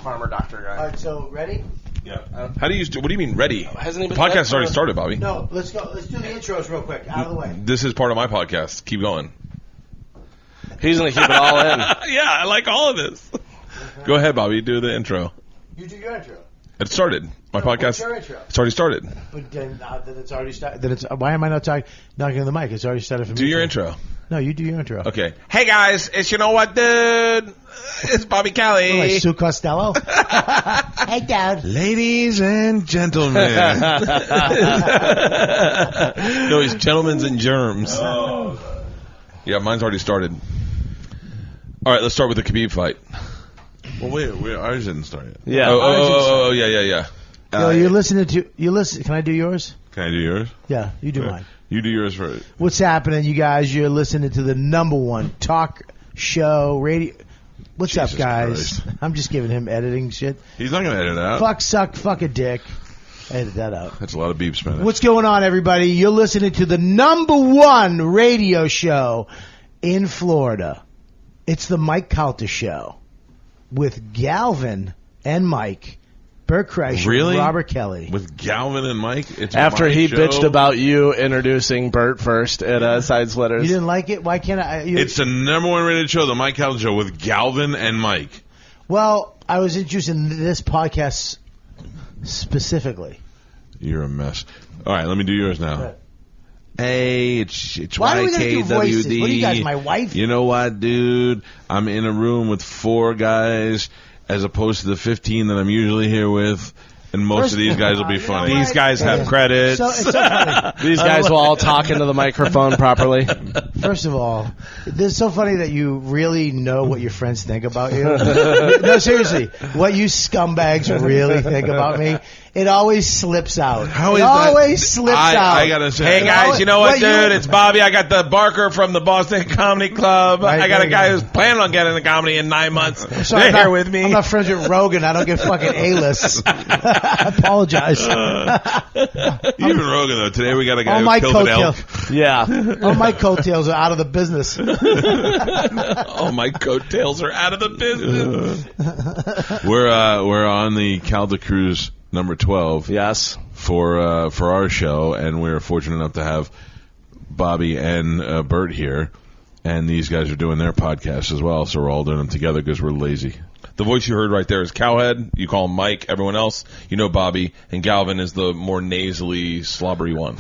farmer doctor guy. All right, so ready? Yeah. How do you? What do you mean ready? Hasn't he The been podcast has already started, Bobby. No, let's go. Let's do the intros real quick. Out of the way. This is part of my podcast. Keep going. He's going to keep it all in. Yeah, I like all of this. Go ahead, Bobby. Do the intro. You do your intro. It started. My podcast. What's your intro? It's already started. But then it's already started. Then it's why am I not knocking on the mic? It's already started for me. Do your intro. No, you do your intro. Okay. Hey guys, it's you know what, dude. It's Bobby Kelly. Like Sue Costello. Hey, Dad. Ladies and gentlemen. No, he's gentlemen's and germs. Oh. Yeah, mine's already started. All right, let's start with the Khabib fight. Well, wait, ours didn't start yet. Yeah. Oh, yeah. Yo, you're listening to Can I do yours? Can I do yours? Yeah, you do mine. You do yours first. What's happening, you guys? You're listening to the #1 talk show radio. What's Jesus up, guys? Christ. I'm just giving him editing shit. He's not going to edit it out. Fuck, suck, fuck a dick. Edit that out. That's a lot of beeps, man. What's going on, everybody? You're listening to the #1 radio show in Florida. It's the Mike Calta Show with Galvin and Mike, Bert Kreischer, Really? Robert Kelly. With Galvin and Mike? It's After my he show. bitched about you introducing Bert first at Side You Splitters. didn't like it? Why can't I? It's the #1 rated show, the Mike Calta Show, with Galvin and Mike. Well, I was introducing this podcast specifically. You're a mess. All right, let me do yours now. Right. Hey, it's Why do we gotta do voices? YKWD. What are you guys, my wife? You know what, dude? I'm in a room with 4 guys as opposed to the 15 that I'm usually here with, and most of these guys will be funny. These guys have credits. So, it's so funny. These guys will all talk into the microphone properly. First of all, it's so funny that you really know what your friends think about you. No, seriously, what you scumbags really think about me. It always slips out. How it is that? always slips out. I gotta say, Hey guys, you know what, dude? you- It's Bobby. I got the Barker from the Boston Comedy Club. Right, I got a right, guy right. who's planning on getting into comedy in 9 months. Sorry, They're here with me. I'm not friends with Rogan. I don't get fucking A-list. I apologize. Even Rogan, though. Today we got a guy All who my killed an elk. coattails, Yeah. all my coattails are out of the business. Oh, my coattails are out of the business. We're on the Calta Cruise number 12 Yes. for our show, and we're fortunate enough to have Bobby and Bert here, and these guys are doing their podcast as well, so we're all doing them together because we're lazy. The voice you heard right there is Cowhead. You call him Mike. Everyone else, you know Bobby. And Galvin is the more nasally, slobbery one.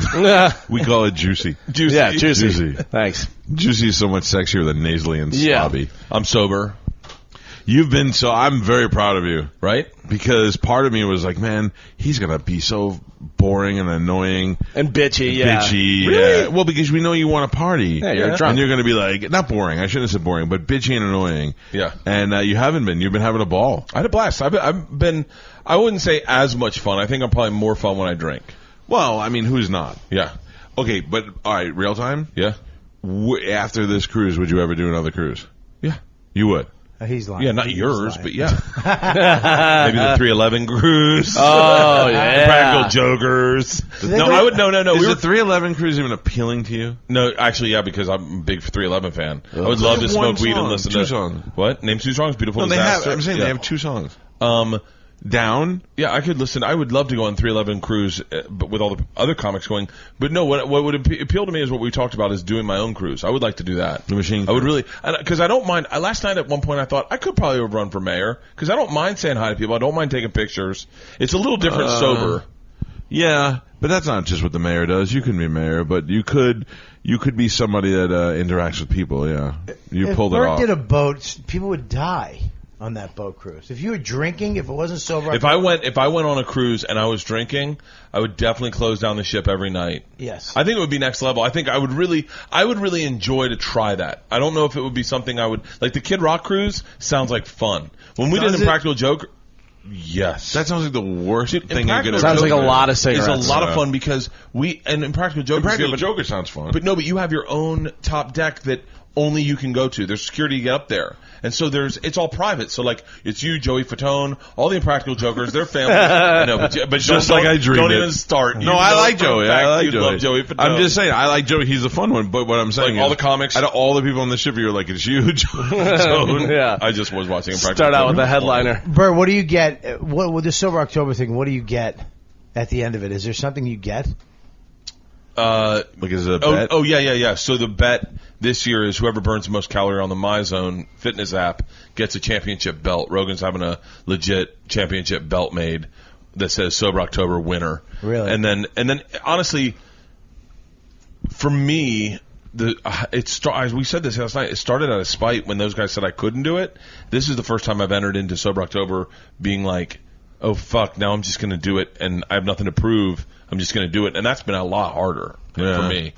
We call it Juicy. Juicy. Yeah, juicy. Juicy. Thanks. Juicy is so much sexier than nasally and Yeah. slobby. I'm sober, I'm very proud of you. right? Because part of me was like, man, he's going to be so boring and annoying. And bitchy, yeah. Bitchy. Really? Yeah. Well, because we know you want to party. Yeah, you're drunk. And you're going to be like, not boring. I shouldn't have said boring, but bitchy and annoying. Yeah. And you haven't been. You've been having a ball. I had a blast. I've been, I wouldn't say as much fun. I think I'm probably more fun when I drink. Well, I mean, who's not? Yeah. Okay, but all right, real time? Yeah. After this cruise, would you ever do another cruise? Yeah. You would. He's lying. Yeah, not He's yours, lying. but yeah. Maybe the 311 cruise. Oh, yeah. Practical Jokers. they No, go- I would, no. Is We the were, 311 cruise even appealing to you? no, actually, yeah, because I'm a big 311 fan. I would love to They have one smoke weed song, and listen two to. songs. What? Name 2 songs? Beautiful No, they have. Disaster. I'm saying Yeah. they have 2 songs. Down? Yeah, I could listen. I would love to go on 311 cruise, but with all the other comics going. But no, what would appeal to me is what we talked about is doing my own cruise. I would like to do that. The machine I would cruise. really, because I don't mind. Last night at one point I thought I could probably run for mayor because I don't mind saying hi to people. I don't mind taking pictures. It's a little different sober. Yeah, but that's not just what the mayor does. You can be mayor, but you could be somebody that interacts with people. Yeah, you If pulled it Bert off. did a boat, people would die on that boat cruise. If you were drinking, if it wasn't sober. If I went on a cruise and I was drinking, I would definitely close down the ship every night. Yes. I think it would be next level. I think I would really enjoy to try that. I don't know if it would be something I would like. The Kid Rock cruise sounds like fun. When we did Does Impractical Joker, yes, That sounds like the worst thing you could Impractical have Sounds like a done. lot of it's cigarettes. a lot of fun because Impractical Joker. Impractical Joker sounds fun. But no, but you have your own top deck that only you can go to. There's security to get up there. And so it's all private. So like, it's you, Joey Fatone, all the Impractical Jokers, their families. I know, but Just like I dreamed don't it. even start. No, I like Joey. I like Joey. Love Joey Fatone. I'm just saying, I like Joey. He's a fun one. But what I'm saying Like is, all the comics. out of all the people on the ship, you're like, it's huge. So, Yeah. I just was watching Impractical Start out with the Jokers. headliner. Bert, what do you get? What with the Sober October thing? What do you get at the end of it? Is there something you get? like, is it a bet? Oh, yeah. So the bet this year is whoever burns the most calorie on the MyZone fitness app gets a championship belt. Rogan's having a legit championship belt made that says Sober October winner. Really? And then honestly, for me, we said this last night. It started out of spite when those guys said I couldn't do it. This is the first time I've entered into Sober October being like, oh fuck, now I'm just going to do it, and I have nothing to prove. I'm just going to do it, and that's been a lot harder for me.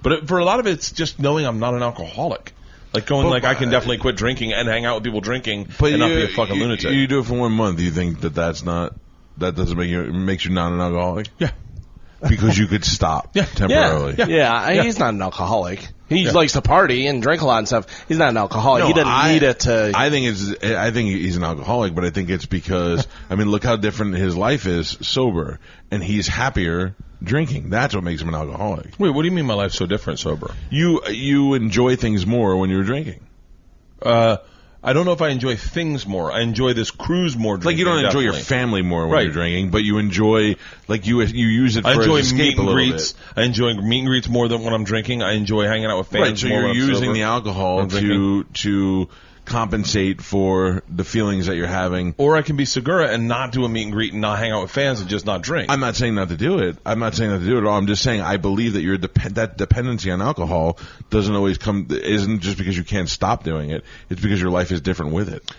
But for a lot of it, it's just knowing I'm not an alcoholic. Like going I can definitely quit drinking and hang out with people drinking and not be a fucking lunatic. You do it for 1 month. Do you think that doesn't makes you not an alcoholic? Yeah. Because you could stop temporarily. Yeah, he's not an alcoholic. He likes to party and drink a lot and stuff. He's not an alcoholic. He doesn't need it to. I think he's an alcoholic, but I think it's because look how different his life is sober, and he's happier drinking. That's what makes him an alcoholic. Wait, what do you mean my life's so different sober? You enjoy things more when you're drinking. I don't know if I enjoy things more. I enjoy this cruise more. Like you don't enjoy your family more when you're drinking, but you enjoy you use it for escape a little bit. I enjoy meet and greets more than when I'm drinking. I enjoy hanging out with fans. Right, so more you're when I'm using sober. the alcohol to compensate for the feelings that you're having. Or I can be Segura and not do a meet and greet and not hang out with fans and just not drink. I'm not saying not to do it. I'm not saying not to do it at all. I'm just saying I believe that that dependency on alcohol isn't just because you can't stop doing it. It's because your life is different with it.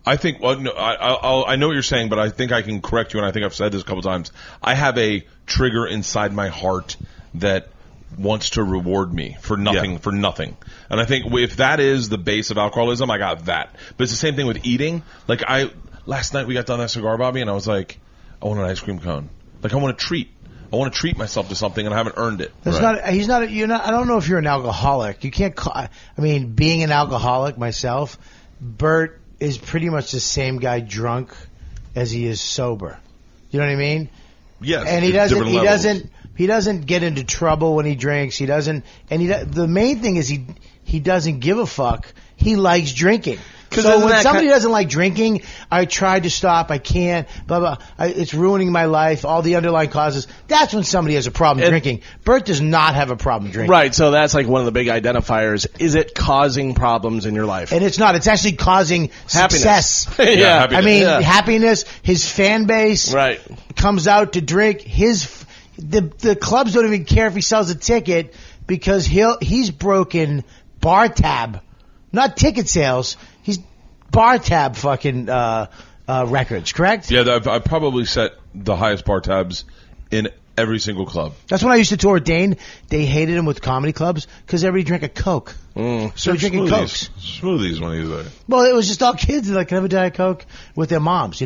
I think. Well, no, I know what you're saying, but I think I can correct you, and I think I've said this a couple times. I have a trigger inside my heart that wants to reward me for nothing. And I think if that is the base of alcoholism, I got that. But it's the same thing with eating. Like last night we got done that cigar, Bobby, and I was like, I want an ice cream cone. Like I want a treat. I want to treat myself to something, and I haven't earned it. He's not. You're not. I don't know if you're an alcoholic. You can't. Being an alcoholic myself, Bert is pretty much the same guy drunk as he is sober. You know what I mean? Yes. And he doesn't get into trouble when he drinks. He doesn't. And the main thing is he doesn't give a fuck. He likes drinking. So when somebody doesn't like drinking, I tried to stop, I can't, blah, blah, it's ruining my life, all the underlying causes, that's when somebody has a problem drinking. Bert does not have a problem drinking. Right, so that's like one of the big identifiers. Is it causing problems in your life? And it's not. It's actually causing happiness. Success. Happiness. Happiness, his fan base comes out to drink. The clubs don't even care if he sells a ticket because he's broken bar tab. Not ticket sales. He's bar tab fucking records, correct? Yeah, I've probably set the highest bar tabs in every single club. That's when I used to tour Dane. They hated him with comedy clubs because everybody drank a Coke. So drinking Cokes. Smoothies when he was there. Well, it was just all kids that can have a Diet Coke with their moms.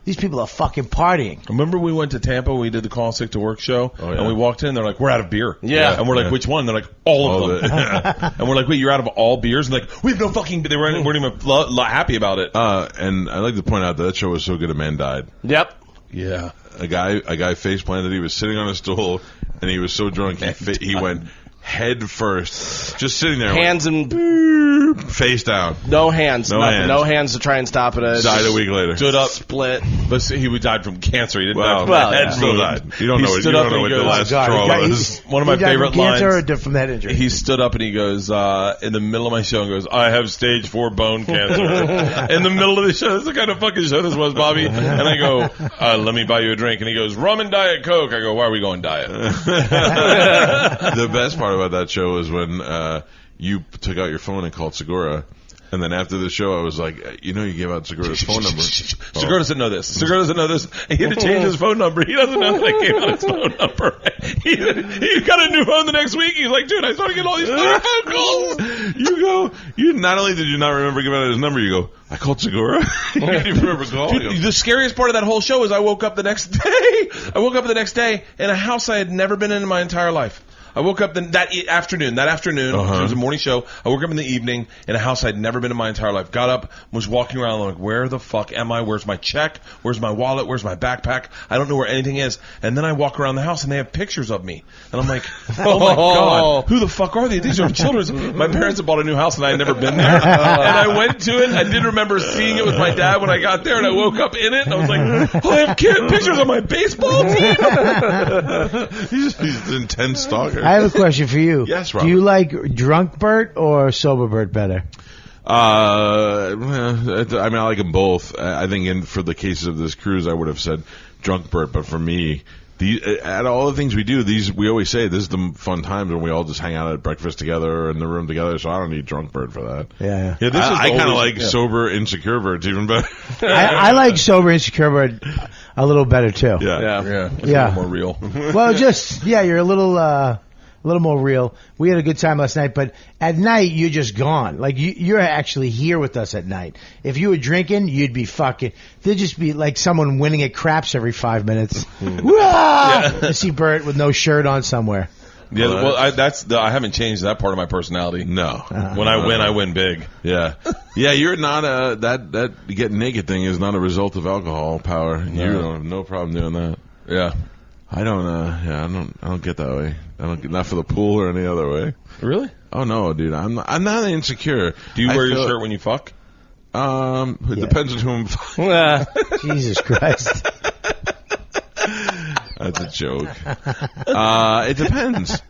These people are fucking partying. Remember we went to Tampa, we did the Call Sick to Work show, and we walked in, they're like, we're out of beer. Yeah. And we're like, which one? They're like, all of them. And we're like, wait, you're out of all beers? And like, we have no fucking, they weren't even happy about it. And I'd like to point out that show was so good a man died. Yep. Yeah. A guy face planted. He was sitting on a stool, and he was so drunk he went head first, just sitting there, hands and face down, no hands, no hands to try and stop it. Died a week later. Stood up, split. But he died from cancer. He didn't die from head. Still died. You don't know what the last straw was. One of my favorite lines. Cancer or from that injury? He stood up and he goes in the middle of my show and goes, "I have stage 4 bone cancer." In the middle of the show, that's the kind of fucking show this was, Bobby. And I go, "Let me buy you a drink." And he goes, "Rum and Diet Coke." I go, "Why are we going diet?" The best part about that show is when you took out your phone and called Segura, and then after the show I was like, you gave out Segura's phone number. Segura doesn't know this. Segura doesn't know this. He had to change his phone number. He doesn't know that I gave out his phone number. He got a new phone the next week. He's like, dude, I started getting all these phone calls. You not only did you not remember giving out his number, you go, I called Segura. You didn't even remember calling him. The scariest part of that whole show is I woke up the next day in a house I had never been in my entire life. I woke up that afternoon. It was a morning show. I woke up in the evening in a house I'd never been in my entire life. Got up, was walking around like, where the fuck am I? Where's my check? Where's my wallet? Where's my backpack? I don't know where anything is. And then I walk around the house and they have pictures of me. And I'm like, oh my God, who the fuck are they? These are children. My parents had bought a new house and I had never been there. And I went to it. I did remember seeing it with my dad when I got there, and I woke up in it and I was like, oh, I have pictures of my baseball team. He's an intense stalker. I have a question for you. Yes, Do Robert. you like drunk Bert or sober Bert better? I like them both. I think for the cases of this cruise, I would have said drunk Bert, but for me, out of all the things we do, we always say this is the fun times when we all just hang out at breakfast together in the room together. So I don't need drunk Bert for that. Yeah. I kind of like sober insecure Bert's even better. I like sober insecure Bert a little better too. Yeah. It's a little more real. Well, you're a little more real. We had a good time last night, but at night you're just gone. Like you're actually here with us at night. If you were drinking, you'd be fucking. There'd just be like someone winning at craps every 5 minutes. I see Bert with no shirt on somewhere. Yeah, well, I haven't changed that part of my personality. No, when I win big. Yeah, you're not that getting naked thing is not a result of alcohol power. No. You don't have no problem doing that. Yeah. I don't get that way. Not for the pool or any other way. Really? Oh no, dude. I'm not insecure. Do you wear your shirt when you fuck? It depends on who I'm fucking. Jesus Christ. That's a joke. It depends.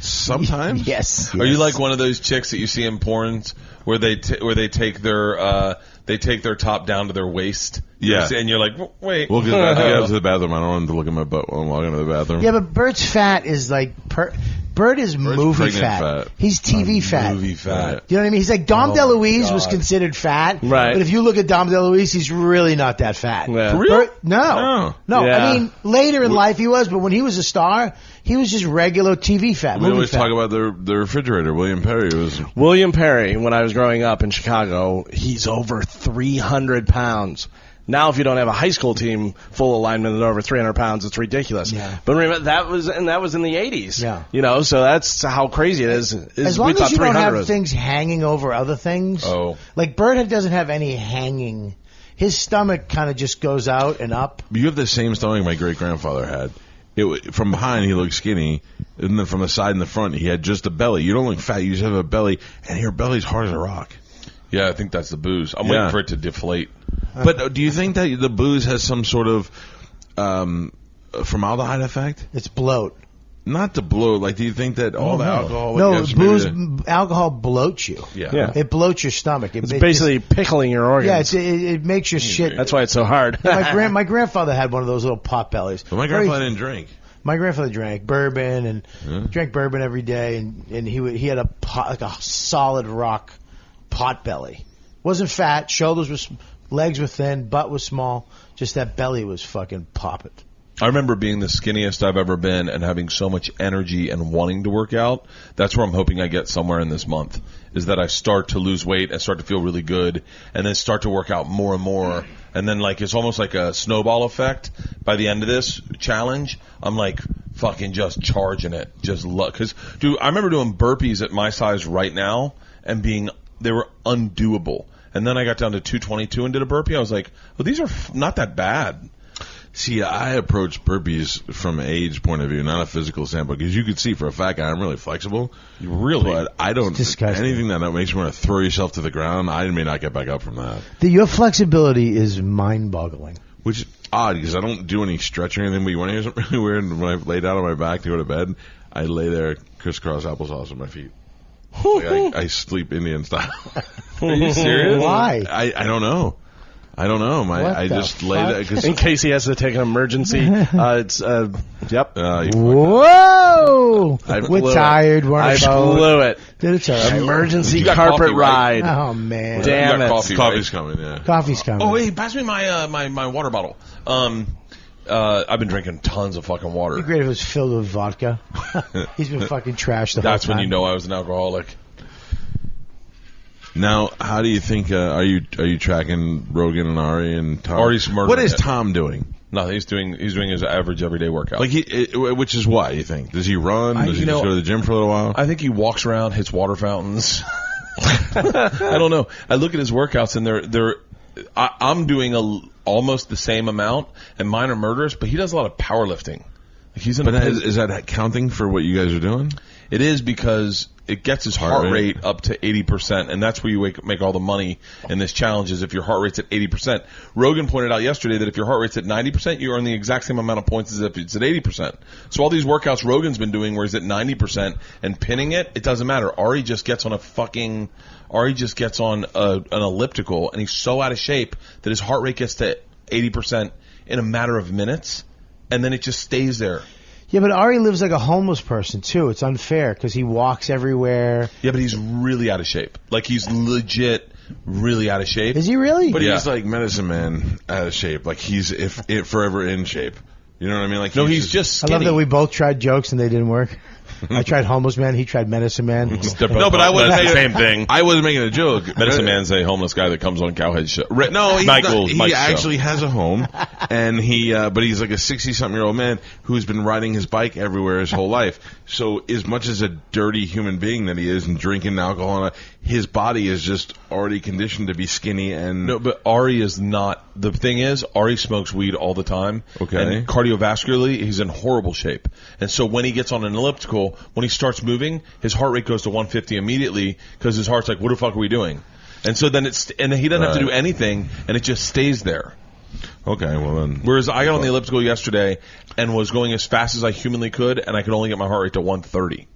Sometimes. Yes. Are you like one of those chicks that you see in porns where they take their top down to their waist? Yeah. And you're like, wait. Well, because I have to get up to the bathroom. I don't want them to look at my butt while I'm walking to the bathroom. Yeah, but Bert's fat is like Bert is movie fat. He's TV fat. Movie fat. You know what I mean? He's like Dom DeLuise was considered fat, right? But if you look at Dom DeLuise, he's really not that fat. Yeah. For real? No. Yeah. I mean, later in life he was, but when he was a star, he was just regular TV fat. We always fat. talk about the refrigerator. William Perry, when I was growing up in Chicago, he's over 300 pounds. Now, if you don't have a high school team full alignment at over 300 pounds, it's ridiculous. Yeah. But remember, that was in the 80s. Yeah. You know, so that's how crazy it is. As long as you don't have things hanging over other things. Oh. Like Bert doesn't have any hanging. His stomach kind of just goes out and up. You have the same stomach my great-grandfather had. From behind, he looked skinny, and then from the side and the front, he had just a belly. You don't look fat, you just have a belly, and your belly's hard as a rock. Yeah, I think that's the booze. I'm waiting for it to deflate. But do you think that the booze has some sort of formaldehyde effect? It's bloat. Not to bloat. Like, do you think that all the alcohol? Alcohol bloats you. Yeah. It bloats your stomach. It's basically pickling your organs. Yeah, it makes your shit. That's why it's so hard. My grandfather had one of those little pot bellies. But my grandfather didn't drink. My grandfather drank bourbon and drank bourbon every day, and he had a solid rock pot belly. Wasn't fat. Legs were thin. Butt was small. Just that belly was fucking popping. I remember being the skinniest I've ever been and having so much energy and wanting to work out. That's where I'm hoping I get somewhere in this month, is that I start to lose weight and start to feel really good and then start to work out more and more. And then it's almost like a snowball effect. By the end of this challenge, I'm like fucking just charging it. Just because, dude, I remember doing burpees at my size right now and they were undoable. And then I got down to 222 and did a burpee. I was like, well, these are not that bad. See, I approach burpees from an age point of view, not a physical standpoint, because you could see for a fat guy I'm really flexible. Really? But I don't. Anything that makes you want to throw yourself to the ground, I may not get back up from that. Your flexibility is mind-boggling. Which is odd, because I don't do any stretching or anything, but you want to hear something really weird? When I lay down on my back to go to bed, I lay there crisscross applesauce with my feet. Like I sleep Indian style. Are you serious? Why? I don't know. I just lay there. In case he has to take an emergency. Yep. Whoa! We're tired. I blew it. It's all right. Emergency carpet ride. Oh, man. Damn it. Coffee's coming, yeah. Coffee's coming. Oh, wait, pass me my water bottle. I've been drinking tons of fucking water. It'd be great if it was filled with vodka. He's been fucking trashed the whole time. That's when you know I was an alcoholic. Now, how do you think? Are you tracking Rogan and Ari and Tom? Ari's murdering What is it. Tom doing? No, he's doing his average everyday workout. Like which is why you think? Does he run? Does he just go to the gym for a little while? I think he walks around, hits water fountains. I don't know. I look at his workouts and I'm doing almost the same amount, and mine are murderous. But he does a lot of powerlifting. Like is that counting for what you guys are doing? It is, because it gets his heart rate up to 80%, and that's where you make all the money in this challenge, is if your heart rate's at 80%. Rogan pointed out yesterday that if your heart rate's at 90%, you earn the exact same amount of points as if it's at 80%. So all these workouts Rogan's been doing where he's at 90% and pinning it doesn't matter. Ari just gets on an elliptical, and he's so out of shape that his heart rate gets to 80% in a matter of minutes, and then it just stays there. Yeah, but Ari lives like a homeless person, too. It's unfair because he walks everywhere. Yeah, but he's really out of shape. Like, he's legit really out of shape. Is he really? But he's like Medicine Man out of shape. Like, he's forever in shape. You know what I mean? Like, no, he's just skinny. I love that we both tried jokes and they didn't work. I tried Homeless Man. He tried Medicine Man. No, but I wasn't making the same thing. I wasn't making a joke. Medicine Man's a homeless guy that comes on Cowhead show. No, he Mike's actually show. has a home, and but he's like a 60-something-year-old man who's been riding his bike everywhere his whole life. So as much as a dirty human being that he is, and drinking alcohol, his body is just already conditioned to be skinny. And no, but Ari is not. The thing is, Ari smokes weed all the time. Okay. And cardiovascularly, he's in horrible shape. And so when he gets on an elliptical, when he starts moving, his heart rate goes to 150 immediately, because his heart's like, what the fuck are we doing? And so then he doesn't have to do anything, and it just stays there. Okay, well then. Whereas I got on the elliptical yesterday and was going as fast as I humanly could, and I could only get my heart rate to 130.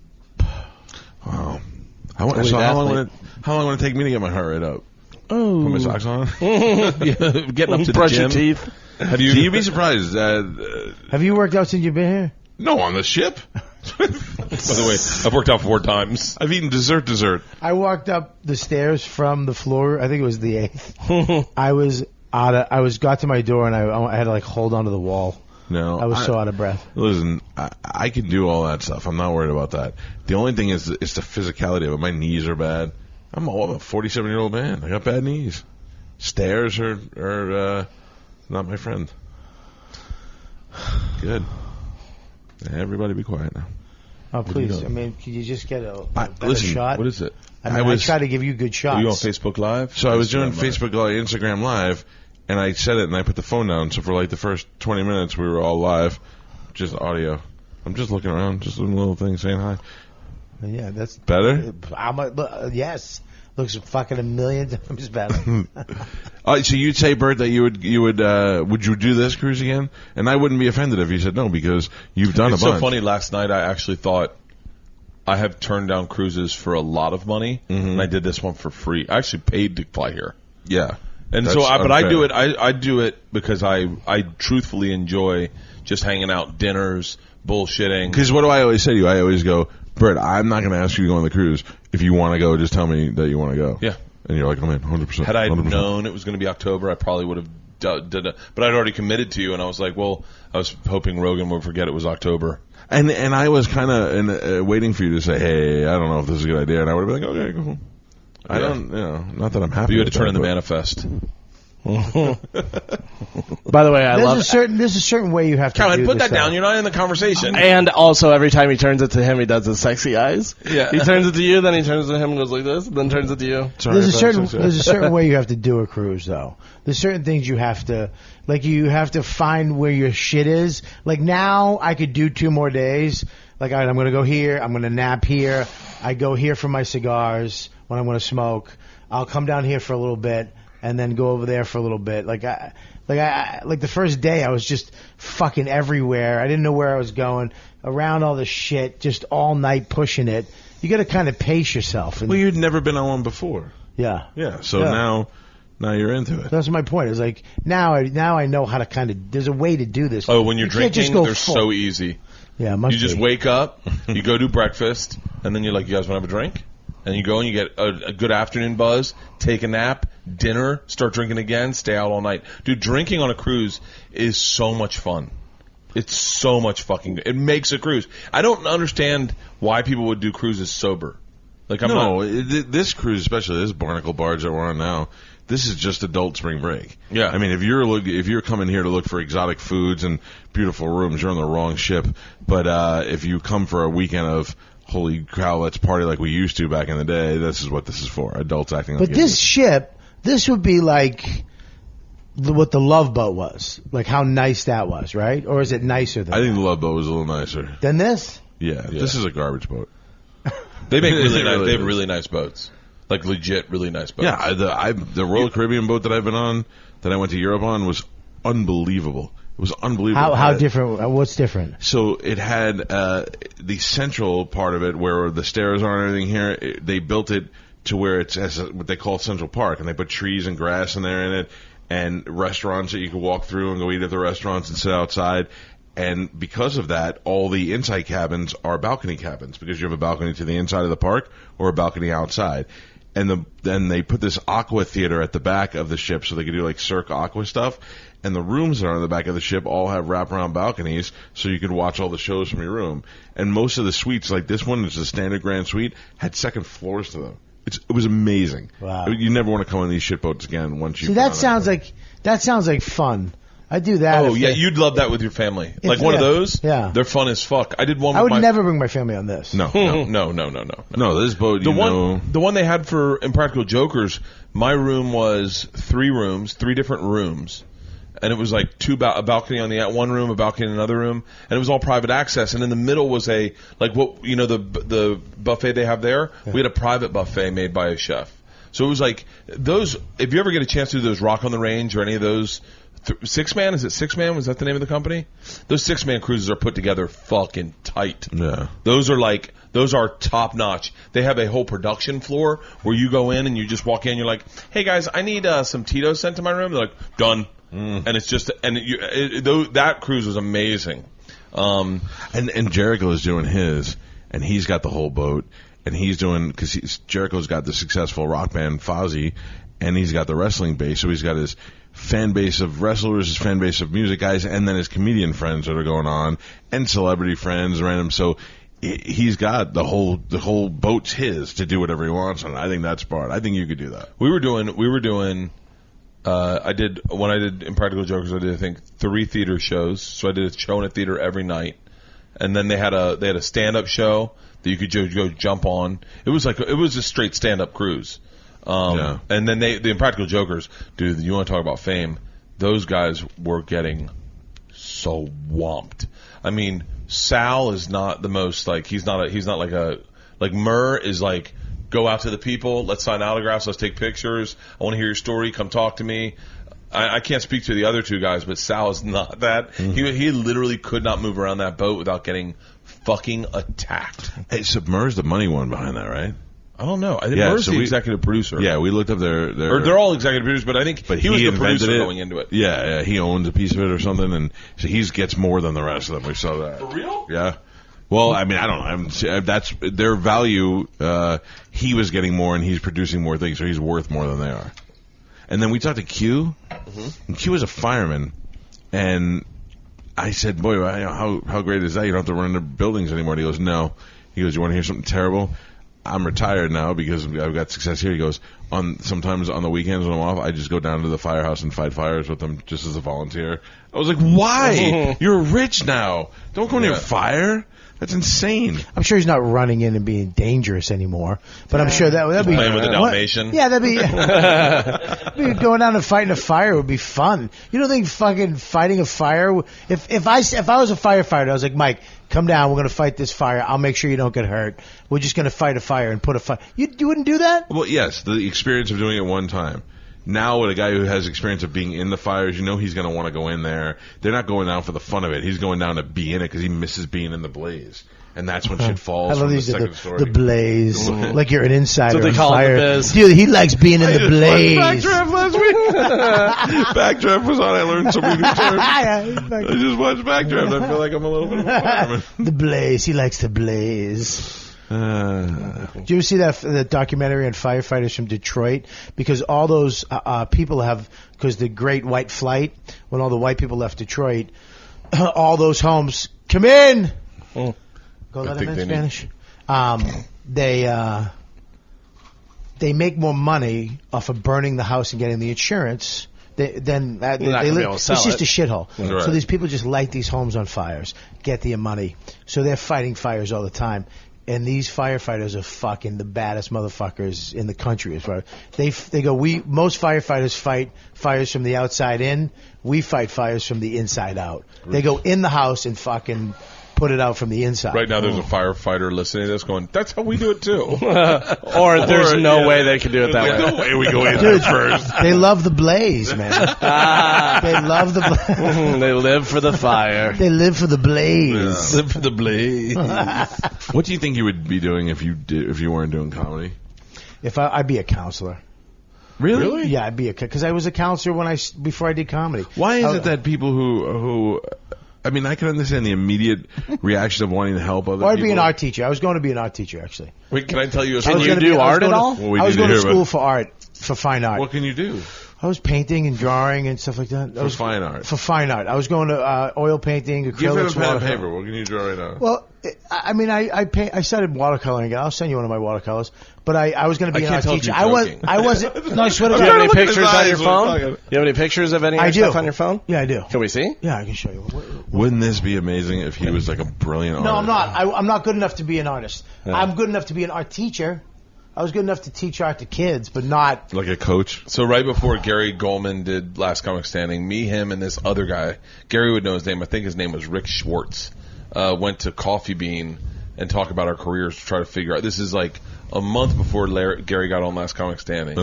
Wow. How long would it take me to get my heart rate up? Oh. Put my socks on? Getting up to Brush the your gym. teeth. You'd be surprised. Have you worked out since you've been here? No, on the ship. By the way, I've worked out 4 times. I've eaten dessert. I walked up the stairs from the floor. I think it was the 8th. I got to my door and I had to like hold onto the wall. No, I was so out of breath. Listen, I can do all that stuff. I'm not worried about that. The only thing is the physicality of it. My knees are bad. I'm a 47-year-old man. I got bad knees. Stairs are not my friend. Good. Everybody be quiet now. Oh, please. I mean, could you just get a better listen, shot? What is it? I try to give you good shots. Are you on Facebook Live? So I was doing Facebook Live, Instagram Live, and I said it, and I put the phone down. So for like the first 20 minutes, we were all live, just audio. I'm just looking around, just doing little things, saying hi. Yeah, that's better. Yes, looks fucking a million times better. So you'd say, Bert, that would you do this cruise again? And I wouldn't be offended if you said no, because you've done It's a bunch. so funny. Last night I actually thought I have turned down cruises for a lot of money, and I did this one for free. I actually paid to fly here. Yeah. And That's so, but I unfair. do it. I do it because I truthfully enjoy just hanging out, dinners, bullshitting. Because what do I always say to you? I always go, Bert, I'm not going to ask you to go on the cruise. If you want to go, just tell me that you want to go. Yeah. And you're like, I'm in 100%. Had I 100%. known it was going to be October, I probably would have did it. But I'd already committed to you, and I was like, well, I was hoping Rogan would forget it was October. And I was kind of waiting for you to say, hey, I don't know if this is a good idea. And I would have been like, okay, cool. I don't, not that I'm happy But you had with to turn that, in the but- manifest. By the way, I love there's a certain way you have to Cowhead, do put this that down. stuff. You're not in the conversation. And also, every time he turns it to him, he does his sexy eyes. Yeah. He turns it to you, then he turns it to him and goes like this, then turns it to you. Sorry There's if that's- a certain way you have to do a cruise, though. There's certain things you have to, like, you have to find where your shit is. Like, now I could do 2 more days. Like, all right, I'm going to go here. I'm going to nap here. I go here for my cigars when I'm going to smoke. I'll come down here for a little bit and then go over there for a little bit. Like the first day, I was just fucking everywhere. I didn't know where I was going. Around all the shit, just all night pushing it. You got to kind of pace yourself. And, Well, you'd never been on one before. yeah. Yeah. So Yeah. now you're into it. That's my point. It's like now I know how to kind of. There's a way to do this. Oh, when you're You can't drinking, just go they're full. so easy. Yeah, it must You just be. wake up, you go do breakfast, and then you're like, you guys want to have a drink? And you go and you get a good afternoon buzz, take a nap, dinner, start drinking again, stay out all night. Dude, drinking on a cruise is so much fun. It's so much fucking good. It makes a cruise. I don't understand why people would do cruises sober. Like I'm no, not. this cruise, especially this barnacle barge that we're on now, this is just adult spring break. Yeah. I mean, if you're coming here to look for exotic foods and beautiful rooms, you're on the wrong ship. But if you come for a weekend of holy cow, let's party like we used to back in the day, this is what this is for. Adults acting like But this ship, this would be like what the Love Boat was. Like how nice that was, right? Or is it nicer than I think that? the Love Boat was a little nicer. Than this? Yeah, this is a garbage boat. They make really It nice. really They have is. really nice boats. Like legit, really nice boats. Yeah, the Royal Caribbean boat that I've been on, that I went to Europe on, was unbelievable. It was unbelievable. How different? What's different? So it had the central part of it where the stairs are and everything here. They built it to where it's as what they call Central Park, and they put trees and grass in there in it, and restaurants that you could walk through and go eat at the restaurants and sit outside. And because of that, all the inside cabins are balcony cabins because you have a balcony to the inside of the park or a balcony outside. And then they put this aqua theater at the back of the ship so they could do like Cirque Aqua stuff. And the rooms that are on the back of the ship all have wraparound balconies so you could watch all the shows from your room. And most of the suites, like this one, is a standard grand suite, had second floors to them. It was amazing. Wow. You never want to come on these shipboats again once you. See, that sounds like fun. I do that. Oh if yeah, they- you'd love that with your family. If- Like one of yeah. those. Yeah. They're fun as fuck. I did one. I with would my, never bring my family on this. No. No. This boat, The one they had for Impractical Jokers, my room was 3 rooms, 3 different rooms, and it was like a balcony on the one room, a balcony in another room, and it was all private access. And in the middle was the buffet they have there. Yeah. We had a private buffet made by a chef. So it was like those. If you ever get a chance to do those Rock on the Range or any of those. 6-man? Is it 6-man? Was that the name of the company? Those 6-man cruises are put together fucking tight. Yeah. Those are top notch. They have a whole production floor where you go in and you just walk in. You're like, hey guys, I need some Tito's sent to my room. They're like, done. And it's just that cruise was amazing. And Jericho's doing his, and he's got the whole boat, and he's doing because Jericho's got the successful rock band Fozzy, and he's got the wrestling base, so he's got his fan base of wrestlers, his fan base of music guys, and then his comedian friends that are going on, and celebrity friends random. So he's got the whole boat's his to do whatever he wants on it. I think that's smart. I think you could do that. We were doing. I did when I did Impractical Jokers. I did I think 3 theater shows. So I did a show in a theater every night, and then they had a stand up show that you could go jump on. It was a straight stand up cruise. Yeah. And then the Impractical Jokers, dude, you want to talk about fame? Those guys were getting so whomped. I mean, Sal is not the most he's not like Murr is like, go out to the people, let's sign autographs, let's take pictures, I want to hear your story, come talk to me. I can't speak to the other 2 guys, but Sal is not that. Mm-hmm. He literally could not move around that boat without getting fucking attacked. Hey, so Murr's the money one behind that, right? I don't know. I think Murr's the executive producer. Yeah, we looked up their or they're all executive producers, but I think he was the producer going into it. Yeah, he owns a piece of it or something, and so he gets more than the rest of them. We saw that. For real? Yeah. Well, I mean, I don't know. That's their value. He was getting more, and he's producing more things, so he's worth more than they are. And then we talked to Q, and Q was a fireman, and I said, "Boy, how great is that? You don't have to run into buildings anymore." And he goes, "No." He goes, "You want to hear something terrible? I'm retired now because I've got success here." He goes, sometimes on the weekends when I'm off, I just go down to the firehouse and fight fires with them just as a volunteer. I was like, why? You're rich now. Don't go near fire. That's insane. I'm sure he's not running in and being dangerous anymore, but I'm sure that'd be playing with a Dalmatian. Yeah, that'd be going down and fighting a fire would be fun. You don't think fucking fighting a fire? If I was a firefighter, I was like, Mike, come down. We're going to fight this fire. I'll make sure you don't get hurt. We're just going to fight a fire and put a fire. You wouldn't do that? Well, yes, the experience of doing it one time. Now with a guy who has experience of being in the fires, you know he's going to want to go in there. They're not going down for the fun of it. He's going down to be in it because he misses being in the blaze. And that's when shit falls. I love from these the second story. the blaze, like you're an insider. That's what they call fire. it, the biz. Dude, he likes being in the blaze. Backdraft last week. Backdraft was on. I learned so many new terms. I just watched Backdraft. I feel like I'm a little bit of a fireman. The blaze. He likes the blaze. Did you ever see the documentary on firefighters from Detroit? Because all those people because the Great White Flight, when all the white people left Detroit, all those homes come in. Go let them in Spanish. they make more money off of burning the house and getting the insurance. Then not gonna be able to sell it's just it. a shithole. Right. So these people just light these homes on fires, get their money. So they're fighting fires all the time. And these firefighters are fucking the baddest motherfuckers in the country. As far they go, most firefighters fight fires from the outside in. We fight fires from the inside out. They go in the house and fucking put it out from the inside. Right now, there's a firefighter listening to this going, that's how we do it, too. Or there's no way they can do it that There's way. no way we go in Dude, there first. they love the blaze, man. They love the blaze. They live for the fire. They live for the blaze. Live for the blaze. What do you think you would be doing if you weren't doing comedy? If I'd be a counselor. Really? Yeah, I'd be because I was a counselor before I did comedy. Why is I- it that people who I mean, I can understand the immediate reaction of wanting to help other Or I'd people. be an art teacher. I was going to be an art teacher, actually. Wait, can I tell you a I was story? you gonna do I was art going at to- all? Well, we I was need going to to hear school about- for art, for fine art. What can you do? I was painting and drawing and stuff like that. For fine art. For fine art. I was going to oil painting, Give him a acrylics, pen and watercolor. paper. What can you draw right now? Well, I mean, I started watercoloring again. I'll send you one of my watercolors. But I was going to be I an can't art tell if teacher. you're joking. I wasn't. No, I swear to Do you have God. any look at his pictures on eyes your when phone? he's You talking. have any pictures of any of I your do. stuff on your phone? Yeah, I do. Can we see? Yeah, I can show you. Wouldn't this be amazing if he was like a brilliant No, artist? I'm not. I'm not good enough to be an artist. I'm good enough to be an art teacher. I was good enough to teach art to kids, but not. Like a coach? So right before Gary Goldman did Last Comic Standing, me, him, and this other guy, Gary would know his name. I think his name was Rick Schwartz. Went to Coffee Bean and talk about our careers to try to figure out. This is like a month before Gary got on Last Comic Standing,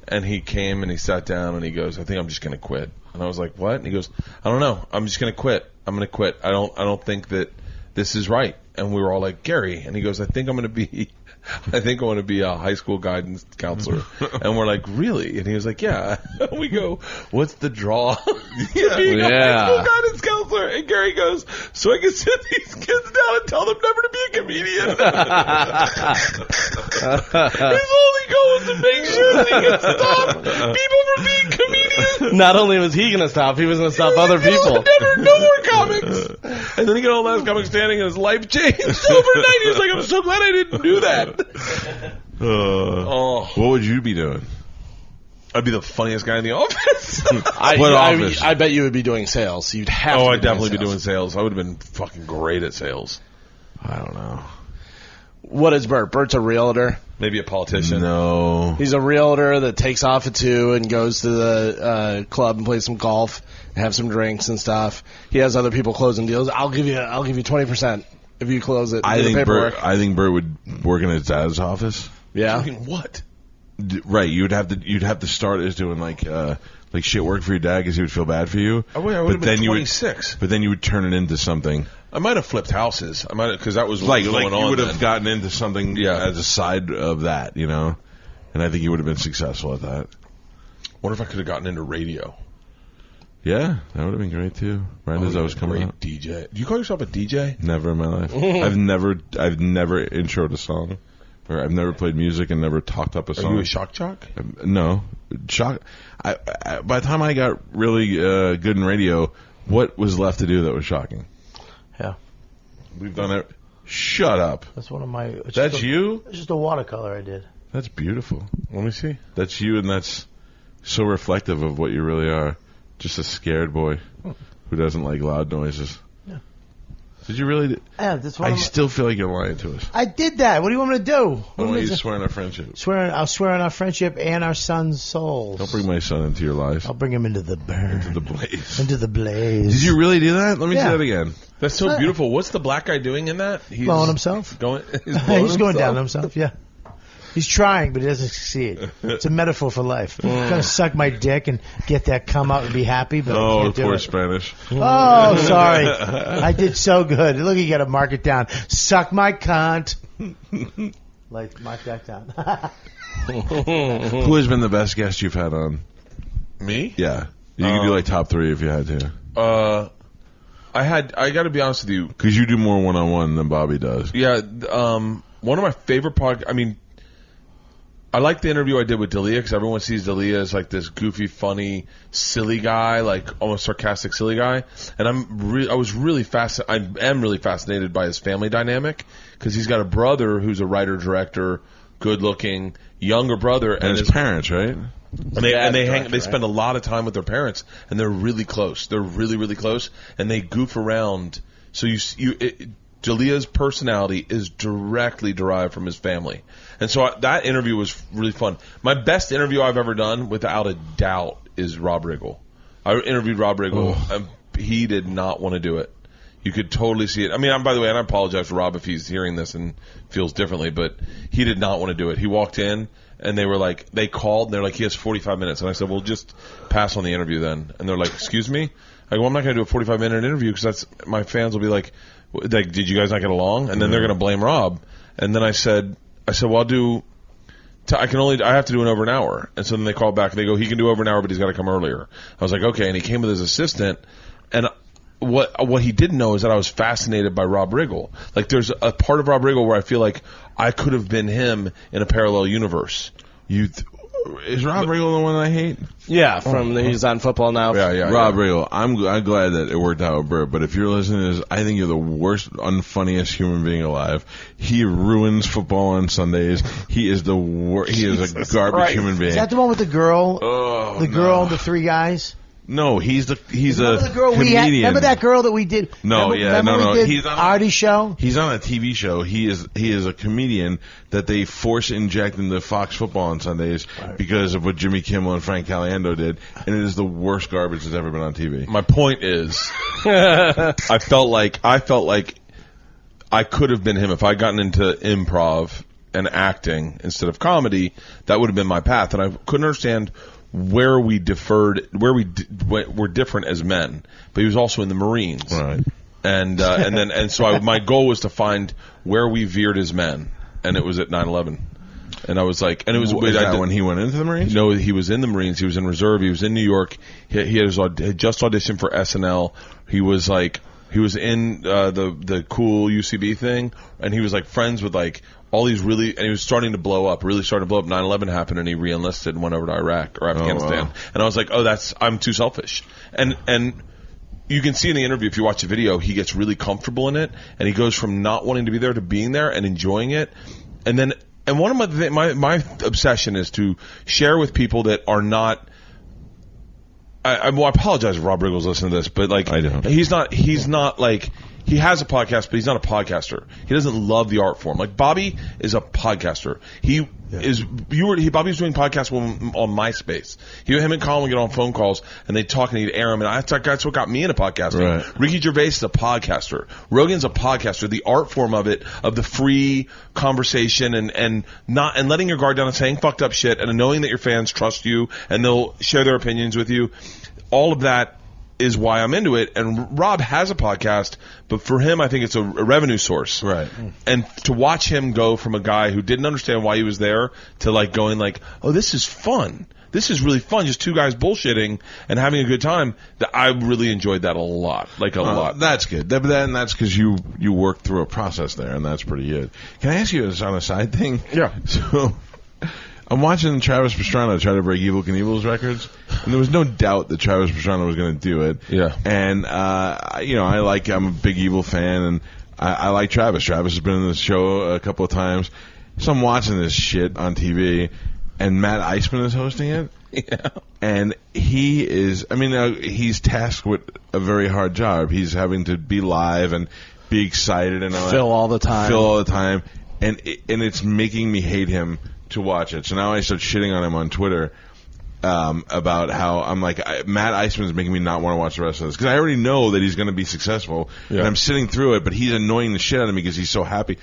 and he came and he sat down and he goes, "I think I'm just going to quit." And I was like, "What?" And he goes, "I don't know. I'm just going to quit. I'm going to quit. I don't think that this is right." And we were all like, "Gary," and he goes, "I think I'm going to be." I think I want to be a high school guidance counselor. And we're like, really? And he was like, yeah. And we go, what's the draw to being a high school guidance counselor? And Gary goes, so I can sit these kids down and tell them never to be a comedian. His only goal was to make sure that he could stop people from being comedians. Not only was he going to stop, he was going to stop other people. Never, no more comics. And then he got on Last Comic Standing and his life changed overnight. He was like, I'm so glad I didn't do that. What would you be doing? I'd be the funniest guy in the office. What office? I bet you would be doing sales. You'd have to Oh, be I'd definitely be sales. doing sales. I would have been fucking great at sales. I don't know. What is Bert? Bert's a realtor. Maybe a politician. No. He's a realtor that takes off at 2 and goes to the club and plays some golf and have some drinks and stuff. He has other people closing deals. I'll give you 20% if you close it. I Do the think paperwork. Bert would work in his dad's office. Yeah. Doing what? Right, you'd have to start as doing like shit work for your dad because he would feel bad for you. Oh, wait, I would have been 26. But then you would turn it into something I might have flipped houses. I might have, because that was what like was going you on would then. have gotten into something as a side of that, you know. And I think you would have been successful at that. What if I could have gotten into radio? Yeah, that would have been great too. Right as I was coming Great up. DJ. Do you call yourself a DJ? Never in my life. I've never introed a song, or I've never played music and never talked up a Are song. you a shock jock? No, shock. I by the time I got really good in radio, what was left to do that was shocking? Yeah, We've done it. Shut up. that's one of my. It's That's just a, you. It's just a watercolor I did. That's beautiful. Let me see. That's you, and that's so reflective of what you really are. Just a scared boy who doesn't like loud noises. Yeah. Did you really? Yeah, that's one I of my, still feel like you're lying to us. I did that. What do you want me to do? I What do you want want you me to to swear on our friendship. I'll swear on our friendship and our son's souls. Don't bring my son into your lives. I'll bring him into the burn. Into the blaze. Into the blaze. Did you really do that? Let me Yeah. see that again. That's so beautiful. What's the black guy doing in that? He's blowing himself? Going, He's blowing going down himself? himself, yeah. He's trying, but he doesn't succeed. It's a metaphor for life. I'm going to suck my dick and get that cum out and be happy, but I Oh, can't do poor it. Spanish. Oh, sorry. I did so good. Look, you got to mark it down. Suck my cunt. Like, mark that down. Who has been the best guest you've had on? Me? Yeah. You can do like top 3 if you had to. I got to be honest with you. Because you do more one-on-one than Bobby does. Yeah, one of my favorite podcasts. I mean, I like the interview I did with D'Elia because everyone sees D'Elia as like this goofy, funny, silly guy, like almost sarcastic, silly guy. And I am really fascinated by his family dynamic because he's got a brother who's a writer director good-looking younger brother, and his parents, right? They spend a lot of time with their parents, and they're really close. They're really, really close, and they goof around. So D'Elia's personality is directly derived from his family, and so that interview was really fun. My best interview I've ever done, without a doubt, is Rob Riggle. I interviewed Rob Riggle, and he did not want to do it. You could totally see it. I mean, by the way, and I apologize for Rob if he's hearing this and feels differently, but he did not want to do it. He walked in, and they called, and they're like, he has 45 minutes. And I said, well, just pass on the interview then. And they're like, excuse me? I go, well, I'm not going to do a 45-minute interview because my fans will be like, did you guys not get along? And then they're going to blame Rob. And then I said, well, I have to do it over an hour. And so then they called back, and they go, he can do over an hour, but he's got to come earlier. I was like, okay. And he came with his assistant, and what he didn't know is that I was fascinated by Rob Riggle. Like, there's a part of Rob Riggle where I feel like I could have been him in a parallel universe. Is Rob Riggle the one I hate? Yeah, he's on Football Now. Yeah. Rob Riggle. I'm glad that it worked out with Bert, but if you're listening to this, I think you're the worst, unfunniest human being alive. He ruins football on Sundays. He is the worst. He is a garbage human being. Is that the one with the girl? Girl and the three guys? No, he's a girl comedian. Remember that girl that we did? No. He's on Artie's show. He's on a TV show. He is a comedian that they force inject into Fox Football on Sundays because of what Jimmy Kimmel and Frank Caliendo did, and it is the worst garbage that's ever been on TV. My point is, I felt like I could have been him if I'd gotten into improv and acting instead of comedy. That would have been my path, and I couldn't understand where we differed, were different as men. But he was also in the Marines, right? And so my goal was to find where we veered as men, and it was at 9/11. And I was like, and it was when he went into the Marines? No, he was in the Marines. He was in reserve. He was in New York. He had just auditioned for SNL. He was in the cool UCB thing, and he was like friends with like all these and he was starting to blow up. 9/11 happened, and he re-enlisted and went over to Iraq or Afghanistan. Wow. And I was like, I'm too selfish. And you can see in the interview, if you watch the video, he gets really comfortable in it, and he goes from not wanting to be there to being there and enjoying it. And one of my obsession is to share with people that are not. I apologize if Rob Riggle's listening to this, but like, I don't. He's not like, he has a podcast, but he's not a podcaster. He doesn't love the art form. Like, Bobby is a podcaster. Bobby's doing podcasts on MySpace. Him and Colin would get on phone calls, and they'd talk, and he'd air them, and that's what got me into podcasting. Right. Ricky Gervais is a podcaster. Rogan's a podcaster. The art form of it, of the free conversation and letting your guard down and saying fucked up shit, and knowing that your fans trust you, and they'll share their opinions with you. All of that is why I'm into it. And Rob has a podcast, but for him, I think it's a revenue source. Right. And to watch him go from a guy who didn't understand why he was there to like going like, oh, this is fun. This is really fun. Just two guys bullshitting and having a good time. I really enjoyed that a lot. Like a lot. That's good. That's because you worked through a process there, and that's pretty good. Can I ask you this on a side thing? Yeah. So I'm watching Travis Pastrana try to break Evel Knievel's records, and there was no doubt that Travis Pastrana was going to do it. Yeah. And, I'm a big Evel fan, and I like Travis. Travis has been in the show a couple of times. So I'm watching this shit on TV, and Matt Eisman is hosting it. Yeah. And he's tasked with a very hard job. He's having to be live and be excited and all Fill all the time. And it's making me hate him to watch it. So now I start shitting on him on Twitter about how I'm like, Matt Eisman's making me not want to watch the rest of this because I already know that he's going to be successful, and I'm sitting through it, but he's annoying the shit out of me because he's so happy.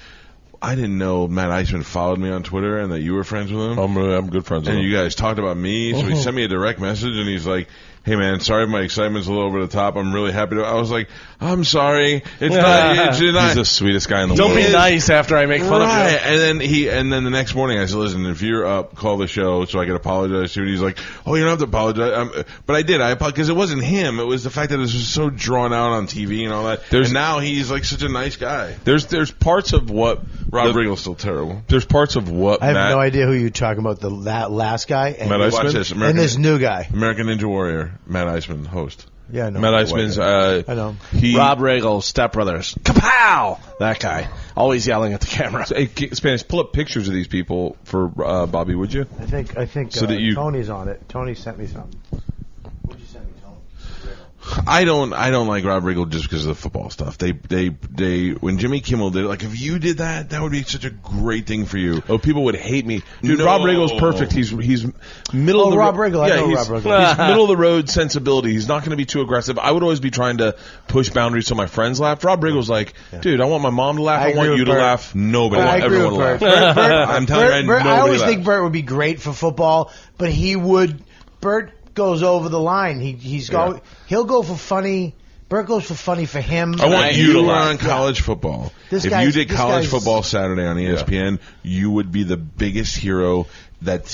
I didn't know Matt Eisman followed me on Twitter and that you were friends with him. I'm good friends with him. And you guys talked about me, so he sent me a direct message, and he's like, hey, man, sorry if my excitement's a little over the top. I'm really happy to... I was like, I'm sorry. It's not... He's the sweetest guy in the world. Don't be nice after I make fun of you. And then the next morning I said, listen, if you're up, call the show so I can apologize to you. And he's like, oh, you don't have to apologize. But I did. I apologized because it wasn't him. It was the fact that it was so drawn out on TV and all that. And now he's like such a nice guy. There's parts of what... Rob Riggle's still terrible. There's parts of what I have no idea who you're talking about, that last guy and, Matt Eisman? Watch this. and this new guy. American Ninja Warrior, Matt Eisman, host. Yeah, I know. Matt Iceman's. I know. Rob Riggle, Step Brothers. Kapow! That guy. Always yelling at the camera. Hey, Spanish, pull up pictures of these people for Bobby, would you? I think So that you- Tony's on it. Tony sent me something. What'd you send me, Tony? I don't like Rob Riggle just because of the football stuff. They when Jimmy Kimmel did it, like if you did that, that would be such a great thing for you. Oh, people would hate me, dude. No. Rob Riggle's perfect. He's middle of the Rob Riggle. I know he's, Rob Riggle. He's middle of the road sensibility. He's not going to be too aggressive. I would always be trying to push boundaries so my friends laughed. Rob Riggle's like, dude, I want my mom to laugh. I agree want with you to Bert. laugh. Nobody, I want I agree everyone with to Bert. laugh. I'm telling you, Bert, I nobody always laughed. think Bert would be great for football, but Bert goes over the line. He'll go for funny. Bert goes for funny for him. I want you to were laugh. on college football. This If guy's- you did this college guy's- football Saturday on ESPN, you would be the biggest hero that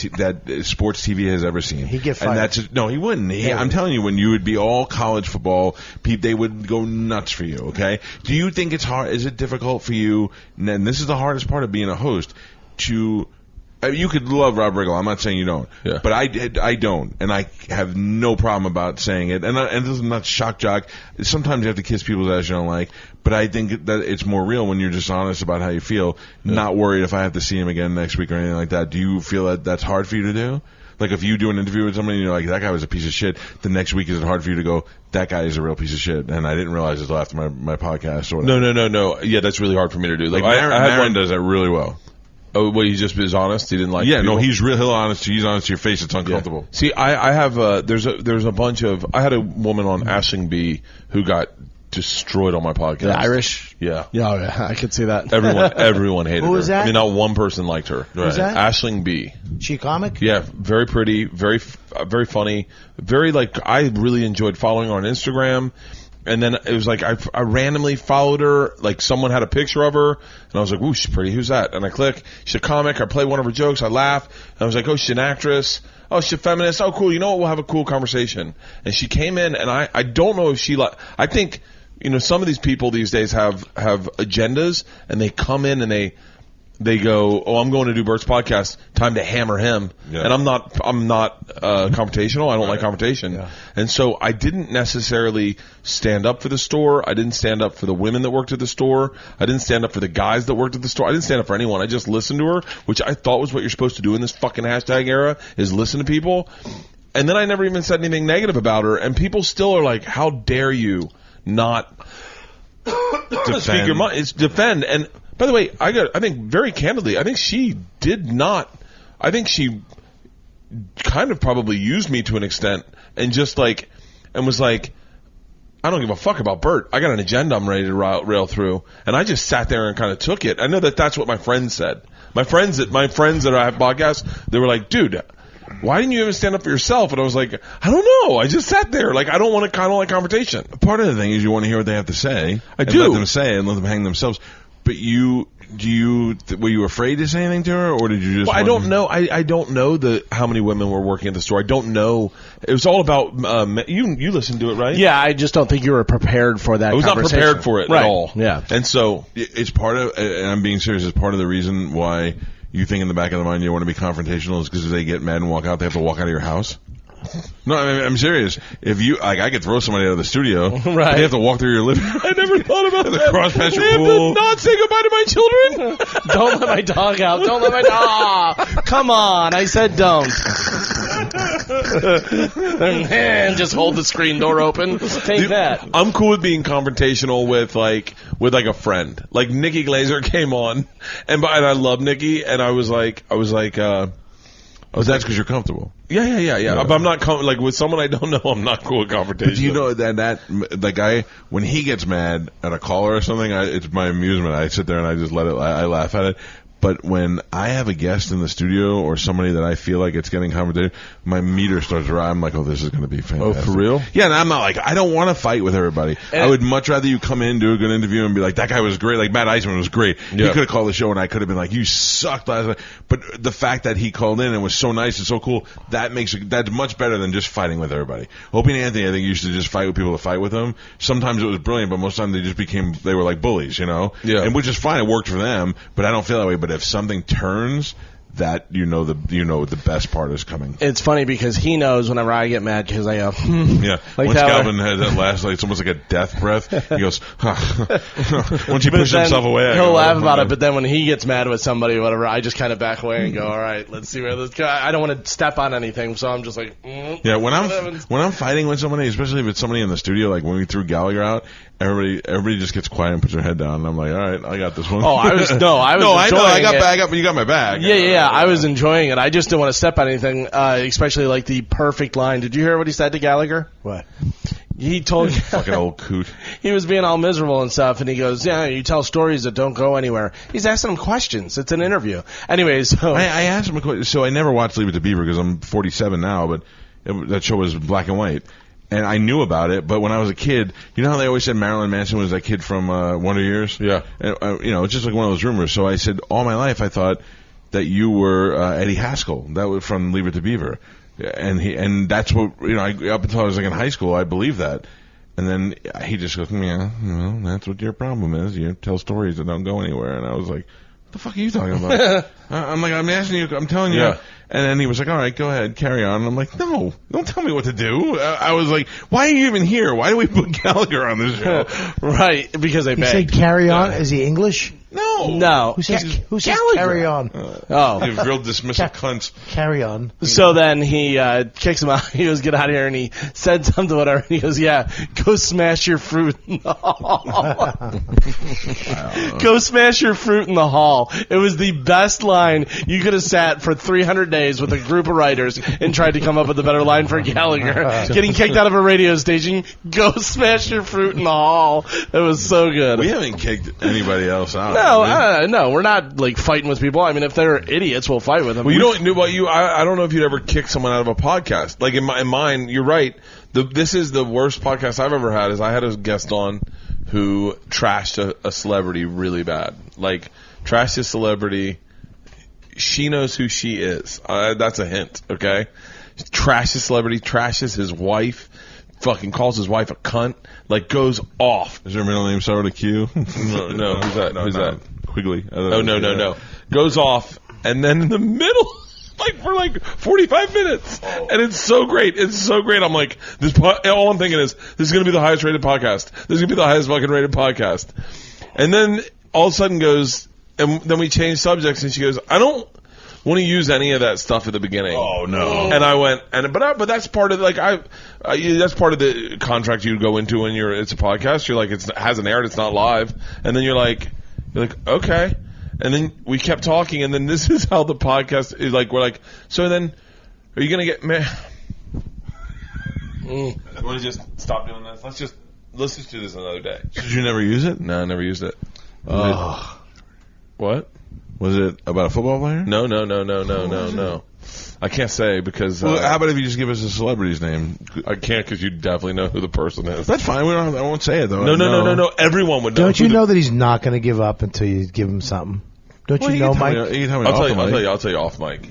sports TV has ever seen. He'd get fired. And that's no, he wouldn't. Yeah. I'm telling you, when you would be all college football, they would go nuts for you. Okay? Do you think it's hard? Is it difficult for you? And this is the hardest part of being a host to. You could love Rob Riggle. I'm not saying you don't, Yeah. but I don't, and I have no problem about saying it. And this is not shock jock. Sometimes you have to kiss people's ass you don't like, but I think that it's more real when you're just honest about how you feel. Not worried if I have to see him again next week or anything like that. Do you feel that that's hard for you to do? Like if you do an interview with somebody and you're like, that guy was a piece of shit, the next week is it hard for you to go, that guy is a real piece of shit, and I didn't realize it until after my podcast or whatever. No. Yeah, that's really hard for me to do. Like I had Marin one. does that really well. Oh, well, he just is honest. He didn't like. Yeah, people. no, he's real honest. He's honest to your face. It's uncomfortable. See, I have there's a bunch of. I had a woman on Aisling B who got destroyed on my podcast. The Irish? Yeah. Yeah, I could see that. Everyone hated Who her. was that? I mean, not one person liked her. Who's that? Aisling B. She a comic? Yeah, very pretty, very funny, very like. I really enjoyed following her on Instagram. And then it was like I randomly followed her. Like someone had a picture of her, and I was like, "Ooh, she's pretty. Who's that?" And I click. She's a comic. I play one of her jokes. I laugh. And I was like, "Oh, she's an actress. Oh, she's a feminist. Oh, cool. You know what? We'll have a cool conversation." And she came in, and I don't know if she I think some of these people these days have agendas, and they come in and they go, "Oh, I'm going to do Bert's podcast. Time to hammer him." Yeah. And I'm not confrontational. I don't like confrontation. Yeah. And so I didn't necessarily stand up for the store. I didn't stand up for the women that worked at the store. I didn't stand up for the guys that worked at the store. I didn't stand up for anyone. I just listened to her, which I thought was what you're supposed to do in this fucking hashtag era, is listen to people. And then I never even said anything negative about her, and people still are like, "How dare you not speak your mind?" It's defend. And by the way, I think very candidly, I think she did not. I think she kind of probably used me to an extent, and just like, and was like, I don't give a fuck about Bert. I got an agenda I'm ready to rail through, and I just sat there and kind of took it. I know that's what my friends said. My friends that I have podcasts, they were like, "Dude, why didn't you even stand up for yourself?" And I was like, "I don't know. I just sat there. Like, I don't want to kind of like confrontation." Part of the thing is you want to hear what they have to say. I and do. Let them say it and let them hang themselves. But were you afraid to say anything to her, or did you just? Well, I don't know. I don't know how many women were working at the store. I don't know. It was all about you listened to it, right? Yeah, I just don't think you were prepared for that. I was not conversation. prepared for it Right. at all. Yeah. And so It's part of, and I'm being serious. It's part of the reason why you think in the back of the mind you want to be confrontational is because if they get mad and walk out, they have to walk out of your house. No, I'm serious. If you, like, I could throw somebody out of the studio, Right. They have to walk through your living room. I never thought about The that. cross-patch They have pool. to not say goodbye to my children. Don't let my dog out. Don't let my dog. Come on, I said don't. And just hold the screen door open. Take that. I'm cool with being confrontational with a friend. Like Nikki Glazer came on, and I love Nikki, and I was like. But that's because you're comfortable. Yeah. But I'm not like with someone I don't know. I'm not cool with confrontation. But do you know that guy, when he gets mad at a caller or something, it's my amusement. I sit there and I just I laugh at it. But when I have a guest in the studio or somebody that I feel like it's getting confrontational, my meter starts to rise. I'm like, oh, this is going to be fantastic. Oh, for real? Yeah, and I'm not like, I don't want to fight with everybody. I would much rather you come in, do a good interview, and be like, that guy was great. Like, Matt Iceman was great. Yeah. He could have called the show, and I could have been like, you sucked last night. But the fact that he called in and was so nice and so cool, that's much better than just fighting with everybody. Opie and Anthony, I think, used to just fight with people to fight with them. Sometimes it was brilliant, but most of the time they were like bullies, you know? Yeah. And which is fine. It worked for them, but I don't feel that way. But if something turns, that the best part is coming. It's funny because he knows whenever I get mad because I go, Yeah. Like Once that, Galvin had that last, like, it's almost like a death breath. He goes, once he pushes himself away, he'll laugh "Oh, about my it. But then when he gets mad with somebody or whatever, I just kind of back away and go, all right, let's see where this goes. I don't want to step on anything, so I'm just like, Yeah, when I'm fighting with somebody, especially if it's somebody in the studio, like when we threw Gallagher out, everybody just gets quiet and puts their head down. And I'm like, all right, I got this one. Oh, I was no, I know, I got it. back up, but you got my back. Yeah, I was enjoying it. I just didn't want to step on anything, especially like the perfect line. Did you hear what he said to Gallagher? What? He told Fucking old coot. He was being all miserable and stuff, and he goes, yeah, you tell stories that don't go anywhere. He's asking him questions. It's an interview. Anyways, so I asked him a question. So I never watched Leave It to Beaver because I'm 47 now, but that show was black and white. And I knew about it, but when I was a kid, you know how they always said Marilyn Manson was that kid from Wonder Years? Yeah. And, it's just like one of those rumors. So I said, all my life I thought that you were Eddie Haskell. That was from Leave It to Beaver. And that's what, up until I was like in high school, I believed that. And then he just goes, yeah, well, that's what your problem is. You tell stories that don't go anywhere. And I was like, what the fuck are you talking about? I'm like, I'm asking you, I'm telling you. Yeah. And then he was like, all right, go ahead, carry on. And I'm like, no, don't tell me what to do. I was like, why are you even here? Why do we put Gallagher on this show? right, because they He begged. said carry on. Is he English? No. Who says carry on? Oh. You real dismissive cunts. Carry on. So then he kicks him out. He goes, get out of here. And he said something, whatever. And he goes, yeah, go smash your fruit in the hall. Go smash your fruit in the hall. It was the best line. You could have sat for 300 days with a group of writers and tried to come up with a better line for Gallagher. Getting kicked out of a radio station, go smash your fruit in the hall. It was so good. We haven't kicked anybody else out. No, we're not like fighting with people. I mean, if they're idiots, we'll fight with them. Well, you don't know what I don't know if you'd ever kick someone out of a podcast. Like in mine, you're right. This is the worst podcast I've ever had. Is I had a guest on who trashed a celebrity really bad. Like trashed a celebrity. She knows who she is. That's a hint. Okay. Trashes celebrity. Trashes his wife. Fucking calls his wife a cunt. Like goes off. Is her middle name start with a Q? No. Who's that? Who's that? Quigley. Oh no. Goes off, and then in the middle, for 45 minutes, and it's so great. It's so great. I'm like, all I'm thinking is, this is gonna be the highest rated podcast. This is gonna be the highest fucking rated podcast. And then all of a sudden goes, and then we change subjects, and she goes, I don't want to use any of that stuff at the beginning. Oh no. And I went, but that's part of that's part of the contract you go into when it's a podcast. You're like, it hasn't aired, it's not live, and then you're like, okay. And then we kept talking, and then this is how the podcast is like. We're like, so then, are you gonna get mad? Want to just stop doing this? Let's just do this another day. Did you never use it? No, I never used it. What? Was it about a football player? No. I can't say because. Well, how about if you just give us a celebrity's name? I can't because you definitely know who the person is. That's fine. I won't say it though. No. Everyone would know. Don't you know that he's not going to give up until you give him something? Don't you know, Mike? I'll tell you off mic.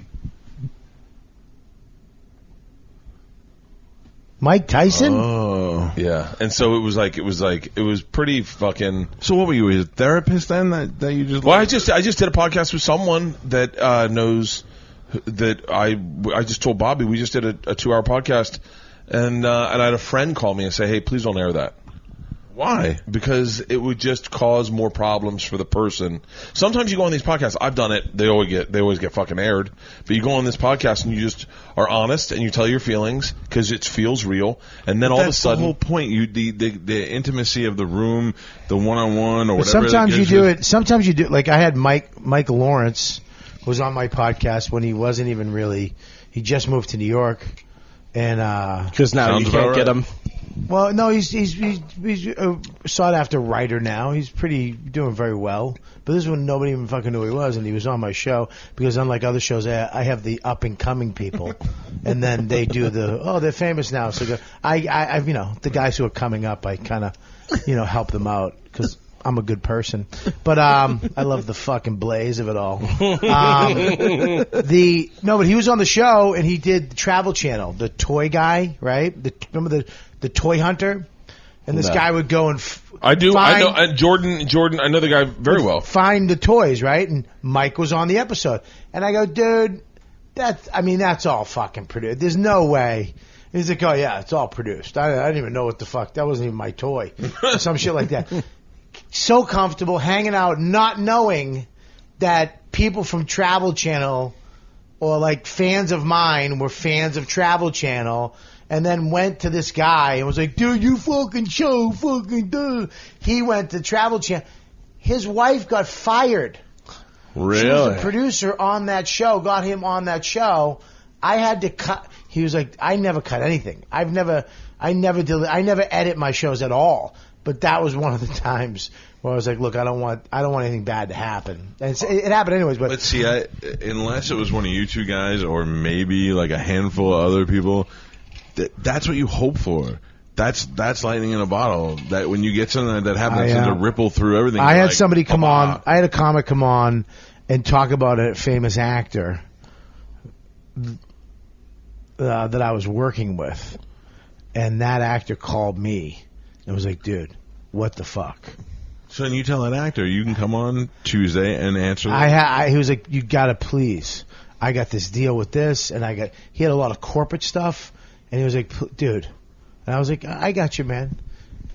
Mike Tyson? Oh. Yeah. And so it was pretty fucking. So what were you, a therapist then that you just? Well, I just did a podcast with someone that knows that I just told Bobby we just did a 2-hour podcast, and I had a friend call me and say, hey, please don't air that. Why? Because it would just cause more problems for the person. Sometimes you go on these podcasts. I've done it. They always get fucking aired. But you go on this podcast and you just are honest and you tell your feelings because it feels real. And then all of a sudden, the whole point. The intimacy of the room, the one-on-one or whatever. Sometimes you do it. Sometimes you do. Like I had Mike Lawrence was on my podcast when he wasn't even really. He just moved to New York, and because now you can't get him. Well, no, he's a sought after writer now. He's doing very well. But this is when nobody even fucking knew who he was, and he was on my show because unlike other shows, I have the up and coming people, and then they do they're famous now. So I the guys who are coming up, I kind of help them out because I'm a good person. But I love the fucking blaze of it all. But he was on the show and he did the Travel Channel, the toy guy, right? Remember the toy hunter, And this No. guy would go and I do. find, I know Jordan. I know the guy very well. Find the toys, right? And Mike was on the episode, and I go, dude, that's all fucking produced. There's no way. He's like, oh yeah, it's all produced. I didn't even know what the fuck. That wasn't even my toy. Some shit like that. So comfortable hanging out, not knowing that people from Travel Channel or like fans of mine were fans of Travel Channel, and then went to this guy and was like, dude, you fucking show, fucking dude. He went to Travel Channel. His wife got fired. Really? She was a producer on that show, got him on that show. I had to cut. He was like, I never cut anything. I never edit my shows at all. But that was one of the times where I was like, look, I don't want anything bad to happen. And it happened anyways. But see, unless it was one of you two guys or maybe like a handful of other people, that's what you hope for. That's lightning in a bottle. That when you get something that happens, to ripple through everything. I had somebody come on. I had a comic come on and talk about a famous actor that I was working with, and that actor called me and was like, "Dude, what the fuck?" So then you tell that actor you can come on Tuesday and answer. He was like, "You gotta please. I got this deal with this, and he had a lot of corporate stuff, and he was like, dude." And I was like, I got you, man.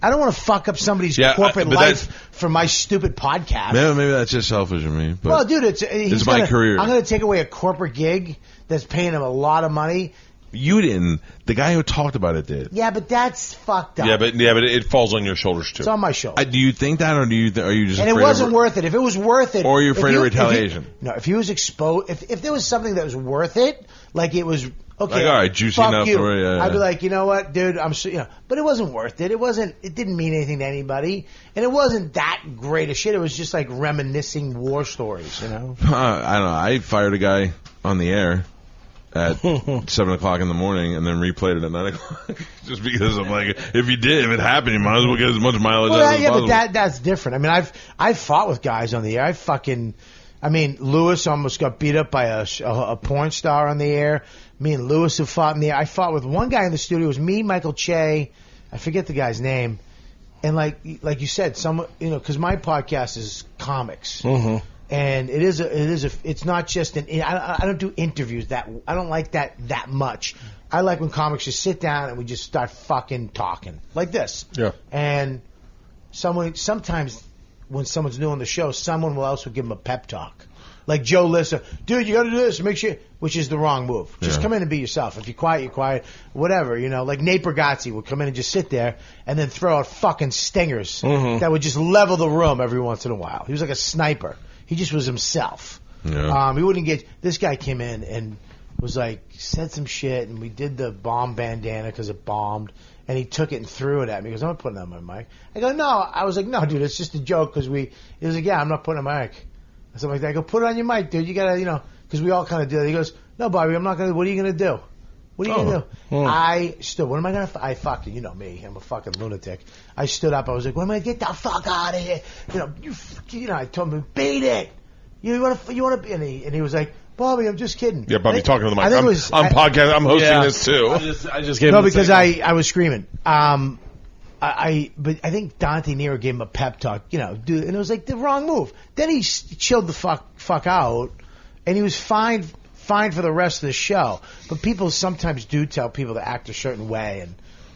I don't want to fuck up somebody's corporate life for my stupid podcast. Maybe that's just selfish of me. But well, dude, it's my career. I'm going to take away a corporate gig that's paying him a lot of money. You didn't. The guy who talked about it did. Yeah, but that's fucked up. Yeah, but it falls on your shoulders too. It's on my shoulders. Do you think that, or are you just? And it wasn't worth it. If it was worth it, or you're afraid of retaliation. If he was exposed, if there was something that was worth it, like it was. Okay, like, all right, juicy fuck enough. You. Yeah. I'd be like, you know what, dude, but it wasn't worth it. It didn't mean anything to anybody, and it wasn't that great of shit. It was just like reminiscing war stories, you know. I don't know. I fired a guy on the air at 7:00 in the morning, and then replayed it at 9:00, just because I'm like, if it happened, you might as well get as much mileage out as possible. But that's different. I mean, I've fought with guys on the air. Lewis almost got beat up by a porn star on the air. Me and Lewis have fought in the air. I fought with one guy in the studio. It was me, Michael Che. I forget the guy's name. And like you said, because my podcast is comics. Mm-hmm. And it's not just I don't do interviews I don't like that much. I like when comics just sit down and we just start fucking talking like this. Yeah. And sometimes when someone's new on the show, someone else will give them a pep talk. Like Joe Lissa, dude, you got to do this. Make sure, which is the wrong move. Just come in and be yourself. If you're quiet, you're quiet. Whatever, Like Nate Bargatze would come in and just sit there and then throw out fucking stingers that would just level the room every once in a while. He was like a sniper. He just was himself. Yeah. He wouldn't get. This guy came in and was like, said some shit, and we did the bomb bandana because it bombed. And he took it and threw it at me. He goes, I'm not putting it on my mic. I go, no. I was like, no, dude, it's just a joke because he was like, yeah, I'm not putting it on my mic. Something like that. I go, put it on your mic, dude. You got to, because we all kind of do that. He goes, no, Bobby, I'm not going to. What are you going to do? What are you going to do? I stood. What am I going to? I fucking, you know me. I'm a fucking lunatic. I stood up. I was like, what am I going to get the fuck out of here? I told him, beat it. You want to be? And he was like, Bobby, I'm just kidding. Yeah, Bobby, talking to the mic. I'm podcast. I'm hosting this too. I just gave him because I was screaming. But I think Dante Nero gave him a pep talk, dude, and it was like the wrong move. Then he chilled the fuck out, and he was fine for the rest of the show. But people sometimes do tell people to act a certain way, and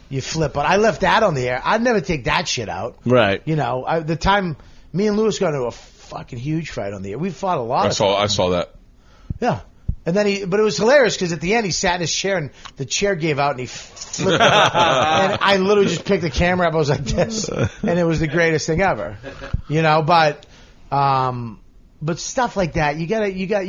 you flip. But I left that on the air. I'd never take that shit out. Right. The time me and Lewis got into a fucking huge fight on the air. We fought a lot. I saw that. Yeah. And then but it was hilarious because at the end he sat in his chair and the chair gave out and he flipped. And I literally just picked the camera up. I was like this, and it was the greatest thing ever, But stuff like that, you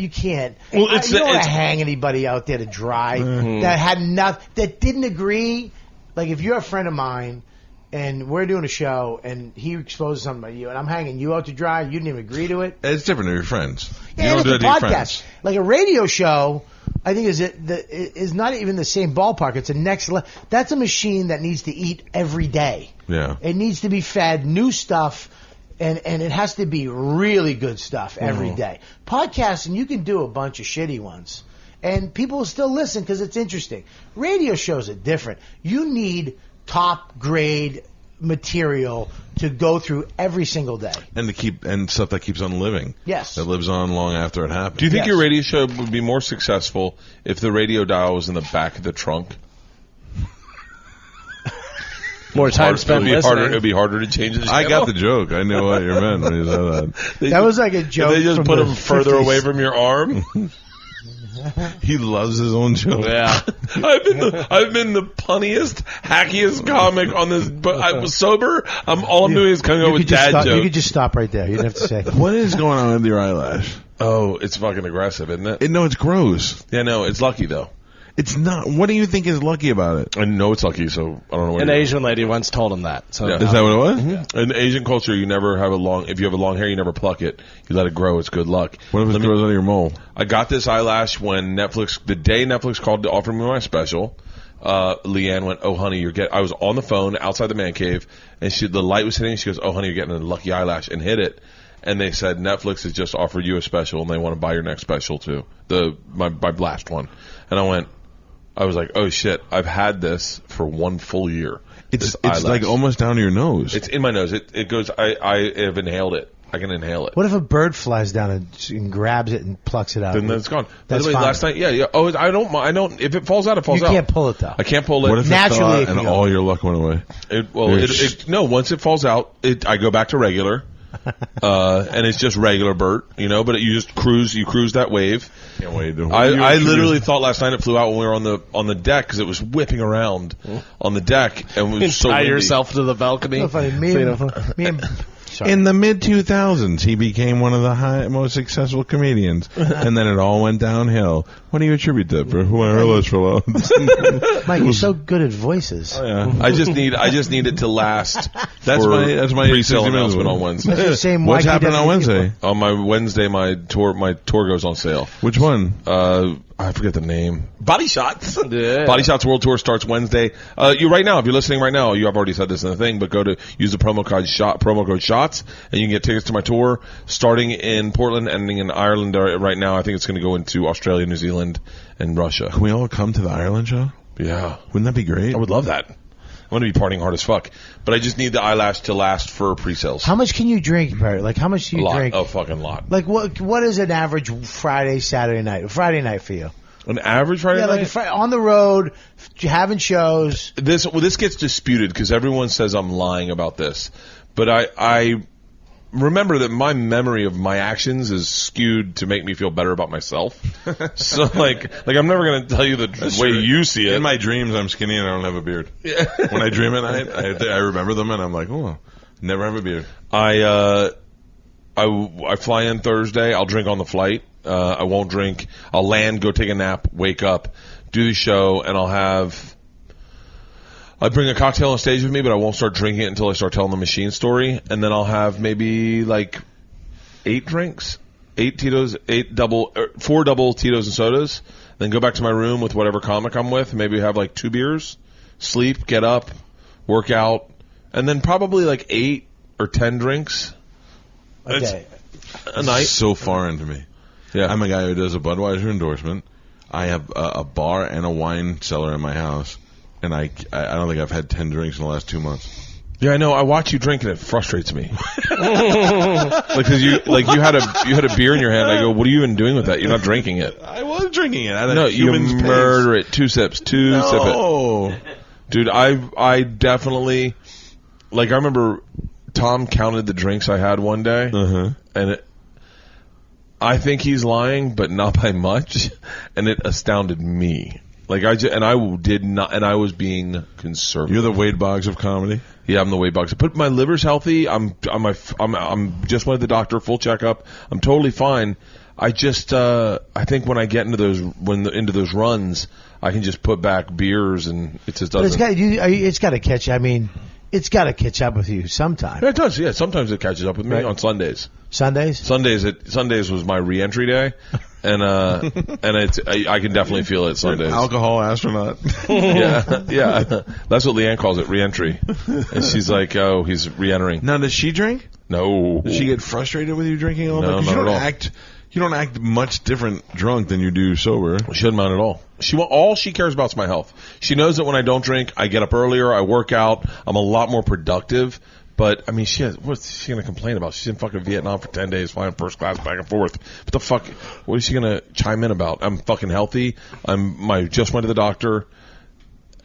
can't. Well, you don't want to hang anybody out there to dry that didn't agree. Like if you're a friend of mine and we're doing a show and he exposes something about you and I'm hanging you out to dry, you didn't even agree to it. It's different if you're friends. Yeah, you don't do it to your friends. Like a radio show, I think is not even the same ballpark. It's a next level. That's a machine that needs to eat every day. Yeah. It needs to be fed new stuff, and it has to be really good stuff every day. Podcasting, you can do a bunch of shitty ones, and people will still listen because it's interesting. Radio shows are different. You need top grade material to go through every single day. And stuff that keeps on living. Yes. That lives on long after it happens. Do you think Yes. your radio show would be more successful if the radio dial was in the back of the trunk? More time spent listening. It'd be harder to change the channel. I got the joke. I knew what you meant when you said that. That was like a joke. They just from put the them further 50s. away from your arm. He loves his own joke. Yeah. I've been the punniest, hackiest comic on this. But I was sober. All I'm doing is coming up with dad You jokes. could just stop right there. You didn't have to say. What is going on with your eyelash? Oh, it's fucking aggressive, isn't it? No, it's gross. Yeah, no, it's lucky though. It's not. What do you think is lucky about it? I know it's lucky, so I don't know what. An Asian lady once told him that. So Yeah. Is that what it was? In Asian culture, you never have if you have a long hair, you never pluck it. You let it grow. It's good luck. What if it grows out of your mole? I got this eyelash when the day Netflix called to offer me my special. Leanne went, "Oh, honey, I was on the phone outside the man cave, and the light was hitting. She goes, "Oh, honey, you're getting a lucky eyelash," and hit it. And they said Netflix has just offered you a special, and they want to buy your next special too, my last one. And I was like, "Oh shit! I've had this for 1 full year." It's eyelash. like almost down to your nose. It's in my nose. It goes. I have inhaled it. I can inhale it. What if a bird flies down and grabs it and plucks it out? Then it's gone. By That's the way, fine. last night, yeah. Oh, I don't. If it falls out, it falls You out. can't pull it though. I can't pull it. What if Naturally, it it fell can out and go. all your luck went away? No. Once it falls out, I go back to regular, and it's just regular Bert, But you just cruise. You cruise that wave. Can't wait. I literally thought last night it flew out when we were on the deck because it was whipping around on the deck and it was so tie windy. yourself to the balcony. So funny. Me and sorry. In the mid 2000s, he became one of the most successful comedians, and then it all went downhill. What do you attribute that for? Who are those fellows? Mike, you're so good at voices. Yeah. I just need it to last. That's for my pre-sale 60 minutes announcement one. on Wednesday. That's the same What's Mike happening doesn't on get Wednesday? On my Wednesday, my tour goes on sale. Which one? I forget the name. Body Shots. Yeah. Body Shots World Tour starts Wednesday. You right now, if you're listening right now, you have already said this in the thing, but use the promo code SHOTS, and you can get tickets to my tour starting in Portland, ending in Ireland right now. I think it's going to go into Australia, New Zealand, and Russia. Can we all come to the Ireland show? Yeah. Wouldn't that be great? I would love that. I'm going to be partying hard as fuck. But I just need the eyelash to last for pre-sales. How much can you drink, Bert? Like, how much do you lot. drink? A fucking lot. Like, what is an average Friday, Saturday night? Friday night for you? An average Friday Yeah, night? like on the road, having shows. This gets disputed because everyone says I'm lying about this. But I remember that my memory of my actions is skewed to make me feel better about myself. So like I'm never going to tell you the way you see it. In my dreams, I'm skinny and I don't have a beard. When I dream at night, I remember them and I'm like, oh, never have a beard. I fly in Thursday. I'll drink on the flight. I won't drink. I'll land, go take a nap, wake up, do the show, and I bring a cocktail on stage with me, but I won't start drinking it until I start telling the machine story. And then I'll have maybe like 8 drinks, 8 Tito's, 4 double Tito's and sodas. Then go back to my room with whatever comic I'm with. Maybe have like 2 beers, sleep, get up, work out, and then probably like 8 or 10 drinks Okay. a night. So foreign to me. Yeah. I'm a guy who does a Budweiser endorsement. I have a bar and a wine cellar in my house, and I don't think I've had 10 drinks in the last 2 months. Yeah, I know. I watch you drink and it frustrates me. Because you had a beer in your hand. I go, what are you even doing with that? You're not drinking it. I was drinking it. At a No, you human's pace. murder it. 2 sips. Sip it. No. Dude, I definitely, I remember Tom counted the drinks I had one day, and I think he's lying, but not by much, and it astounded me. I was being conservative. You're the Wade Boggs of comedy. Yeah, I'm the weight box. But my liver's healthy. I'm just went to the doctor, full checkup. I'm totally fine. I just I think when I get into those runs, I can just put back beers and it just doesn't. It's got to catch. I mean, it's got to catch up with you sometime. Yeah, it does. Yeah, sometimes it catches up with me Right. on Sundays. Sundays. Sundays was my re-entry day, and I can definitely feel it Sundays. Alcohol astronaut. Yeah. That's what Leanne calls it, re-entry. And she's like, oh, he's re-entering. Now, does she drink? No. Does she get frustrated with you drinking all No, the time? not You at don't all. act. you don't act much different drunk than you do sober. She doesn't mind at all. All she cares about is my health. She knows that when I don't drink, I get up earlier, I work out, I'm a lot more productive. But, I mean, what's she going to complain about? She's in fucking Vietnam for 10 days, flying first class back and forth. What the fuck? What is she going to chime in about? I'm fucking healthy. Just went to the doctor.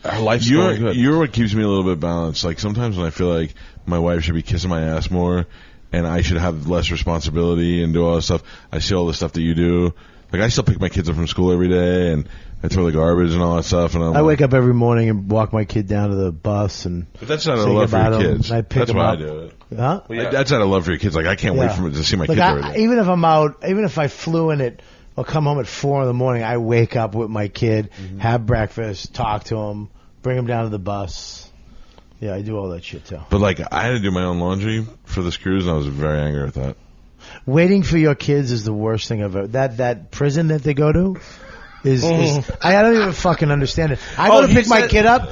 Her life's going good. You're what keeps me a little bit balanced. Like, sometimes when I feel like my wife should be kissing my ass more and I should have less responsibility and do all this stuff, I see all the stuff that you do. Like, I still pick my kids up from school every day, and I throw the garbage and all that stuff. And I wake up every morning and walk my kid down to the bus. But that's not a love for your kids. That's why I do it. Huh? Well, that's not a love for your kids. Like, I can't wait to see my kids every day. Even if I'm out, even if I flew in it, I'll come home at 4 in the morning, I wake up with my kid, have breakfast, talk to him, bring him down to the bus. Yeah, I do all that shit, too. But, like, I had to do my own laundry for this cruise, and I was very angry at that. Waiting for your kids is the worst thing I've ever. That prison that they go to is I don't even fucking understand it. I go to pick my kid up.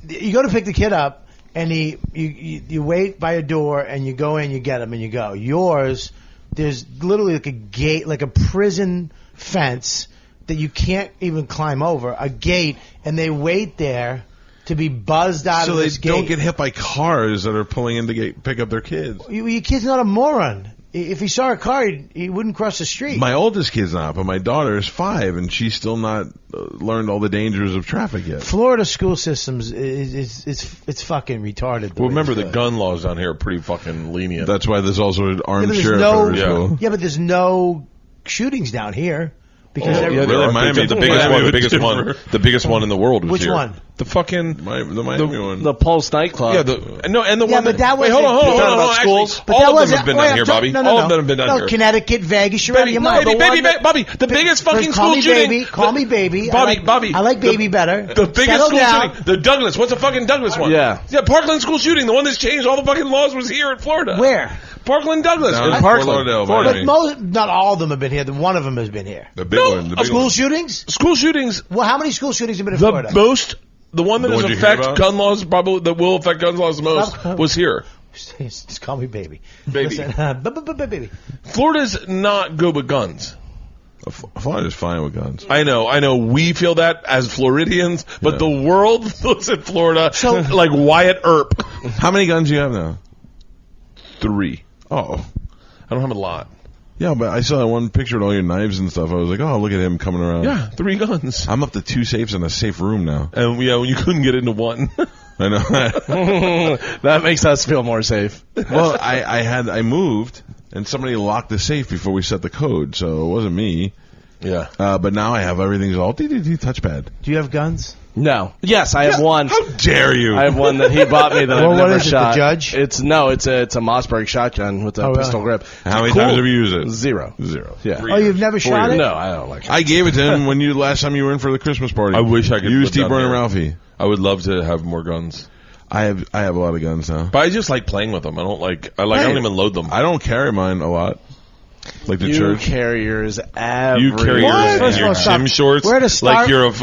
You go to pick the kid up, and you wait by a door, and you go in, you get him, and you go. Yours, there's literally like a gate, like a prison fence that you can't even climb over, a gate, and they wait there to be buzzed out of this gate. So they don't get hit by cars that are pulling in to pick up their kids. Your kid's not a moron. If he saw a car, he wouldn't cross the street. My oldest kid's not, but my daughter is 5, and she's still not learned all the dangers of traffic yet. Florida school systems it's fucking retarded. Well, remember the gun laws down here are pretty fucking lenient. That's why there's also an armed sheriff. Yeah, but there's no shootings down here. Because really, Miami, the biggest one in the world was Which here. one? The fucking the Miami one. The Pulse nightclub. Yeah, the one. But that was hold on. schools. Actually, all of them have been down here, Bobby. All of them have been down here. Connecticut, Vegas, you're out of your mind. Bobby, the biggest fucking school shooting. Call me baby. Bobby. I like baby better. The biggest school shooting. The Douglas. What's the fucking Douglas one? Yeah, Parkland school shooting. The one that's changed all the fucking laws was here in Florida. Where? Parkland Douglas. In Parkland. But not all of them have been here. One of them has been here. The big one. School shootings? School shootings. Well, how many school shootings have been in Florida? The one that affect gun laws, probably that will affect gun laws the most, was here. Just call me baby. Baby. Listen, baby. Florida's not good with guns. Florida's fine with guns. I know. We feel that as Floridians, but the world looks at Florida like Wyatt Earp. How many guns do you have now? 3. Oh. I don't have a lot. Yeah, but I saw that one picture of all your knives and stuff. I was like, oh, look at him coming around. Yeah, 3 guns. I'm up to 2 safes in a safe room now. And when you couldn't get into one. I know. That makes us feel more safe. Well, I moved, and somebody locked the safe before we set the code, so it wasn't me. Yeah. But now I have everything's all touchpad. Do you have guns? No. Yes, I have one. How dare you? I have one that he bought me that I've never what is shot. it, the Judge? It's a Mossberg shotgun with a pistol grip. How many times have you used it? 0. Yeah. Oh, you've never shot it? No, I don't like it. I gave it to him when last time you were in for the Christmas party. I wish I could. You, Steve Byrne, and Ralphie. I would love to have more guns. I have a lot of guns now. But I just like playing with them. I don't even load them. I don't carry mine a lot. Like the you church. carry yours every You carry yours in your gym shorts We're at a like you're an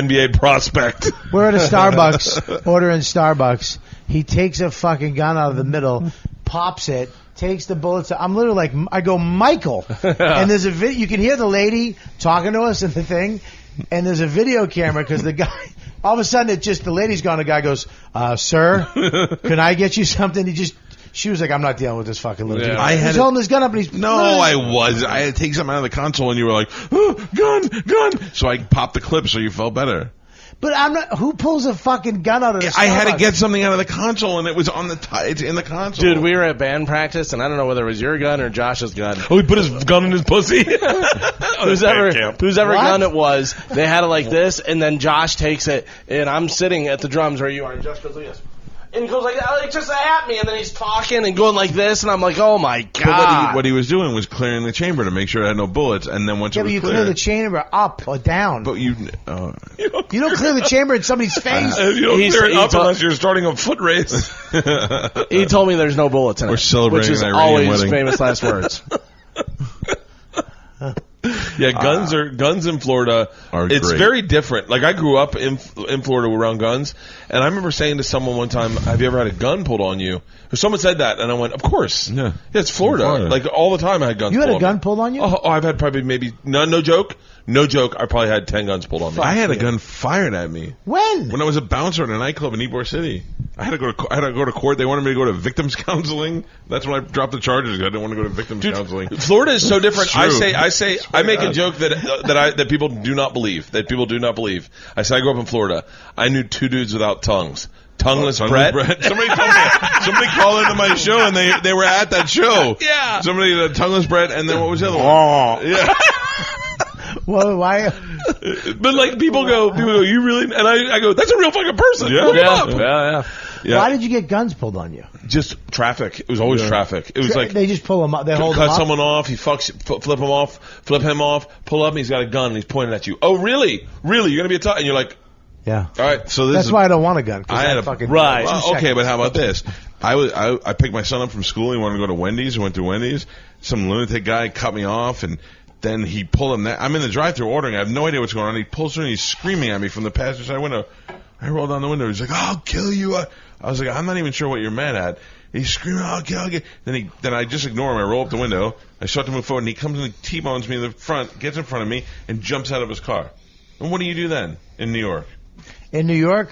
NBA prospect. We're at a Starbucks, ordering Starbucks. He takes a fucking gun out of the middle, pops it, takes the bullets. I'm literally like, I go, Michael. And there's a video. You can hear the lady talking to us in the thing, and there's a video camera because the guy, all of a sudden, the lady's gone. The guy goes, sir, can I get you something? She was like, I'm not dealing with this fucking little dude. I had he's holding his gun up and he's... No, I was. I had to take something out of the console and you were like, oh, gun. So I popped the clip so you felt better. But I'm not... Who pulls a fucking gun out of the Starbucks? I had to get something out of the console and it was on it's in the console. Dude, we were at band practice and I don't know whether it was your gun or Josh's gun. Oh, he put his gun in his pussy? Whose ever gun it was, they had it like this and then Josh takes it and I'm sitting at the drums where you are and Josh goes like this. And he goes like just at me, and then he's talking and going like this, and I'm like, oh my god! But what he was doing was clearing the chamber to make sure it had no bullets, and then once it was you clear, clear the chamber up or down. But you don't clear the chamber in somebody's face. You don't clear it up unless you're starting a foot race. He told me there's no bullets in it. We're celebrating which is an Iranian always wedding. famous last words. Yeah, guns in Florida it's great. very different. Like I grew up in Florida around guns, and I remember saying to someone one time, "Have you ever had a gun pulled on you?" Or someone said that, and I went, "Of course, yeah, it's Florida. Like all the time, I had guns." You had pulled a gun on me. pulled on you? Oh, I've had probably maybe no joke. I probably had 10 guns pulled on me. I had a gun fired at me When I was a bouncer in a nightclub in Ybor City. I had to go to court. They wanted me to go to victims counseling. That's when I dropped the charges. I didn't want to go to victims counseling. Florida is so different. It's true. I make a joke that people do not believe. That people do not believe. I say I grew up in Florida. I knew 2 dudes without tongues. Tongueless Brett. Somebody told me. Somebody called into my show and they were at that show. Yeah. Somebody tongueless Brett, and then what was the other one? Oh. Yeah. Well, why? But like people go, you really? And I go, that's a real fucking person. Yeah. Look him up. Yeah. Why did you get guns pulled on you? Just traffic. It was always traffic. It was like They just pull them up. They hold them cut up. someone off. He flip him off. Pull up, and he's got a gun and he's pointing at you. Oh, really? Really? You're gonna be a and you're like, Yeah. all right. So That's why I don't want a gun. 'Cause I had that a fucking right. Well, okay, but how about this? I picked my son up from school. He wanted to go to Wendy's. I went to Wendy's. Some lunatic guy cut me off, and then he pulled him. I'm in the drive-thru ordering. I have no idea what's going on. He pulls through and he's screaming at me from the passenger side window. I rolled down the window. He's like, "I'll kill you." I was like, "I'm not even sure what you're mad at." He's screaming, "I'll kill you." Then I just ignore him. I roll up the window. I start to move forward, and he comes and T-bones me in the front, gets in front of me, and jumps out of his car. And what do you do then in New York? In New York?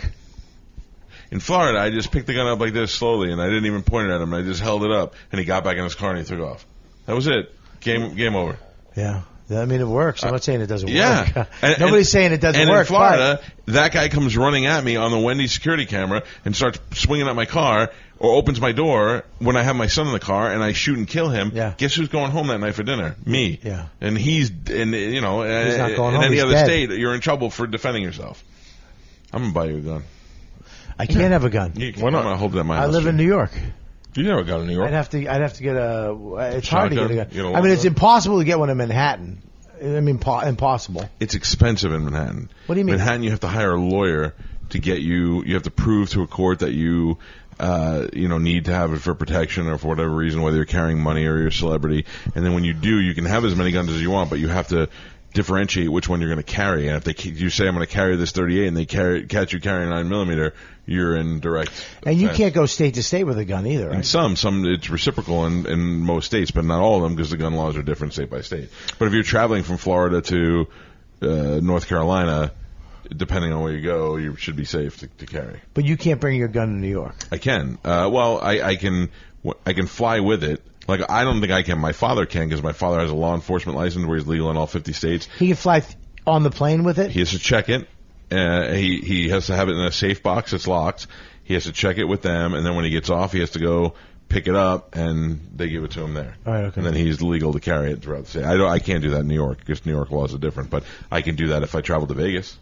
In Florida, I just picked the gun up like this slowly, and I didn't even point it at him. I just held it up, and he got back in his car and he took off. That was it. Game over. Yeah. I mean, it works. I'm not saying it doesn't Yeah. work. Nobody's saying it doesn't work. In Florida, that guy comes running at me on the Wendy's security camera and starts swinging at my car or opens my door when I have my son in the car and I shoot and kill him. Yeah. Guess who's going home that night for dinner? Me. Yeah. And he's not going He's in home. any He's other dead. state, you're in trouble for defending yourself. I'm going to buy you a gun. I can't have a gun. Why not? I'm going to hold it at my I house. live in New York. You never got in New York. I'd have to get a. It's hard to get a Shotgun? gun. You know, I mean, it's impossible to get one in Manhattan. I mean, impossible. It's expensive in Manhattan. What do you mean? Manhattan, you have to hire a lawyer to get you. You have to prove to a court that you, need to have it for protection or for whatever reason, whether you're carrying money or you're a celebrity. And then when you do, you can have as many guns as you want, but you have to differentiate which one you're going to carry. And if you say I'm going to carry this 38 and they catch you carrying 9mm, you're in direct. And you offense. can't go state to state with a gun either, In right? some it's reciprocal in most states, but not all of them because the gun laws are different state by state. But if you're traveling from Florida to North Carolina, depending on where you go, you should be safe to carry. But you can't bring your gun to New York. I can. I can fly with it. Like I don't think I can. My father can because my father has a law enforcement license where he's legal in all 50 states. He can fly on the plane with it. He has to check it. He has to have it in a safe box that's locked. He has to check it with them, and then when he gets off, he has to go pick it up, and they give it to him there. All right, okay. And then he's legal to carry it throughout the state. I can't do that in New York because New York laws are different, but I can do that if I travel to Vegas.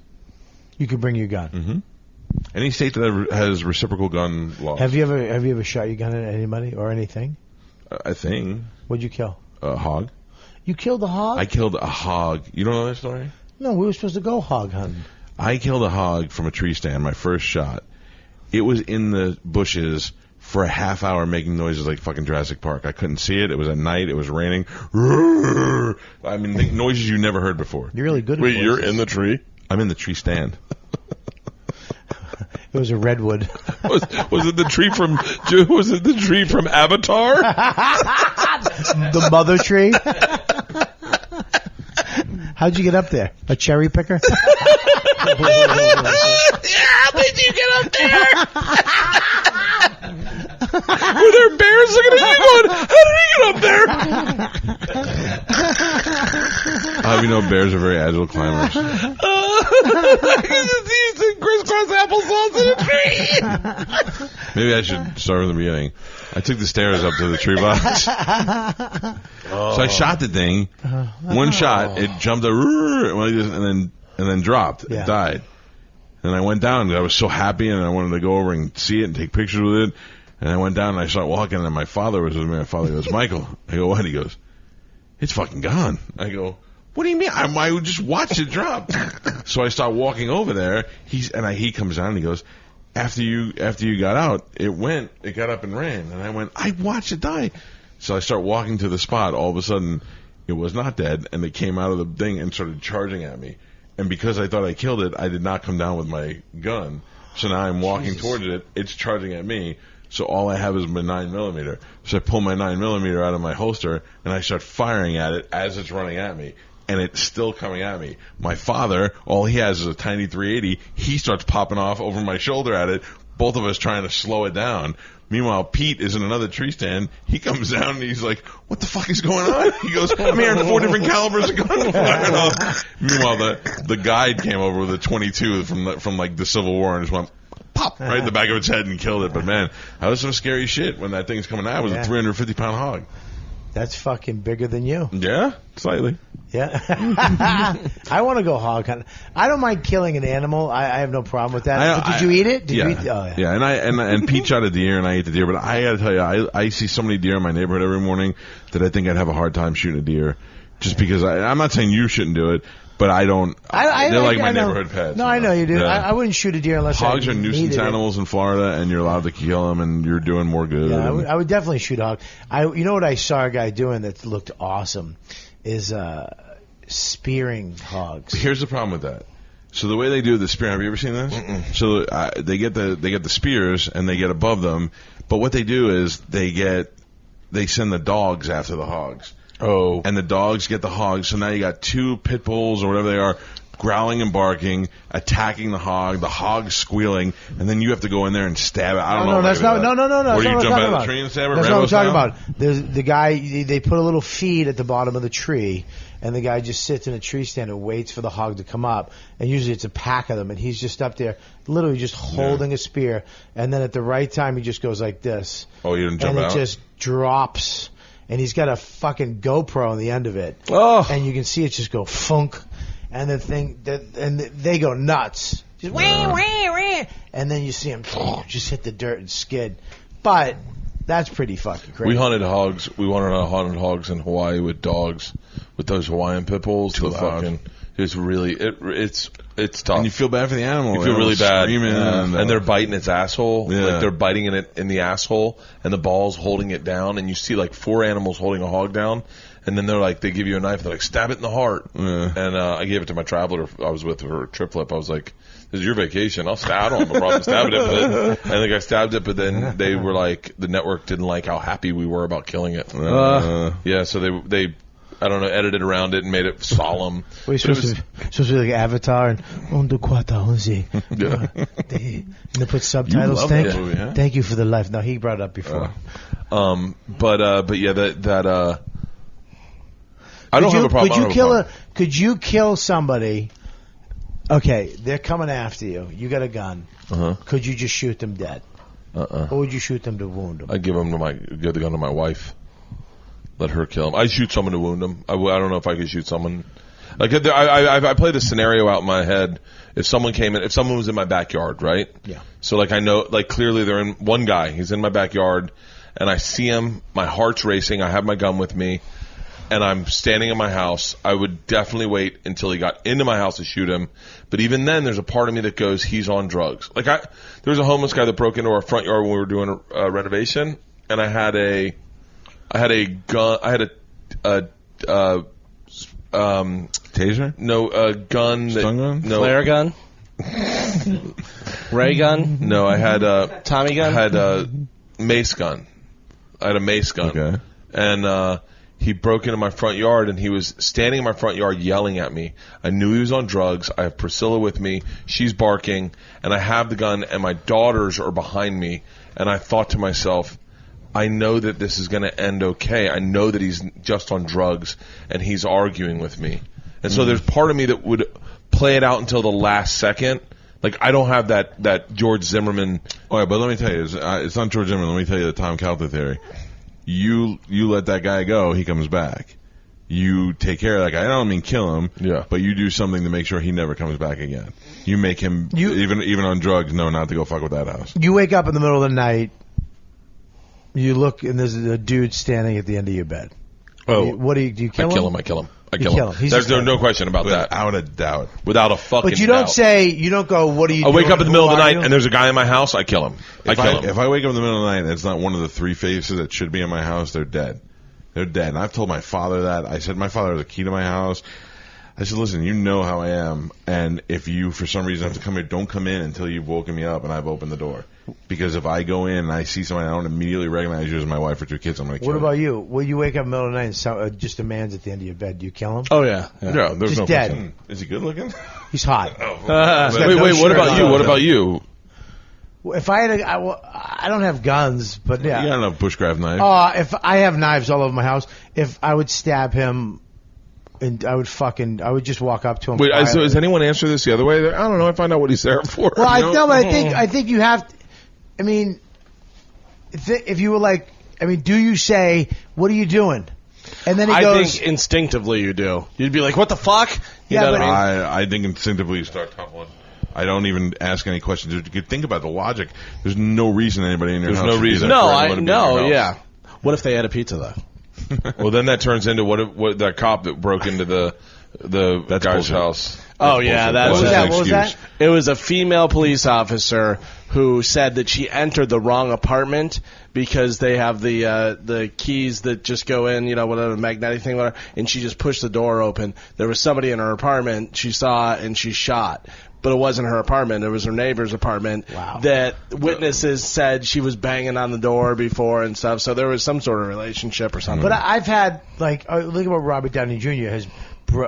You can bring your gun. Mm-hmm. Any state that has reciprocal gun laws. Have you ever shot your gun at anybody or anything? I think What'd you kill? a hog. You killed a hog? I killed a hog. You don't know that story? No, we were supposed to go hog hunting. I killed a hog from a tree stand, my first shot. It was in the bushes for a half hour making noises like fucking Jurassic Park. I couldn't see it. It was at night. It was raining. I mean, the noises you never heard before. You're really good at Wait, you're voices. in the tree? I'm in the tree stand. It was a redwood. Was it the tree from? Was it the tree from Avatar? The mother tree? How'd you get up there? A cherry picker? Yeah, how did you get up there? Were there bears looking at you going, how did he get up there? Bears are very agile climbers. He's crisscross applesauce in a tree. Maybe I should start from the beginning. I took the stairs up to the tree box. So I shot the thing. One shot, it jumped and then dropped. Yeah. It died. And I went down. I was so happy, and I wanted to go over and see it and take pictures with it. And I went down and I started walking, and my father was with me. My father goes, "Michael." I go, "What?" He goes, "It's fucking gone." I go, "What do you mean?" I just watched it drop. So I start walking over there. He comes down and he goes, after you got out, it got up and ran. And I went, "I watched it die." So I start walking to the spot. All of a sudden, It was not dead, and it came out of the thing and started charging at me. And because I thought I killed it, I did not come down with my gun. So now I'm walking towards it. It's charging at me. So all I have is my 9mm. So I pull my 9mm out of my holster, and I start firing at it as it's running at me. And it's still coming at me. My father, all he has is a tiny 380. He starts popping off over my shoulder at it. Both of us trying to slow it down. Meanwhile, Pete is in another tree stand. He comes down and he's like, "What the fuck is going on?" He goes, "I'm hearing 4 different calibers of guns firing off." Meanwhile, the guide came over with a 22 from like the Civil War and just went pop right in the back of its head and killed it. But man, that was some scary shit when that thing's coming out. It was a 350-pound hog. That's fucking bigger than you. Yeah, slightly. Yeah. I want to go hog hunting. I don't mind killing an animal. I have no problem with that. But did you eat it? Did you eat? Oh, yeah. And Pete shot a deer and I ate the deer. But I got to tell you, I see so many deer in my neighborhood every morning that I think I'd have a hard time shooting a deer. Just because I'm not saying you shouldn't do it, but I don't. They're like my neighborhood pets. No, I know you do. Yeah. I wouldn't shoot a deer unless hogs are nuisance animals in Florida, and you're allowed to kill them, and you're doing more good. Yeah, I would definitely shoot a hog. You know what I saw a guy doing that looked awesome is spearing hogs. Here's the problem with that. So the way they do the spear, have you ever seen this? Mm-mm. So they get the spears and they get above them, but what they do is they send the dogs after the hogs. Oh. And the dogs get the hogs, so now you got 2 pit bulls or whatever they are, growling and barking, attacking the hog squealing, and then you have to go in there and stab it. I don't know. No. Or you jump out of the tree and stab it. That's what I'm talking about. There's the guy, they put a little feed at the bottom of the tree, and the guy just sits in a tree stand and waits for the hog to come up. And usually it's a pack of them, and he's just up there, literally just holding a spear, and then at the right time he just goes like this. Oh, you didn't jump out? And it just drops. And he's got a fucking GoPro on the end of it. Oh. And you can see it just go funk. And the thing, and they go nuts. Just wah, wah, wah. And then you see him just hit the dirt and skid. But that's pretty fucking crazy. We hunted hogs. We wanted to hunt hogs in Hawaii with dogs, with those Hawaiian pit bulls. It's really it's tough. And you feel bad for the animal. You feel really bad. And they're biting its asshole. Yeah. Like they're biting it in the asshole, and the ball's holding it down. And you see like 4 animals holding a hog down, and then they give you a knife. They're like, stab it in the heart. Yeah. And I gave it to my traveler I was with for a trip flip. I was like, this is your vacation. I don't have a problem stabbing it. And the guy stabbed it, but then they were like, the network didn't like how happy we were about killing it. Yeah, so they I don't know, edited around it and made it solemn. We're supposed to be like Avatar and Ondo Quata Onzi. They put subtitles. Thank you for the life. No, he brought it up before. But yeah, that I don't have a problem. Could you kill somebody? Okay, they're coming after you. You got a gun. Uh-huh. Could you just shoot them dead? Or would you shoot them to wound them? I'd give the gun to my wife. Let her kill him. I shoot someone to wound him. I don't know if I could shoot someone. Like I played a scenario out in my head. If someone was in my backyard, right? Yeah. So like I know, like clearly they're in one guy. He's in my backyard, and I see him. My heart's racing. I have my gun with me, and I'm standing in my house. I would definitely wait until he got into my house to shoot him. But even then, there's a part of me that goes, he's on drugs. Like there was a homeless guy that broke into our front yard when we were doing a renovation, and I had a gun. I had a taser? No, a gun. Stun gun? No. Flare gun? Ray gun? No, I had a Tommy gun? I had a mace gun. I had a mace gun. Okay. And he broke into my front yard, and he was standing in my front yard yelling at me. I knew he was on drugs. I have Priscilla with me. She's barking, and I have the gun, and my daughters are behind me. And I thought to myself, I know that this is going to end okay. I know that he's just on drugs, and he's arguing with me. And so there's part of me that would play it out until the last second. Like, I don't have that George Zimmerman. All right, but let me tell you, it's not George Zimmerman. Let me tell you the Tom Calta theory. You let that guy go, he comes back. You take care of that guy. I don't mean kill him, but you do something to make sure he never comes back again. You make him, even on drugs, know not to go fuck with that house. You wake up in the middle of the night. You look, and there's a dude standing at the end of your bed. Oh, what do you kill him? I kill him. There's no question about that. Without a doubt. Without a fucking doubt. But you don't go, what do you do? I wake up in the middle of the night, and there's a guy in my house, I kill him. If I wake up in the middle of the night and it's not one of the 3 faces that should be in my house, they're dead. They're dead. And I've told my father that. I said my father has a key to my house. I said, listen, you know how I am, and if you, for some reason, have to come here, don't come in until you've woken me up and I've opened the door. Because if I go in and I see somebody I don't immediately recognize you as my wife or 2 kids, I'm going to kill What about you? Will you wake up in the middle of the night and just a man's at the end of your bed? Do you kill him? Oh, yeah. Yeah, there's Just no dead. question. Is he good looking? He's hot. Wait, no what shirt about on. you? What about you? If I had I don't have guns, but yeah. You got enough bushcraft knife. If I have knives all over my house, if I would stab him, and I would just walk up to him. Wait, so quietly. has anyone answered this the other way? I don't know. I find out what he's there for. Well, You know? but I think you have. I mean, if you were like, do you say, "What are you doing?" And then he I goes, think instinctively you do. You'd be like, what the fuck? You Yeah, know but- what I mean? I think instinctively you start tumbling. I don't even ask any questions. You could think about the logic. There's no reason anybody in your There's house no should be reason. there No, for anyone to be in your house. yeah. What if they had a pizza, though? Well, then that turns into what that cop that broke into the That's guy's bullshit. house. Oh, yeah, that's What was it. that? What was that? It was a female police officer who said that she entered the wrong apartment because they have the keys that just go in, whatever, magnetic thing, whatever, and she just pushed the door open. There was somebody in her apartment. She saw it, and she shot. But it wasn't her apartment. It was her neighbor's apartment. Wow. That witnesses said she was banging on the door before and stuff. So there was some sort of relationship or something. But I've had look at what Robert Downey Jr. has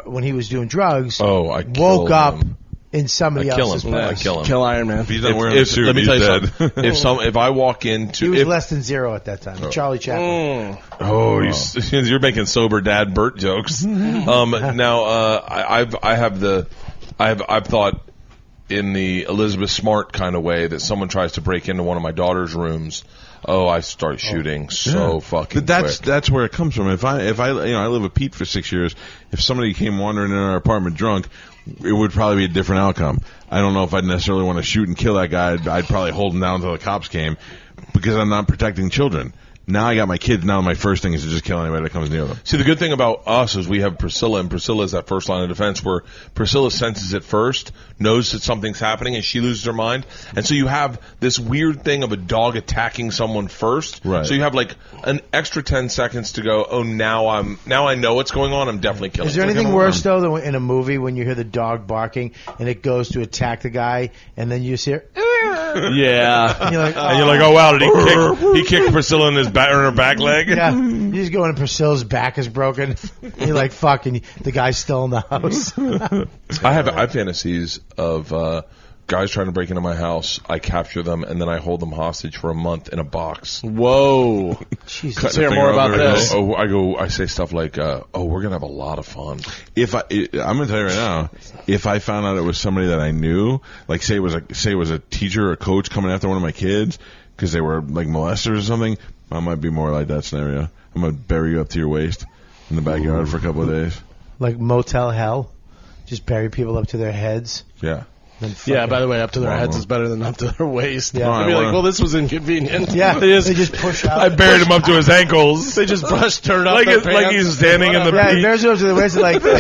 when he was doing drugs. Oh, I woke killed up him. in somebody I kill else's him. place. I kill him. Kill Iron Man. If he's not wearing a suit, let me he's tell you dead. something. If I walk into, He was if, less than 0 at that time. Charlie Chaplin. oh, you're making sober dad Bert jokes. Now, I've thought in the Elizabeth Smart kind of way that someone tries to break into one of my daughter's rooms. Oh, I start shooting so fucking But quick. that's where it comes from. If I I live with Pete for 6 years. If somebody came wandering in our apartment drunk, it would probably be a different outcome. I don't know if I'd necessarily want to shoot and kill that guy. I'd probably hold him down until the cops came because I'm not protecting children. Now I got my kids. Now my first thing is to just kill anybody that comes near them. See, the good thing about us is we have Priscilla, and Priscilla is that first line of defense where Priscilla senses it first, knows that something's happening, and she loses her mind. And so you have this weird thing of a dog attacking someone first. Right. So you have like an extra 10 seconds to go, oh, now I know what's going on. I'm definitely killing. Is there It's like anything an worse alarm. though than in a movie when you hear the dog barking and it goes to attack the guy and then you just hear, Yeah. and you're like, And you're like, oh wow, did he kick Priscilla in her back leg? yeah. You just go in and Priscilla's back is broken. You're like, fuck, and the guy's still in the house. I have fantasies of guys trying to break into my house. I capture them and then I hold them hostage for a month in a box. Whoa. Jesus. Let's hear more about this. I say stuff like, we're gonna have a lot of fun. I'm gonna tell you right now, if I found out it was somebody that I knew, like say it was a teacher or a coach coming after one of my kids because they were like molesters or something, I might be more like that scenario. I'm gonna bury you up to your waist in the backyard for a couple of days. Like Motel Hell. Just bury people up to their heads. Yeah. Then Yeah, fucking- by the way, up to their Wow. heads is better than up to their waist. Yeah. I'd be like, well, this was inconvenient. Yeah, they they just push out. I buried him up to his ankles. They just brushed dirt off like their it's like pants. he's standing in the Yeah, beach. there's those to the waist. Like, are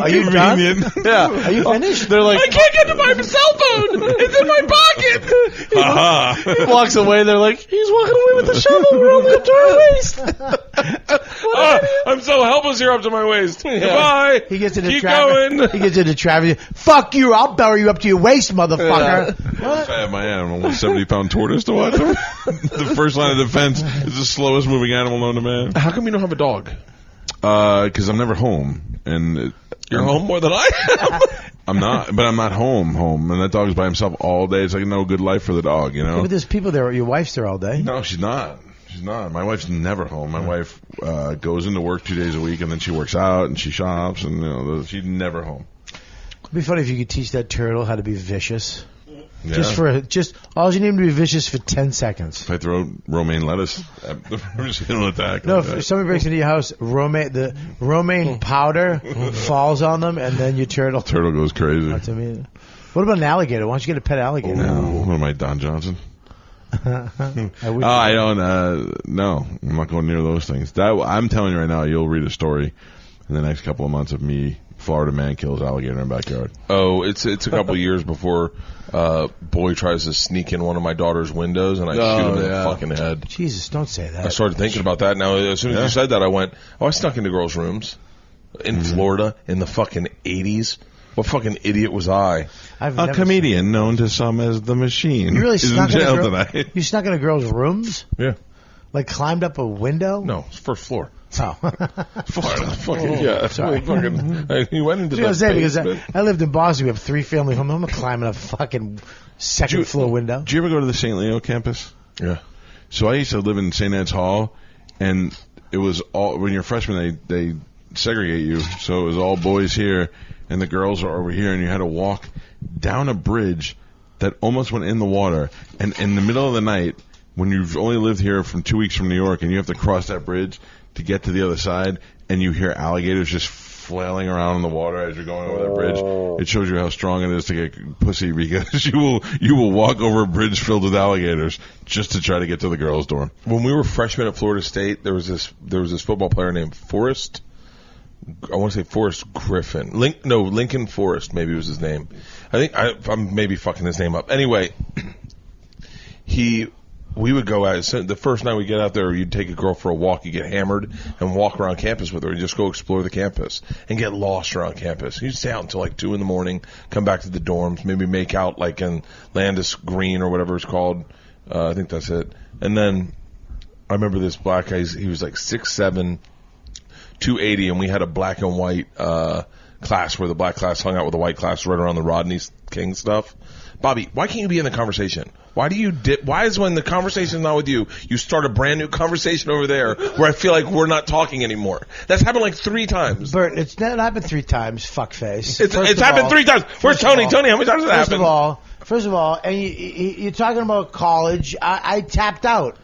you done? Yeah. Are you finished? They're like, I can't get to my cell phone. It's in my pocket. Uh-huh. he walks away. They're like, he's walking away with the shovel. We're only up to our waist. I'm so helpless here up to my waist. Goodbye. He gets into Keep traffic. going. He gets into traffic. Fuck you! I'll bury you up to your waist, motherfucker. If I have my animal, 70-pound tortoise to watch him. The first line of defense is the slowest moving animal known to man. How come you don't have a dog? Because I'm never home, and You're home more than I am. I'm not, but I'm not home, and that dog's by himself all day. It's like no good life for the dog, you know. But there's people there. Your wife's there all day. No, she's not. She's not. My wife's never home. My wife goes into work 2 days a week, and then she works out and she shops, and she's never home. It'd be funny if you could teach that turtle how to be vicious. Yeah. Just all you need him to be vicious for 10 seconds. If I throw romaine lettuce, it'll attack. No, like that. if somebody breaks into your house, the romaine powder falls on them, and then your turtle. Turtle goes crazy. That's what I mean. What about an alligator? Why don't you get a pet alligator? No, what am I, Don Johnson? I would- I don't. No, I'm not going near those things. I'm telling you right now, you'll read a story in the next couple of months of me Florida man kills alligator in backyard. Oh, it's a couple years before boy tries to sneak in one of my daughter's windows, and I shoot him in the fucking head. Jesus, don't say that. I started thinking about that. Now, as soon as you said that, I went, I snuck into girls' rooms in Florida in the fucking 80s. What fucking idiot was I? A comedian known to some as the Machine. You really is snuck in jail in tonight. You snuck into girls' rooms? Yeah. Like climbed up a window? No, it's first floor. Oh. Florida. Fucking, yeah. Sorry. He went into the because basement. I lived in Boston. We have 3 family homes. I'm not climbing a fucking second floor window. Did you ever go to the St. Leo campus? Yeah. So I used to live in St. Ed's Hall, and it was all, when you're a freshman, they segregate you. So it was all boys here, and the girls are over here, and you had to walk down a bridge that almost went in the water. And in the middle of the night, when you've only lived here from 2 weeks from New York, and you have to cross that bridge to get to the other side, and you hear alligators just flailing around in the water as you're going over that bridge, it shows you how strong it is to get pussy, because you will walk over a bridge filled with alligators just to try to get to the girls' dorm. When we were freshmen at Florida State, there was this football player named Forrest. I want to say Forrest Griffin. Lincoln Forrest, maybe was his name. I think I'm maybe fucking his name up. Anyway, we would go out, so the first night we get out there, you'd take a girl for a walk, you get hammered, and walk around campus with her, and just go explore the campus, and get lost around campus. You'd stay out until like 2 a.m, come back to the dorms, maybe make out like in Landis Green or whatever it's called. I think that's it. And then, I remember this black guy, he was like 6'7", 280, and we had a black and white class where the black class hung out with the white class right around the Rodney King stuff. Bobby, why can't you be in the conversation? Why do you why is when the conversation's not with you, you start a brand new conversation over there where I feel like we're not talking anymore? That's happened like 3 times. Bert, it's not happened 3 times, fuckface. It's happened 3 times. Where's Tony? Tony, how many times has it happened? First of all, and you're talking about college. I tapped out.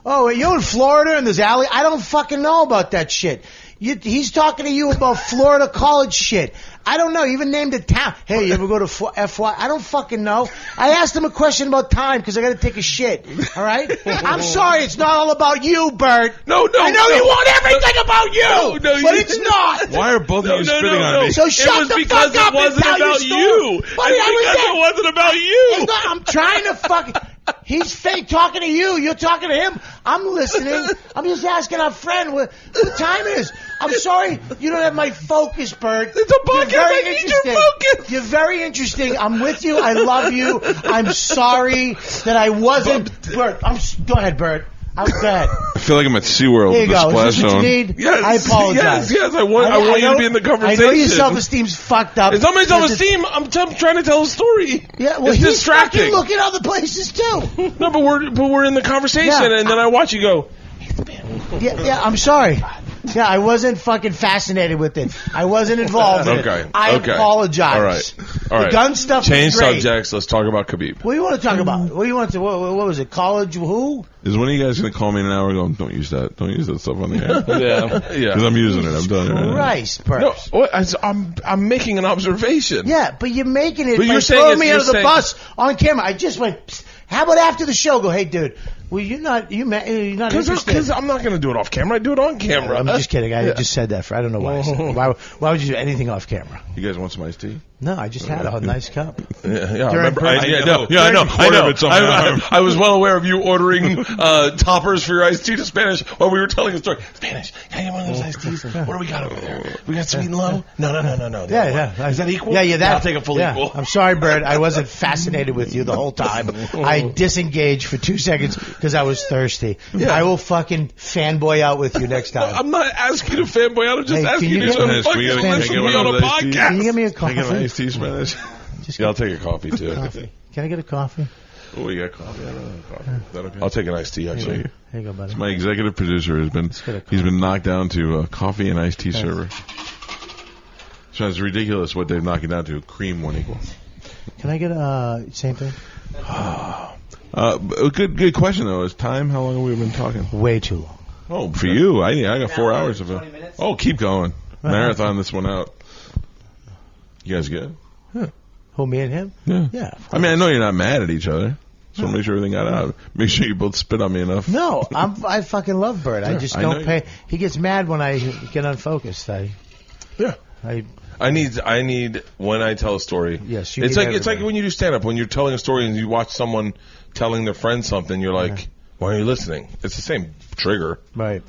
Oh, you're in Florida and there's alley? I don't fucking know about that shit. He's talking to you about Florida college shit. I don't know. He even named a town. Hey, you ever go to FY? I don't fucking know. I asked him a question about time because I got to take a shit. All right? I'm sorry. It's not all about you, Bert. No. I know you want everything about you, but it's not. Why are both of you spitting on me? So shut the fuck up and tell your story. It wasn't about you. I'm trying to fucking... He's fake talking to you. You're talking to him. I'm listening. I'm just asking our friend what time it is. I'm sorry you don't have my focus, Bert. It's a podcast. I need your focus. You're very interesting. I'm with you. I love you. I'm sorry that I wasn't. Bert, go ahead, Bert. Go ahead. I feel like I'm at SeaWorld There you with the go. splash Is this what zone. you need? Yes, I apologize. Yes. I want you to be in the conversation. I know your self-esteem's fucked up. It's not my self-esteem. I'm trying to tell a story. Yeah, well, it's he's distracting. fucking looking other places too. No, but we're in the conversation, and then I watch you go. Yeah, I'm sorry. Yeah, I wasn't fucking fascinated with it. I wasn't involved in it. I apologize. All right. The gun stuff Change is great. subjects. Let's talk about Khabib. What do you want to talk about? What do you want to? What was it? College? Who? Is one of you guys going to call me in an hour and go, don't use that stuff on the air? Yeah. Because I'm using it. I'm done it right now. Christ, Bert. No, I'm making an observation. Yeah, but you're making it. But you're throwing saying me under the bus on camera. I just went. Psst. How about after the show? Go, hey, dude. Well, you're not interested. Because I'm not going to do it off camera. I do it on camera. I'm just kidding. I just said that. I don't know why I said that. Why would you do anything off camera? You guys want some iced tea? No, I just had a nice cup. Yeah, I remember. I know. I was well aware of you ordering toppers for your iced tea to Spanish while we were telling the story. Spanish, can I get one of those iced teas? What do we got over there? We got sweet and low? No. Yeah. Is that equal? Yeah, that. I'll take a full equal. I'm sorry, Bert. I wasn't fascinated with you the whole time. I disengaged for 2 seconds because I was thirsty. Yeah. I will fucking fanboy out with you next time. I'm not asking you to fanboy out. I'm just asking you to Spanish, fucking listen to me on a podcast. Can you get me a coffee? Can I get an iced tea, Spanish? Yeah, I'll take a coffee too. Can I get a coffee? Oh, you got coffee? I don't have coffee. Is that okay? I'll take an iced tea actually. Here you go, buddy. My executive producer has been knocked down to a coffee and iced tea server. So it's ridiculous what they've knocked it down to. Cream one equal. Can I get same thing? Good question though. Is time? How long have we been talking? Way too long. Oh, for you, I got 4 hours of it. Oh, keep going. Marathon this one out. You guys good? Huh. Who, me and him? Yeah. I mean, I know you're not mad at each other. So make sure everything got out. Make sure you both spit on me enough. No, I fucking love Bert. I just don't pay. He gets mad when I get unfocused. Yeah. I need when I tell a story. Yes, it's like when you do stand up, when you're telling a story and you watch someone telling their friend something, you're like, why are you listening? It's the same trigger. Right.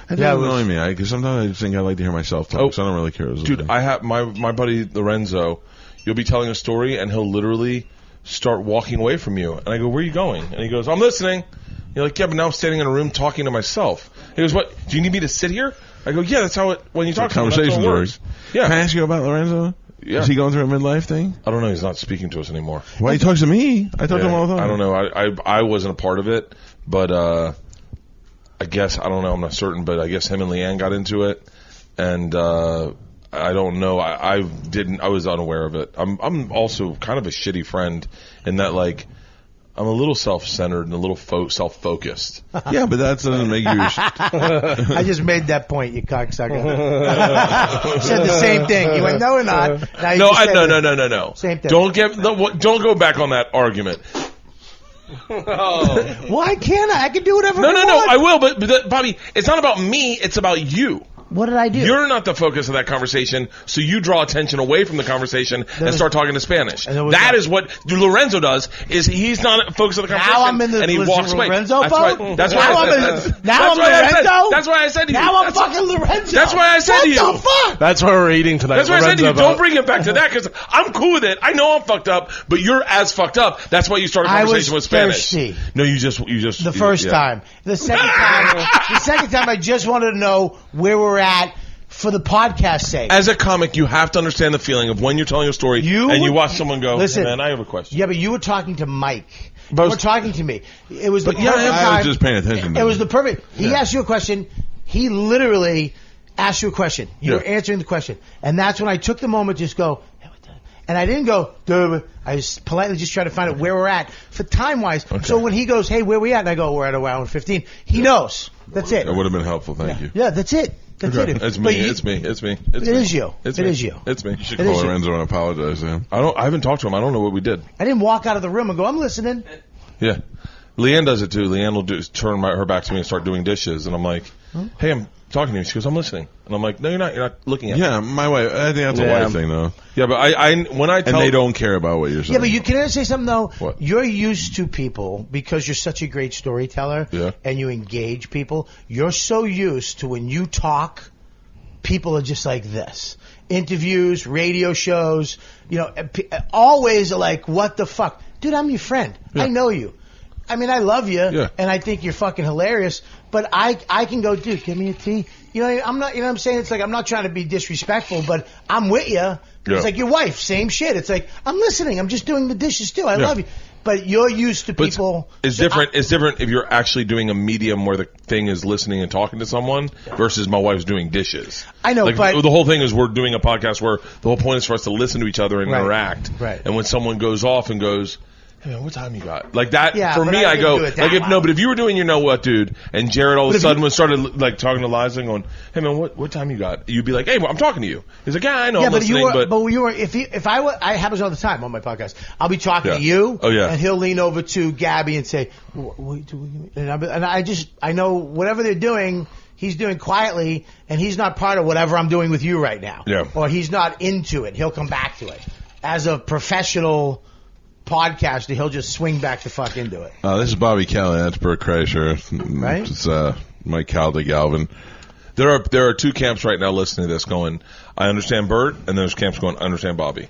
It doesn't annoy me, because sometimes I just think I like to hear myself talk, so I don't really care. Dude, I have my buddy Lorenzo. You'll be telling a story, and he'll literally start walking away from you. And I go, where are you going? And he goes, I'm listening. You're like, yeah, but now I'm standing in a room talking to myself. He goes, what? Do you need me to sit here? I go, yeah, that's how when you talk to conversations works. Yeah. Can I ask you about Lorenzo? Yeah. Is he going through a midlife thing? I don't know. He's not speaking to us anymore. Why he talks to me? I talk to him all the time. I don't know. I wasn't a part of it, but I guess, I don't know. I'm not certain, but I guess him and Leanne got into it, and I don't know. I was unaware of it. I'm also kind of a shitty friend in that, like, I'm a little self-centered and a little self-focused. Yeah, but that doesn't make you... I just made that point, you cocksucker. You said the same thing. You went, no, we're not. No. Same thing. Don't go back on that argument. Why can't I? I can do whatever I want. No, I will, but Bobby, it's not about me, it's about you. What did I do? You're not the focus of that conversation, so you draw attention away from the conversation and start talking to Spanish. That is what Lorenzo does. Is he's not the focus of the conversation, now I'm in the and he walks away. Lorenzo boat? That's why I said to you. Now I'm fucking Lorenzo. That's why I said to you. What the fuck? That's why we're eating tonight. That's why I said to you. Lorenzo Don't bring it back to that, because I'm cool with it. I know I'm fucked up, but you're as fucked up. That's why you started a conversation with Spanish. Thirsty. No, you just the first time. The second time I just wanted to know where we're at. For the podcast sake. As a comic, you have to understand the feeling of when you're telling a story and you watch someone go, listen, hey man, I have a question. Yeah, but you were talking to Mike. You were talking to me. It was the perfect time. I was just paying attention. It was the perfect. He asked you a question. He literally asked you a question. You were answering the question. And that's when I took the moment to just go, and I didn't go, duh. I was politely just trying to find out where we're at for time-wise. Okay. So when he goes, hey, where we at? And I go, we're at around 15. He knows. That's it. That would have been helpful. Thank you. Yeah, that's it. That's it. It's me. It's me. It is you. It's me. You should call Lorenzo and apologize to him. I haven't talked to him. I don't know what we did. I didn't walk out of the room and go, I'm listening. Yeah. Leanne does it too. Leanne will turn her back to me and start doing dishes. And I'm like, hey, I'm talking to you. She goes, I'm listening. And I'm like, no, you're not. You're not looking at me. Yeah, my wife. I think that's a wife thing, though. Yeah, but when I tell... And they don't care about what you're saying. Yeah, but you can I say something, though? What? You're used to people, because you're such a great storyteller, and you engage people, you're so used to when you talk, people are just like this. Interviews, radio shows, always like, what the fuck? Dude, I'm your friend. I know you. I mean, I love you, and I think you're fucking hilarious, but I can go, dude, give me a tea. I'm not, what I'm saying? It's like, I'm not trying to be disrespectful, but I'm with you. Yeah. It's like your wife, same shit. It's like, I'm listening. I'm just doing the dishes too. I love you. But you're used to people. It's different. It's different if you're actually doing a medium where the thing is listening and talking to someone versus my wife's doing dishes. I know, but the whole thing is we're doing a podcast where the whole point is for us to listen to each other and interact. Right. And when someone goes off and goes, hey man, what time you got? Like that, for me, I go, like but if you were doing your what, dude, and Jared all of a sudden started like talking to Liza and going, hey man, what time you got? You'd be like, hey, I'm talking to you. He's like, yeah, I know, I'm listening, if I happens all the time on my podcast, I'll be talking to you, and he'll lean over to Gabby and say, I know whatever they're doing, he's doing quietly, and he's not part of whatever I'm doing with you right now. Yeah. Or he's not into it. He'll come back to it. As a professional podcaster, he'll just swing back the fuck into it. This is Bobby Kelly. That's Bert Kreischer. Right? It's Mike Calta, Galvin. There are two camps right now listening to this going, I understand Bert, and there's camps going, I understand Bobby.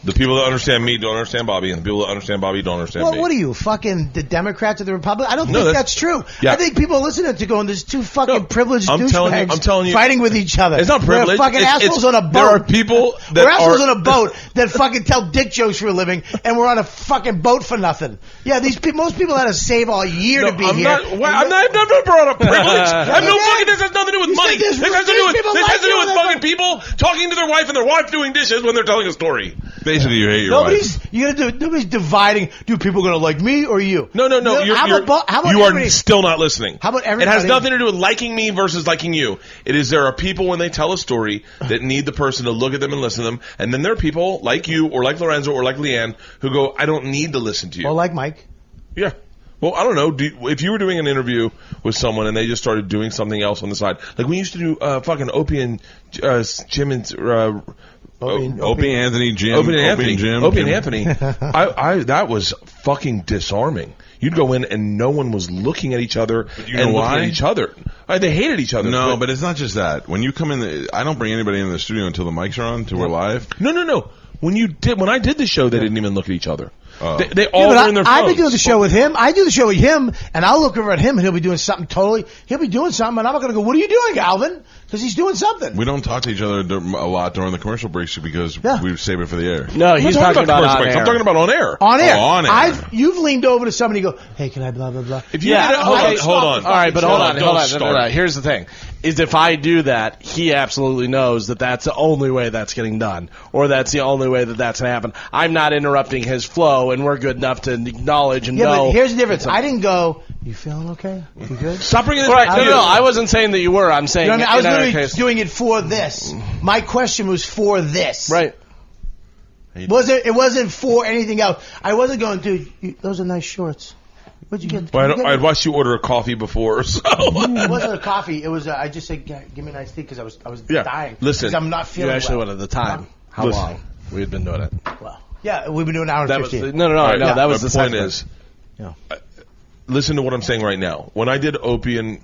The people that understand me don't understand Bobby, and the people that understand Bobby don't understand me. Well, what are you, fucking the Democrats or the Republicans? I don't think that's true. Yeah. I think people listening to going, there's two fucking privileged I'm telling you, fighting with each other. It's not privilege. We're fucking assholes on a boat. There are people that we're assholes on a boat that fucking tell dick jokes for a living, and we're on a fucking boat for nothing. Yeah, most people had to save all year to be here. I've never brought up privilege. I have no fucking. This has nothing to do with money. This has to do with fucking people talking to their wife and their wife doing dishes when they're telling a story. Basically, you hate your wife. Nobody's dividing. Do people going to like me or you? No. You are still not listening. How about everybody? It has nothing to do with liking me versus liking you. It is there are people when they tell a story that need the person to look at them and listen to them, and then there are people like you or like Lorenzo or like Leanne who go, I don't need to listen to you. Or like Mike. Yeah. Well, I don't know. If you were doing an interview with someone and they just started doing something else on the side, like we used to do fucking Opie and Jim and Opie Anthony, Jim, Opie and Jim, Opie and Anthony. That was fucking disarming. You'd go in and no one was looking at each other you know and looking why? at each other. They hated each other. No, but it's not just that. When you come in, I don't bring anybody in the studio until the mics are on, till we're live. No. When I did the show, they didn't even look at each other. Oh. They all were in their phones. I've been doing the show with him. I do the show with him, and I'll look over at him, and he'll be doing something totally. He'll be doing something, and I'm not going to go, "What are you doing, Galvin?" Because he's doing something. We don't talk to each other a lot during the commercial breaks because we save it for the air. No, he's talking about on air. I'm talking about on air. On air. Oh, on air. You've leaned over to somebody and go, "Hey, can I blah, blah, blah?" If you hold on. All right, but hold on. Start. Here's the thing. Is if I do that, he absolutely knows that that's the only way that's getting done, or that's the only way that that's going to happen. I'm not interrupting his flow, and we're good enough to acknowledge and know. Yeah, but here's the difference. I didn't go, "You feeling okay? You good?" Stop bringing this Right, back to you. no, I wasn't saying that you were. I'm saying You know what I mean? I was in our literally case. doing it for this. My question was for this. Right. It wasn't for anything else. I wasn't going, "Dude, those are nice shorts. Where'd you get?" Well, I'd watched you order a coffee before, so. It wasn't a coffee. It was. I just said, "Give me a nice tea," because I was dying. Listen, 'Cause I'm not You feeling actually well. went at the time. How Listen. long we had been doing it? Well, yeah, we've been doing an hour and That was 15. no. Yeah, That was my the point segment. is. Yeah. Listen to what I'm saying right now. When I did Opie and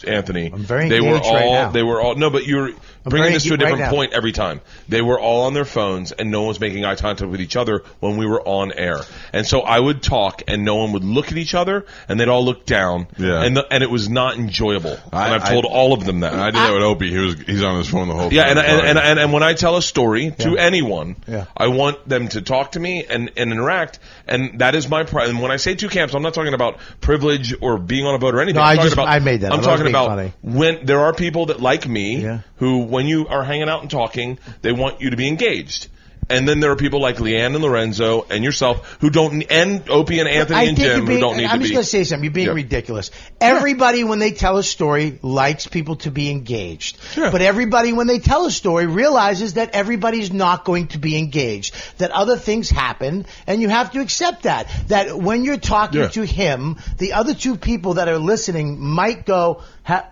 Anthony, I'm very they were engaged right now. all. They were all. No, but you're bringing very this to a engaged right different now. point every time. They were all on their phones, and no one was making eye contact with each other when we were on air. And so I would talk, and no one would look at each other, and they'd all look down. Yeah. And it was not enjoyable. And I've told I- all of them that. And I did that with Opie. He's on his phone the whole Yeah, time. and when I tell a story to anyone, Yeah. I want them to talk to me and interact, and that is my pride. And when I say two camps, I'm not talking about privilege or being on a boat or anything. No, I'm I talking just- about, I made that. I'm I was talking being about funny. when there are people that like me Yeah. who, when you are hanging out and talking, they want you to be engaged. And then there are people like Leanne and Lorenzo and yourself who don't, and Opie and Anthony and Jim who don't need to I'm just be. going to say something. You're being Yep. ridiculous. Everybody, when they tell a story, likes people to be engaged. Sure. But everybody, when they tell a story, realizes that everybody's not going to be engaged. That other things happen, and you have to accept that. That when you're talking Yeah. to him, the other two people that are listening might go,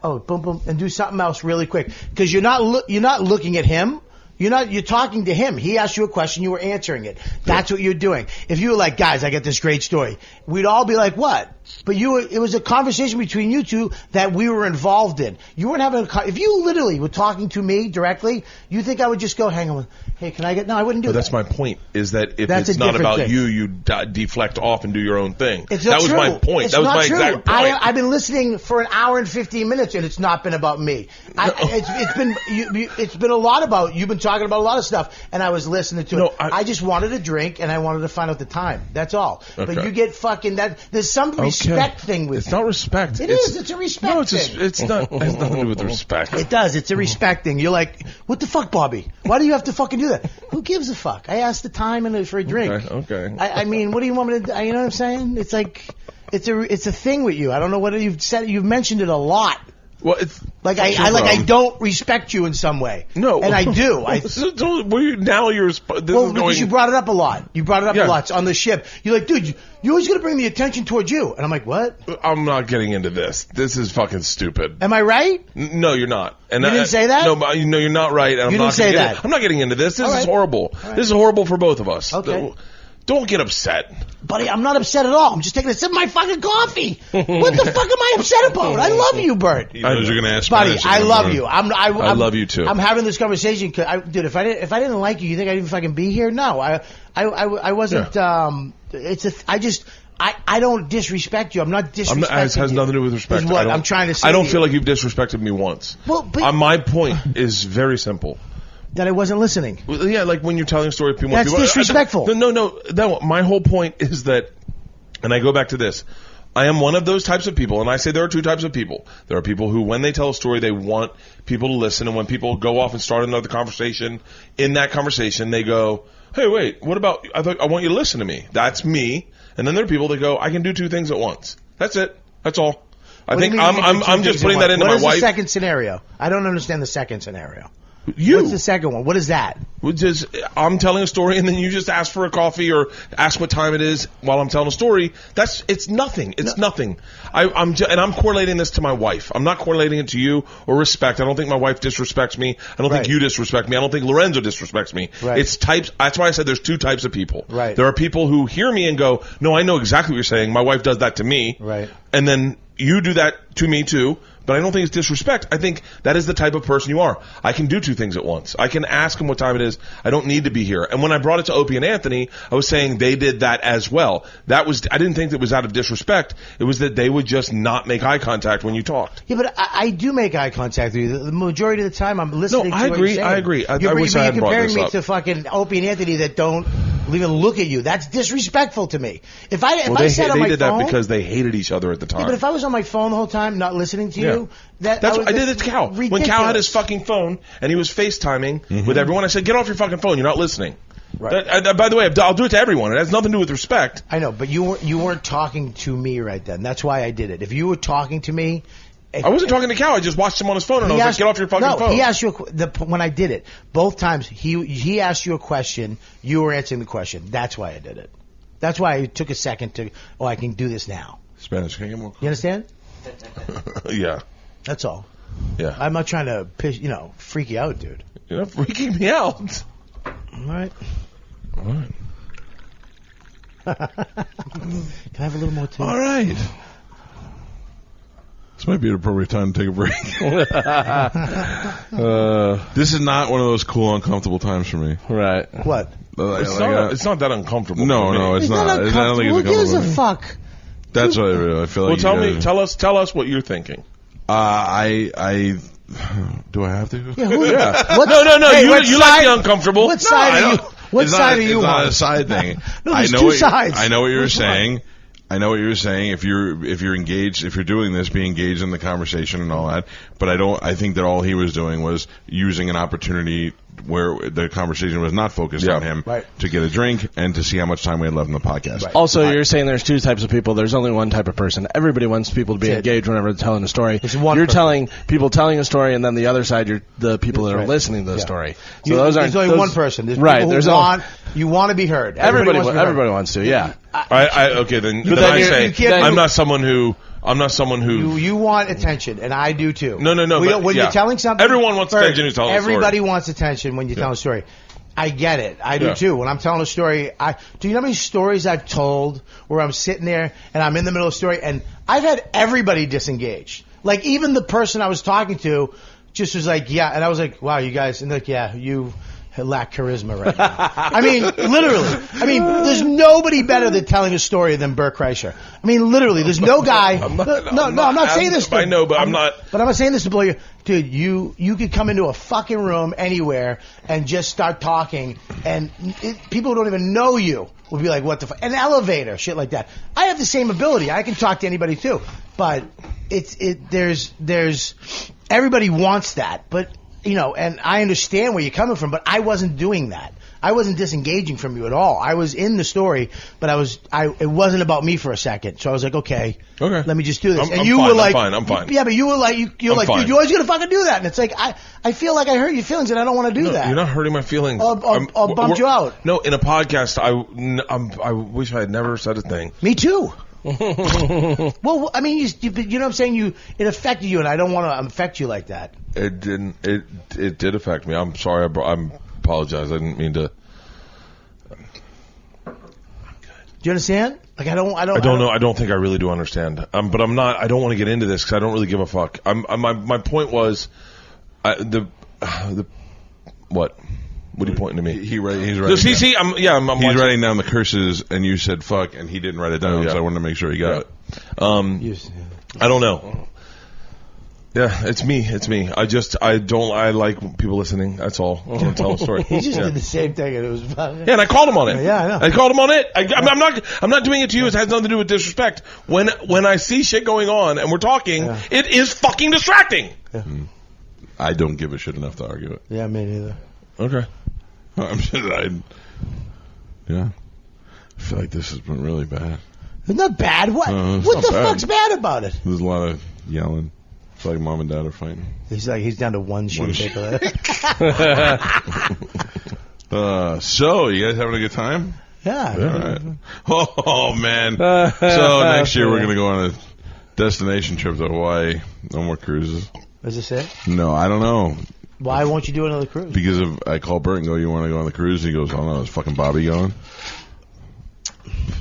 boom, boom, and do something else really quick. Because you're not looking at him. You're talking to him. He asked you a question, you were answering it. That's what you're doing. If you were like, "Guys, I got this great story," we'd all be like, "What?" But it was a conversation between you two that we were involved in. You weren't having if you literally were talking to me directly, you think I would just go, "Hang on, hey, can I get?" No, I wouldn't do But that. that's my point, is that if That's it's a not different about thing. you deflect off and do your own thing. It's That not was true. my point. It's That was not my true. exact point. I've been listening for an hour and 15 minutes, and it's not been about me. It's been a lot about you've been talking about a lot of stuff, and I was listening to it. I just wanted a drink, and I wanted to find out the time. That's all. But Okay. you get fucking that. There's some respect thing with It's not respect. It is. It's a respect No, it's thing. it's not. It has nothing to do with respect. It does. It's a respect thing. You're like, "What the fuck, Bobby? Why do you have to fucking do that?" Who gives a fuck? I asked the time and for a drink. Okay. I mean, what do you want me to? You know what I'm saying? It's like, it's a thing with you. I don't know what you've said. You've mentioned it a lot. Well, it's Like that's I your problem. don't respect you in some way. No, and I do. Now you're. This Well, is because going. you brought it up a lot. You brought it up Yeah. a lot. It's on the ship. You're like, "Dude, you're always going to bring the attention towards you." And I'm like, "What? I'm not getting into this. This is fucking stupid. Am I right?" No, you're not. And You didn't say that? No, but no, you're not right. And I'm You not didn't say gonna that. I'm not getting into this. This All is right. horrible. All right. This is horrible for both of us. Okay. Don't get upset. Buddy, I'm not upset at all. I'm just taking a sip of my fucking coffee. What the fuck am I upset about? I love you, Bert. He knows you're going to ask Buddy, Spanish I again, love Bert. you. I love you too. I'm having this conversation because, dude, if I didn't like you, you think I'd even fucking be here? No, I wasn't. I don't disrespect you. I'm not disrespecting It has you. nothing to do with respect. Is what I don't- I'm trying to say. I don't to feel you. like you've disrespected me once. Well, but- My point is very simple. that I wasn't listening. Well, yeah, like when you're telling a story, people. That's disrespectful. No. My whole point is that, and I go back to this. I am one of those types of people, and I say there are two types of people. There are people who, when they tell a story, they want people to listen, and when people go off and start another conversation, in that conversation, they go, "Hey, wait, what about? I want you to listen to me." That's me. And then there are people that go, "I can do two things at once." That's it. That's all. I What do you think mean you can do I'm two just things putting at that into once? my What is wife. the second scenario? I don't understand the second scenario. You. What's the second one? What is that? I'm telling a story and then you just ask for a coffee or ask what time it is while I'm telling a story. It's nothing. It's nothing. I'm correlating this to my wife. I'm not correlating it to you or respect. I don't think my wife disrespects me. I don't think you disrespect me. I don't think Lorenzo disrespects me. Right. It's types. That's why I said there's two types of people. Right. There are people who hear me and go, no, I know exactly what you're saying. My wife does that to me. Right. And then you do that to me too. But I don't think it's disrespect. I think that is the type of person you are. I can do two things at once. I can ask them what time it is. I don't need to be here. And when I brought it to Opie and Anthony, I was saying they did that as well. I didn't think that was out of disrespect. It was that they would just not make eye contact when you talked. Yeah, but I do make eye contact with you. The majority of the time, I'm listening to I what you're saying. agree. I agree. I wish I you're hadn't brought comparing this me up. to fucking Opie and Anthony that don't even look at you. That's disrespectful to me. If I sat on my they did phone, that because they hated each other at the time. yeah, but if I was on my phone the whole time, not listening to you, That's what I did it to Cal. ridiculous. When Cal had his fucking phone and he was FaceTiming with everyone, I said, get off your fucking phone. You're not listening. Right. By the way, I'll do it to everyone. It has nothing to do with respect. I know, but you weren't talking to me right then. That's why I did it. If you were talking to me, I wasn't talking to Cal. I just watched him on his phone and I was like, get off your fucking phone. He asked you when I did it. Both times he asked you a question, you were answering the question. That's why I did it. That's why it took a second to, I can do this now. Spanish, can I get more? You understand? Yeah. That's all. Yeah. I'm not trying to freak you out, dude. You're not freaking me out. All right. All right. Can I have a little more tea? All right. This might be an appropriate time to take a break. This is not one of those cool, uncomfortable times for me. Right. What? It's not that uncomfortable. No, it's not. I don't think it's Who gives a uncomfortable. fuck? That's what I feel like. Well, tell us what you're thinking. I do I have to? Yeah. No. Hey, you what like side- the uncomfortable. What side are you? What side are you It's not on? a side thing. No, there's two sides. I know what you were Which one? saying. I know what you were saying. If you're engaged, if you're doing this, be engaged in the conversation and all that. But I think that all he was doing was using an opportunity where the conversation was not focused on him to get a drink and to see how much time we had left in the podcast. Right. Also, you're saying there's two types of people. There's only one type of person. Everybody wants people to be That's it. engaged whenever they're telling a story. It's one You're person. telling people telling a story, and then the other side, you're the people that are listening to the story. So There's only one person. There's right. people there's who you want to be heard. everybody. wants to be heard. Everybody wants to. Yeah. Okay, then then I you're- say you can't I'm do- not someone who. You want attention, and I do too. No. When you're telling something, everyone wants attention who's telling a story. Everybody wants attention when you tell a story. I get it. I do too. When I'm telling a story, do you know how many stories I've told where I'm sitting there and I'm in the middle of a story and I've had everybody disengaged. Like even the person I was talking to just was like, yeah, and I was like, wow, you guys, and like, yeah, you lack charisma right now. I mean, literally. I mean, there's nobody better than telling a story than Bert Kreischer. I mean, literally, there's no guy. I'm not saying this. I know, but I'm not. But I'm not saying this to blow you. Dude, you could come into a fucking room anywhere and just start talking, and people who don't even know you will be like, what the fuck? An elevator, shit like that. I have the same ability. I can talk to anybody too. But there's everybody wants that. But, and I understand where you're coming from, but I wasn't doing that. I wasn't disengaging from you at all. I was in the story, but it wasn't about me for a second. So I was like, okay, let me just do this. I'm fine. Yeah, but you were like, you're like, dude, you always gonna fucking do that. And it's like, I feel like I hurt your feelings and I don't want to do that. You're not hurting my feelings. I'll bump you out. No, in a podcast, I wish I had never said a thing. Me too. Well, I mean, you know what I'm saying? It affected you, and I don't want to affect you like that. It didn't. It did affect me. I'm sorry. I apologize. I didn't mean to. Do you understand? Like I don't know. I don't think I really do understand. But I'm not. I don't want to get into this because I don't really give a fuck. My point was, what? What are you pointing to me? He's writing. See, he's writing down the curses, and you said fuck, and he didn't write it down, so I wanted to make sure he got it. I don't know. Yeah, it's me. I like people listening. That's all. I want to tell a story. He just did the same thing, and it was fun. Yeah, and I called him on it. Yeah, I know. I called him on it. I'm not doing it to you. It has nothing to do with disrespect. When I see shit going on and we're talking, it is fucking distracting. Yeah. I don't give a shit enough to argue it. Yeah, me neither. Okay. I feel like this has been really bad. It's not bad. What? What the fuck's bad about it? There's a lot of yelling. It's like mom and dad are fighting. He's down to one sheet of paper. So, you guys having a good time? Yeah. All right. Oh, man. So, next year we're going to go on a destination trip to Hawaii. No more cruises. Is this it? No, I don't know. Why won't you do another cruise? Because I call Bert and go, you want to go on the cruise? He goes, oh, no, is fucking Bobby going?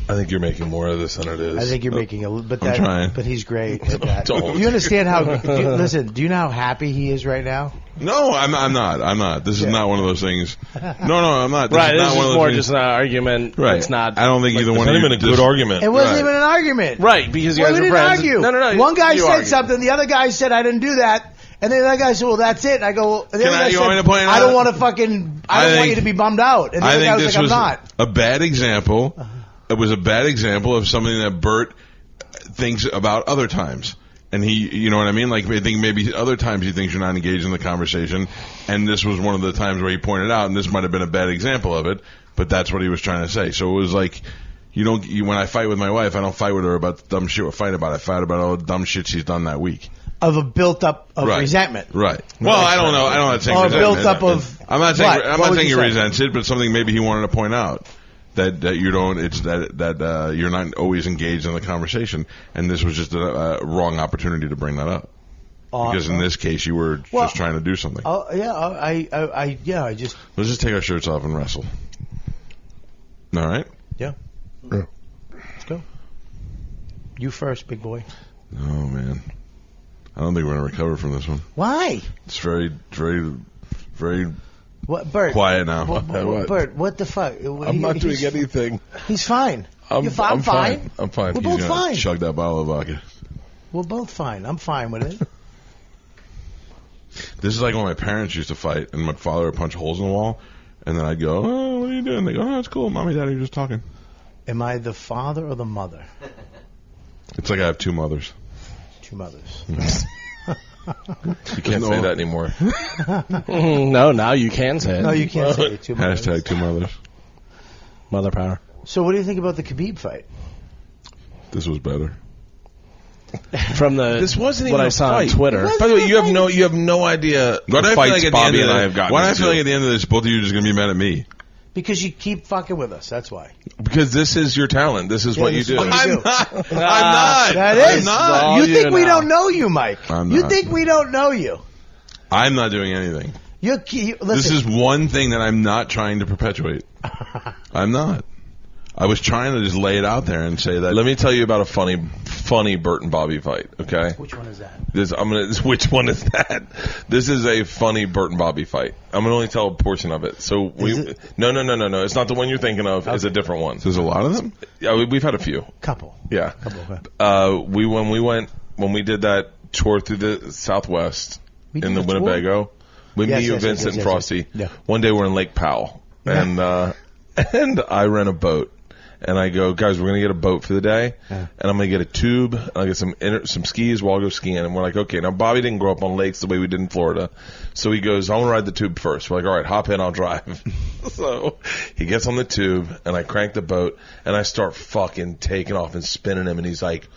I think you're making more of this than it is. I think you're making a little, I'm trying. But he's great at that. Don't. Do you understand how? Listen, do you know how happy he is right now? No, I'm not. This is not one of those things. No, I'm not. Right, is this not is one of those more things. just an argument. Right. It's not. I don't think either It's one not of you even a good argument. It wasn't Right. even an argument. Right, because you Well, guys we are didn't friends. argue. No. One guy you said argued. something. The other guy said I didn't do that. And then the other guy said, "Well, that's it." And I go, well, and the other guy you want me said, to point it "I don't out? want to fucking. I don't want you to be bummed out." And the I other guy think was this like, was "I'm not." a bad example. It was a bad example of something that Bert thinks about other times. And you know what I mean? Like, I think maybe other times he thinks you're not engaged in the conversation. And this was one of the times where he pointed out, and this might have been a bad example of it, but that's what he was trying to say. So it was like, when I fight with my wife, I don't fight with her about the dumb shit we fight about. I fight about all the dumb shit she's done that week. Of a built up of Right. resentment. Right. Well, I don't know. I'm not saying Or resentment. built up of. I'm not saying. What? I'm What not would saying you he say? resents it, but something maybe he wanted to point out that you don't. It's that you're not always engaged in the conversation, and this was just a wrong opportunity to bring that up. Because in this case, you were just trying to do something. I just. Let's just take our shirts off and wrestle. All right. Yeah. Let's go. You first, big boy. Oh man, I don't think we're gonna recover from this one. Why? It's very, very, very What, Bert? quiet now. Bert, what the fuck? I'm not doing anything. He's fine. I'm fine. I'm fine. We're He's both gonna fine. chug that bottle of vodka. We're both fine. I'm fine with it. This is like when my parents used to fight, and my father would punch holes in the wall, and then I'd go, "Oh, what are you doing?" They go, "Oh, it's cool. Mommy, Daddy are just talking." Am I the father or the mother? It's like I have two mothers. Two mothers. You can't say that anymore. No, now you can say it. No, you can't say two mothers. Hashtag two mothers. Mother power. So what do you think about the Khabib fight? This was better. From This wasn't what even I a saw fight. on Twitter. By the way, you have no idea Why do the I feel fights like at the Bobby end and of I have gotten Why do I into. feel like at the end of this, both of you are just going to be mad at me? Because you keep fucking with us. That's why. Because this is your talent. This is what you this do. is what you do. I'm not. That I'm is. not. all You you think we know. don't know you, Mike? I'm You not. think we don't know you? I'm not doing anything. Listen. This is one thing that I'm not trying to perpetuate. I'm not. I was trying to just lay it out there and say that. Let me tell you about a funny Bert and Bobby fight. Okay. Which one is that? Which one is that? This is a funny Bert and Bobby fight. I'm gonna only tell a portion of it. So no. It's not the one you're thinking of. It's a different one. There's a lot of them. Yeah, we've had a few. Couple. Yeah. Couple. When we did that tour through the Southwest We in did the a tour? Winnebago, with Yes, me, you, yes, Vincent, yes, and yes, Frosty. yes. Yeah. One day we're in Lake Powell, and I rent a boat. And I go, guys, we're gonna get a boat for the day, and I'm gonna get a tube, and I'll get some skis. We'll all go skiing. And we're like, okay. Now Bobby didn't grow up on lakes the way we did in Florida, so he goes, I want to ride the tube first. We're like, all right, hop in, I'll drive. So he gets on the tube, and I crank the boat, and I start fucking taking off and spinning him, and he's like,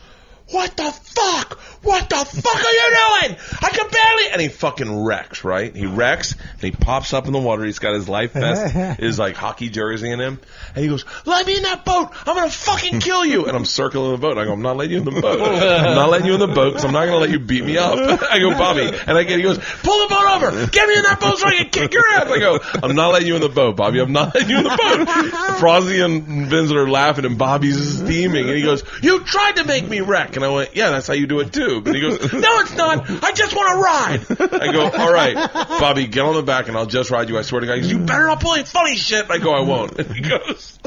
what the fuck? What the fuck are you doing? I can barely. And he fucking wrecks, right? He wrecks, and he pops up in the water. He's got his life vest, his like hockey jersey in him. And he goes, let me in that boat. I'm going to fucking kill you. And I'm circling the boat. I go, I'm not letting you in the boat. I'm not letting you in the boat because I'm not going to let you beat me up. I go, Bobby. And he goes, pull the boat over. Get me in that boat so I can kick your ass. I go, I'm not letting you in the boat, Bobby. I'm not letting you in the boat. Frosty and Vincent are laughing, and Bobby's steaming. And he goes, you tried to make me wreck. And I went, yeah, that's how you do it too. And he goes, no, it's not. I just want to ride. I go, all right, Bobby, get on the back and I'll just ride you. I swear to God. He goes, you better not pull any funny shit. I go, I won't. And he goes,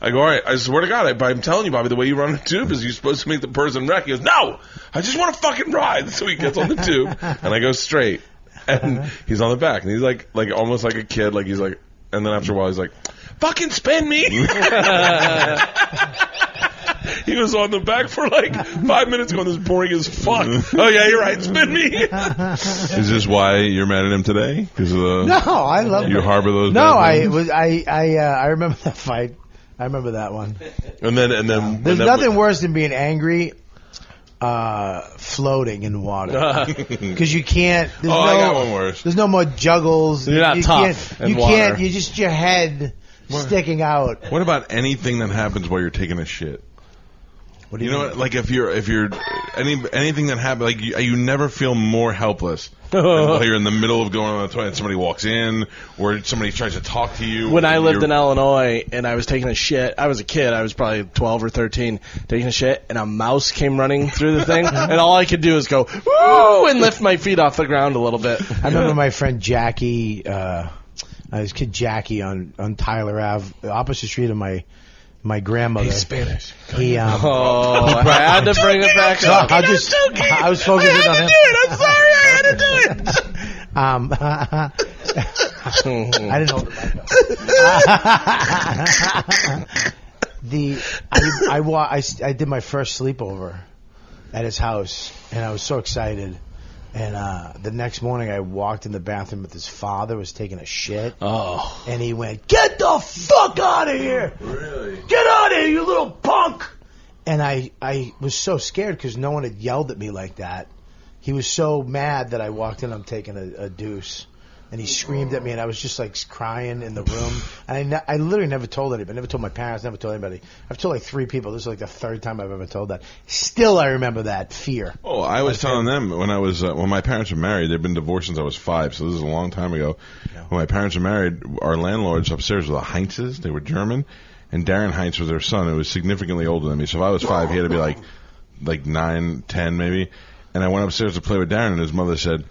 I go, all right, I swear to God, I'm telling you, Bobby, the way you run a tube is you're supposed to make the person wreck. He goes, no, I just want to fucking ride. So he gets on the tube and I go straight. And he's on the back and he's like almost like a kid. Like he's like, and then after a while he's like, fucking spin me. He was on the back for like 5 minutes going, this is boring as fuck. Oh, yeah, you're right. Spin me. Is this why you're mad at him today? Because No, I love you harbor those. No, bad feelings? I remember that fight. I remember that one. And then There's nothing worse than being angry floating in water because you can't. I got one worse. There's no more juggles. You're not tough in water. Can't. You just your head sticking out. What about anything that happens while you're taking a shit? What do you know, like if you're anything that happens, like you never feel more helpless than while you're in the middle of going on the toilet and somebody walks in or somebody tries to talk to you. When I lived in Illinois and I was taking a shit, I was a kid. I was probably 12 or 13 taking a shit, and a mouse came running through the thing, and all I could do is go woo and lift my feet off the ground a little bit. I remember my friend Jackie, his kid Jackie on Tyler Ave, the opposite street of my grandmother. He's Spanish. He I had to bring it back up. I was focusing on him. I'm sorry, I had to do it. I didn't hold it back. I did my first sleepover at his house, and I was so excited. And the next morning, I walked in the bathroom with his father, was taking a shit. Oh. And he went, "Get the fuck out of here! Really? Get out of here, you little punk!" And I was so scared because no one had yelled at me like that. He was so mad that I walked in, I'm taking a deuce. And he screamed at me, and I was just like crying in the room. And I literally never told anybody. I never told my parents, never told anybody. I've told like 3 people. This is like the 3rd time I've ever told that. Still, I remember that fear. Oh, I was telling them when I was when my parents were married. They've been divorced since I was 5, so this is a long time ago. Yeah. When my parents were married, our landlords upstairs were the Heinzes. They were German, and Darren Heinz was their son, who was significantly older than me. So if I was 5, he had to be like 9, 10 maybe. And I went upstairs to play with Darren, and his mother said,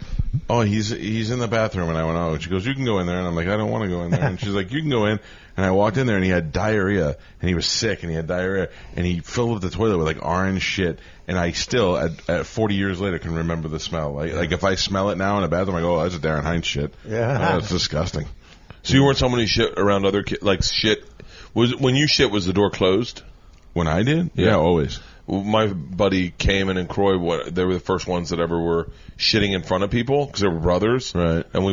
"Oh, he's in the bathroom." And I went, "Oh." And she goes, "You can go in there." And I'm like, "I don't want to go in there." And she's like, "You can go in." And I walked in there, and he had diarrhea, and he was sick, and he had diarrhea, and he filled up the toilet with like orange shit. And I still, at 40 years later, can remember the smell. Like if I smell it now in the bathroom, I go, "Oh, that's a Darren Heinz shit." Yeah, it's disgusting. So you weren't someone who shit around other kids, like shit. When you shit, was the door closed? When I did, yeah always. My buddy Cayman and Croy, they were the first ones that ever were shitting in front of people because they were brothers. Right. And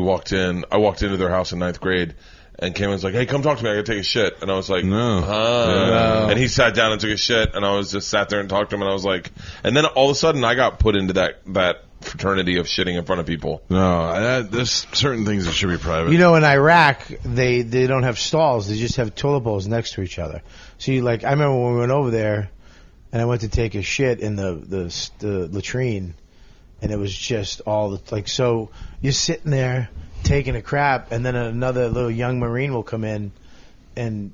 I walked into their house in 9th grade, and Cayman's like, "Hey, come talk to me. I gotta take a shit." And I was like, No. No. And he sat down and took a shit, and I was just sat there and talked to him, and I was like, and then all of a sudden I got put into that fraternity of shitting in front of people. No, there's certain things that should be private. You know, in Iraq, they don't have stalls. They just have toilet bowls next to each other. So I remember when we went over there, and I went to take a shit in the latrine, and it was just so you're sitting there taking a crap, and then another little young Marine will come in and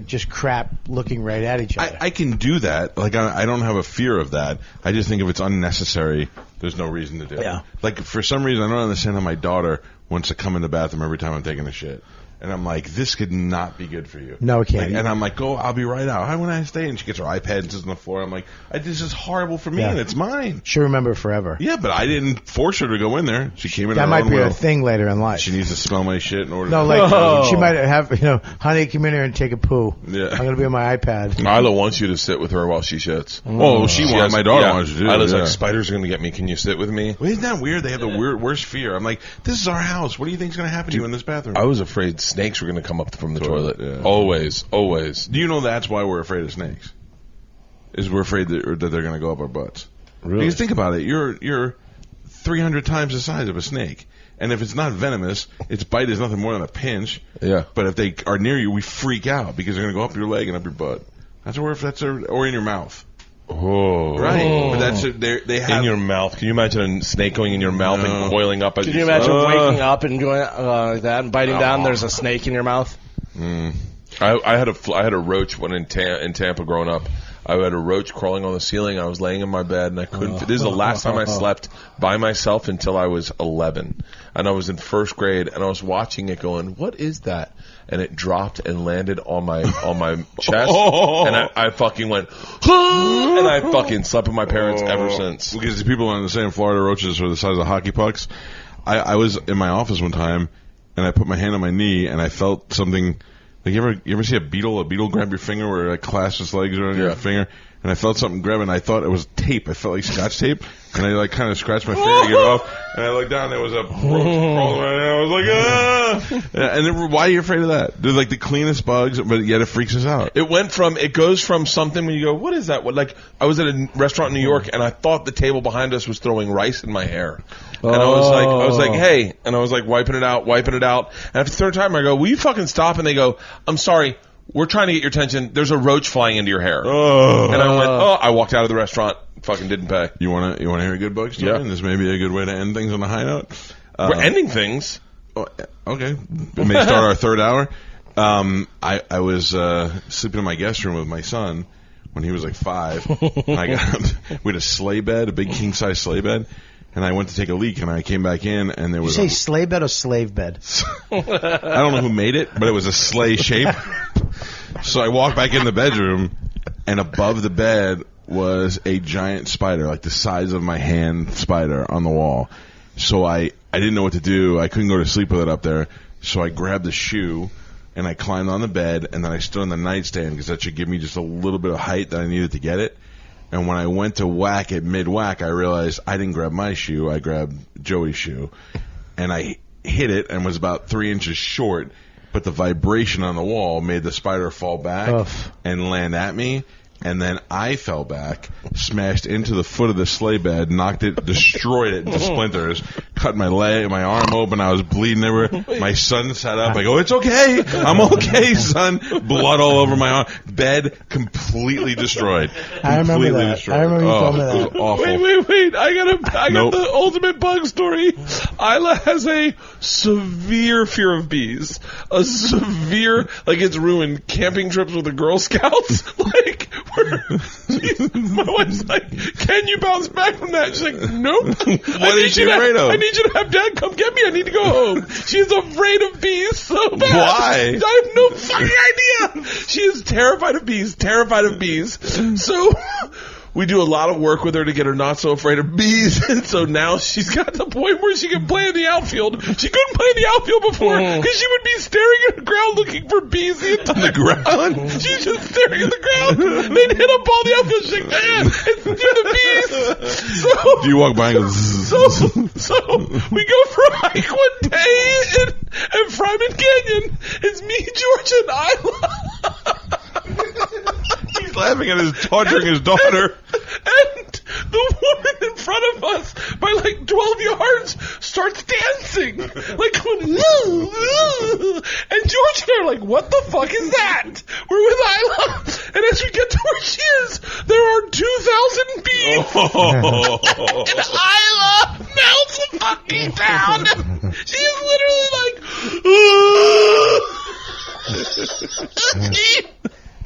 just crap looking right at each other. I can do that. I don't have a fear of that. I just think if it's unnecessary, there's no reason to do it. Yeah. For some reason, I don't understand how my daughter wants to come in the bathroom every time I'm taking a shit. And I'm like, this could not be good for you. No, it can't. And I'm like, "Go, I'll be right out." "How when I stay?" And she gets her iPad and sits on the floor. I'm like, "This is horrible for me, and it's mine." She'll remember forever. Yeah, but I didn't force her to go in there. She came in. That her might own be will. a thing later in life. She needs to smell my shit in order. No, to... she might have, "Honey, come in here and take a poo." Yeah. I'm gonna be on my iPad. Isla wants you to sit with her while she shits. Oh, she wants. My daughter wants to do it. Isla's Yeah. like, "Spiders are going to get me. Can you sit with me?" Well, isn't that weird? They have the worst fear. I'm like, this is our house. What do you think's going to happen to you in this bathroom? I was afraid snakes were going to come up from the toilet. Yeah. Always. Do you know that's why we're afraid of snakes? Is we're afraid that they're going to go up our butts. Really? Because think about it. You're 300 times the size of a snake. And if it's not venomous, its bite is nothing more than a pinch. Yeah. But if they are near you, we freak out because they're going to go up your leg and up your butt. Or in your mouth. Oh. Right. But they have... In your mouth. Can you imagine a snake going in your mouth and coiling up? Can you imagine waking up and going like that and biting down? There's a snake in your mouth. I had a roach when in Tampa growing up. I had a roach crawling on the ceiling. I was laying in my bed and I couldn't. This is the last time I slept by myself until I was 11, and I was in 1st grade and I was watching it going, "What is that?" And it dropped and landed on my chest, and I fucking went, and I fucking slept with my parents ever since. Because the people aren't the same. Florida roaches are the size of hockey pucks. I was in my office one time and I put my hand on my knee and I felt something. Like you ever see a beetle grab your finger where it clasps its legs around your finger, and and I felt something grab, and I thought it was tape. I felt like Scotch tape, and I like kind of scratched my finger to get it off, and I looked down, and there was a roach crawling around, and I was like, ah! And then, why are you afraid of that? They're like the cleanest bugs, but yet it freaks us out. It goes from something when you go, what is that? What, like, I was at a restaurant in New York, and I thought the table behind us was throwing rice in my hair. And I was like, hey, and I was like wiping it out. And after the third time, I go, will you fucking stop? And they go, I'm sorry, we're trying to get your attention. There's a roach flying into your hair. And I went, I walked out of the restaurant, fucking didn't pay. You wanna hear a good bug story? Yeah. And this may be a good way to end things on a high note. We're ending things. Okay. We may start our third hour. I was sleeping in my guest room with my son when he was like 5. And we had a sleigh bed, a big king-size sleigh bed. And I went to take a leak, and I came back in, and there was you say sleigh bed or slave bed? I don't know who made it, but it was a sleigh shape. So I walked back in the bedroom, and above the bed was a giant spider, like the size of my hand spider on the wall. So I didn't know what to do. I couldn't go to sleep with it up there. So I grabbed the shoe, and I climbed on the bed, and then I stood on the nightstand because that should give me just a little bit of height that I needed to get it. And when I went to whack it mid-whack, I realized I didn't grab my shoe. I grabbed Joey's shoe. And I hit it and was about 3 inches short, but the vibration on the wall made the spider fall back and land at me. And then I fell back, smashed into the foot of the sleigh bed, knocked it, destroyed it into splinters, cut my leg, my arm open. I was bleeding everywhere. My son sat up. I go, it's okay. I'm okay, son. Blood all over my arm. Bed completely destroyed. I remember that. Destroyed. I remember you told me that. It was awful. Wait. I got the ultimate bug story. Isla has a severe fear of bees. A severe, like it's ruined camping trips with the Girl Scouts. Like, my wife's like, can you bounce back from that? She's like, nope. What is she afraid of? I need you to have Dad come get me. I need to go home. She's afraid of bees so bad. Why? I have no fucking idea. She is terrified of bees. So we do a lot of work with her to get her not so afraid of bees. And so now she's got to the point where she can play in the outfield. She couldn't play in the outfield before because she would be staring at the ground looking for bees on the ground. She's just staring at the ground. They'd hit a ball in the outfield. She's like, it's through the bees. So Do you walk by and go, so we go for a hike one day in Fryman Canyon. It's me, George, and Isla. he's laughing at torturing his daughter. And the woman in front of us, by like 12 yards, starts dancing. Like going, and George and I are like, what the fuck is that? We're with Isla. And as we get to where she is, there are 2,000 bees. And Isla melts the fucking down. She is literally like,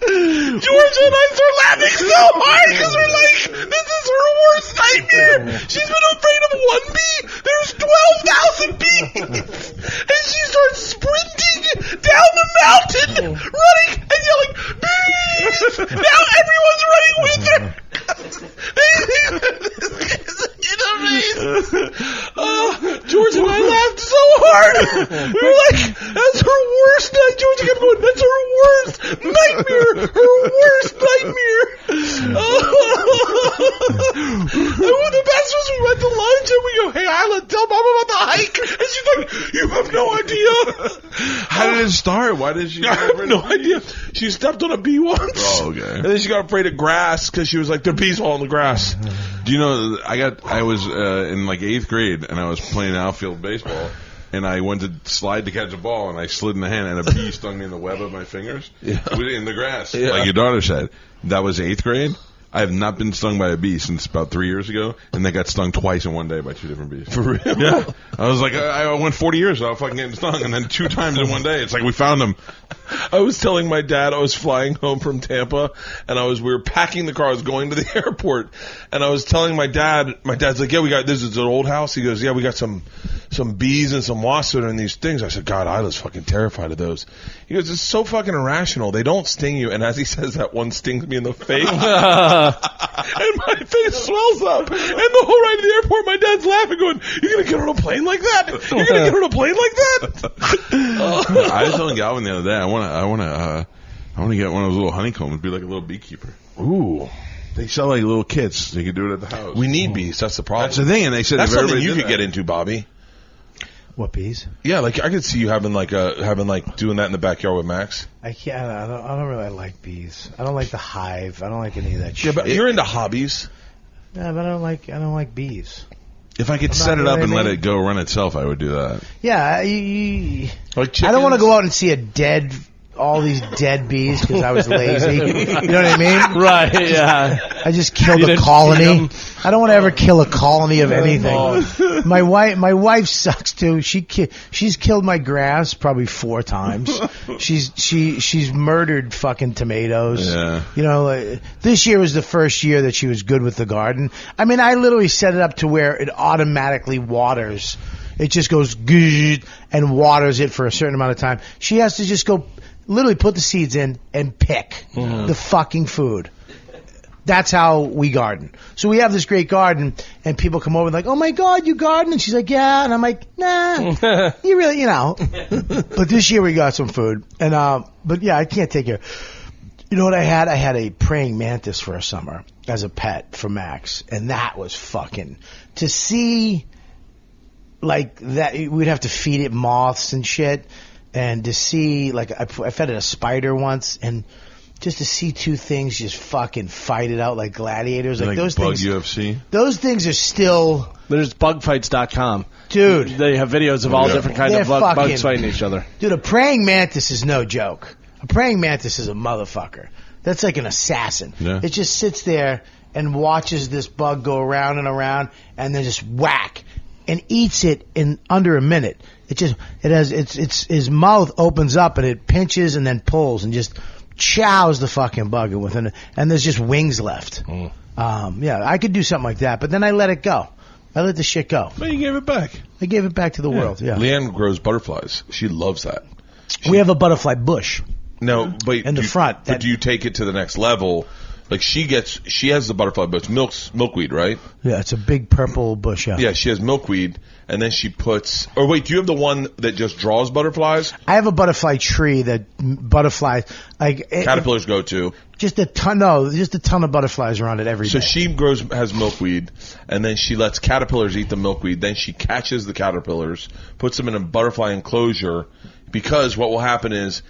George and I start laughing so hard because we're like, this is her worst nightmare. She's been afraid of one bee. There's 12,000 bees. And she starts sprinting down the mountain, running and yelling, bees! Now everyone's running with her. It's amazing. George and I laughed so hard. We were like, that's her worst night. George kept going, that's her worst nightmare. Her worst nightmare. And the best was we went to lunch and we go, hey, Isla, tell Mom about the hike. And she's like, you have no idea. How did it start? Why did she? I have no idea. She stepped on a bee once. Oh, okay. And then she got afraid of grass because she was like, there are bees all in the grass. Do you know, I was in like 8th grade, and I was playing outfield baseball, and I went to slide to catch a ball, and I slid in the hand, and a bee stung me in the web of my fingers. Yeah. In the grass, Yeah. like your daughter said. That was 8th grade. I have not been stung by a bee since about 3 years ago, and they got stung twice in one day by 2 different bees. For real? Yeah. I was like, I went 40 years without fucking getting stung, and then 2 times in one day. It's like we found them. I was telling my dad I was flying home from Tampa, and we were packing the car. I was going to the airport, and I was telling my dad's like, yeah, this is an old house. He goes, yeah, we got some bees and some wasps that are in these things. I said, God, Isla's fucking terrified of those. He goes, it's so fucking irrational. They don't sting you. And as he says that, one stings me in the face. And my face swells up. And the whole ride to the airport, my dad's laughing, going, you're going to get on a plane like that? You're going to get on a plane like that? I was telling Galvin the other day, I want to get one of those little honeycombs, be like a little beekeeper. Ooh. They sell like little kits. You can do it at the house. We need bees. That's the problem. That's the thing. And they said that's if something everybody you did could that- get into, Bobby. What, bees? Yeah, like I could see you having doing that in the backyard with Max. I can't. I don't really like bees. I don't like the hive. I don't like any of that Yeah, shit. but you're into hobbies. Yeah, but I don't like bees. If I could I'm set not- it up you and know what let I it go run itself, I would do that. Yeah, Like I don't want to chickens? go out and see all these dead bees because I was lazy. You know what I mean? Right, yeah. I just killed You a didn't colony. feed 'em? I don't want to ever kill a colony of anything. My wife sucks too. She's killed my grass probably 4 times. She's murdered fucking tomatoes. Yeah. You know, this year was the first year that she was good with the garden. I mean, I literally set it up to where it automatically waters. It just goes and waters it for a certain amount of time. She has to just go literally put the seeds in and pick the fucking food. That's how we garden. So we have this great garden, and people come over and like, oh my God, you garden? And she's like, yeah. And I'm like, nah, you really, But this year we got some food. And, but yeah, I can't take care. You know what I had? I had a praying mantis for a summer as a pet for Max. And that was fucking, to see like that, we'd have to feed it moths and shit. And to see, like, I fed it a spider once, and just to see 2 things just fucking fight it out like gladiators. Like those bug things, UFC. those things are still, There's bugfights.com. dude. They have videos of all Yeah. different kinds They're of fucking- bugs fighting each other. Dude, a praying mantis is no joke. A praying mantis is a motherfucker. That's like an assassin. Yeah. It just sits there and watches this bug go around and around, and then just whack and eats it in under a minute. His mouth opens up and it pinches and then pulls and just chows the fucking bug and there's just wings left. Yeah, I could do something like that, but then I let it go. I let the shit go. But you gave it back. I gave it back to the world. Yeah, Leanne grows butterflies. She loves that. we have a butterfly bush. No, but In the front, But do you take it to the next level? Like she has the butterfly, but it's milkweed, right? Yeah, it's a big purple bush. Yeah, she has milkweed, and then she puts. Or wait, do you have the one that just draws butterflies? I have a butterfly tree that butterflies Caterpillars go to. just a ton of butterflies around it every day. So she has milkweed, and then she lets caterpillars eat the milkweed. Then she catches the caterpillars, puts them in a butterfly enclosure, because what will happen is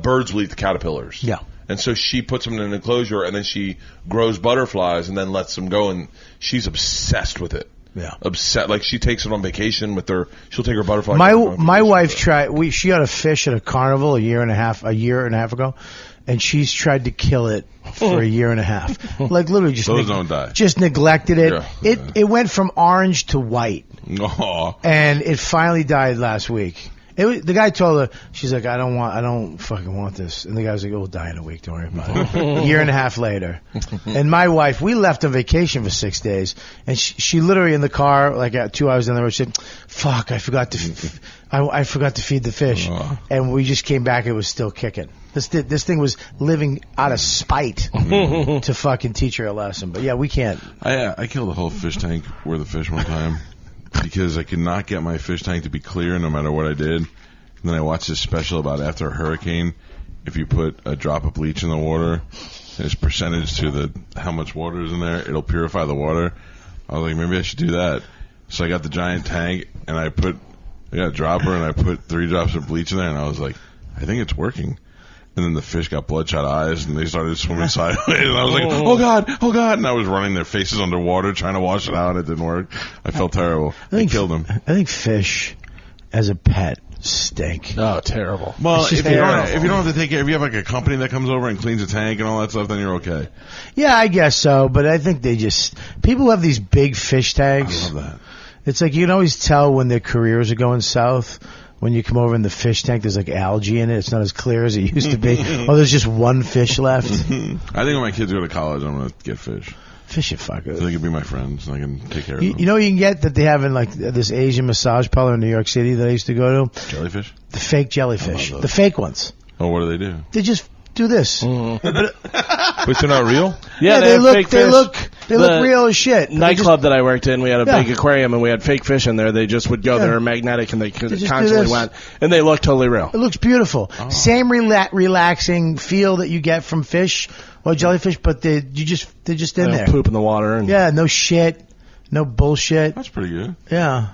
birds will eat the caterpillars. Yeah. And so she puts them in an enclosure, and then she grows butterflies, and then lets them go, and she's obsessed with it. Yeah. Obsessed. Like she takes it on vacation with her. She'll take her butterfly. My wife tried. She got a fish at a carnival a year and a half ago, and she's tried to kill it for a year and a half. Like literally just Those don't die. Just neglected it. Yeah. It went from orange to white, Aw. and it finally died last week. The guy told her, she's like, I don't fucking want this. And the guy was like, it will die in a week, don't worry about it. A year and a half later. And my wife, we left on vacation for 6 days, and she literally in the car, like at 2 hours down the road, she said, fuck, I forgot to feed the fish. And we just came back, it was still kicking. This thing was living out of spite to fucking teach her a lesson. But yeah, we can't. I killed a whole fish tank worth of fish one time because I could not get my fish tank to be clear no matter what I did. And then I watched this special about after a hurricane, if you put a drop of bleach in the water, there's percentage to how much water is in there, it'll purify the water. I was like, maybe I should do that. So I got the giant tank, and I got a dropper, and I put 3 drops of bleach in there, and I was like, I think it's working. And then the fish got bloodshot eyes, and they started swimming sideways. And I was like, oh, God. And I was running their faces underwater, trying to wash it out. It didn't work. I felt terrible. I killed them. I think fish, as a pet, stink. Oh, terrible. Well, It's just if you terrible. don't have to take care, if you have like a company that comes over and cleans a tank and all that stuff, then you're okay. Yeah, I guess so. But I think people who have these big fish tanks. I love that. It's like you can always tell when their careers are going south. When you come over in the fish tank, there's like algae in it. It's not as clear as it used to be. Oh, there's just one fish left. I think when my kids go to college, I'm going to get fish. Fish are fuckers. So they can be my friends and I can take care of them. You know what you can get that they have in like this Asian massage parlor in New York City that I used to go to? Jellyfish? The fake jellyfish. I love The those. fake ones. Oh, what do they do? They just do this. But they're not real? Yeah, they have look fake they fish. look The real as shit. They Nightclub that I worked in, we had a Yeah. big aquarium and we had fake fish in there. They just would go Yeah. there, magnetic, and they just do constantly this. went, and they looked totally real. It looks beautiful. Same relaxing feel that you get from fish Well, jellyfish, but they're just in there. Poop in the water. And Yeah, no shit, no bullshit. That's pretty good. Yeah.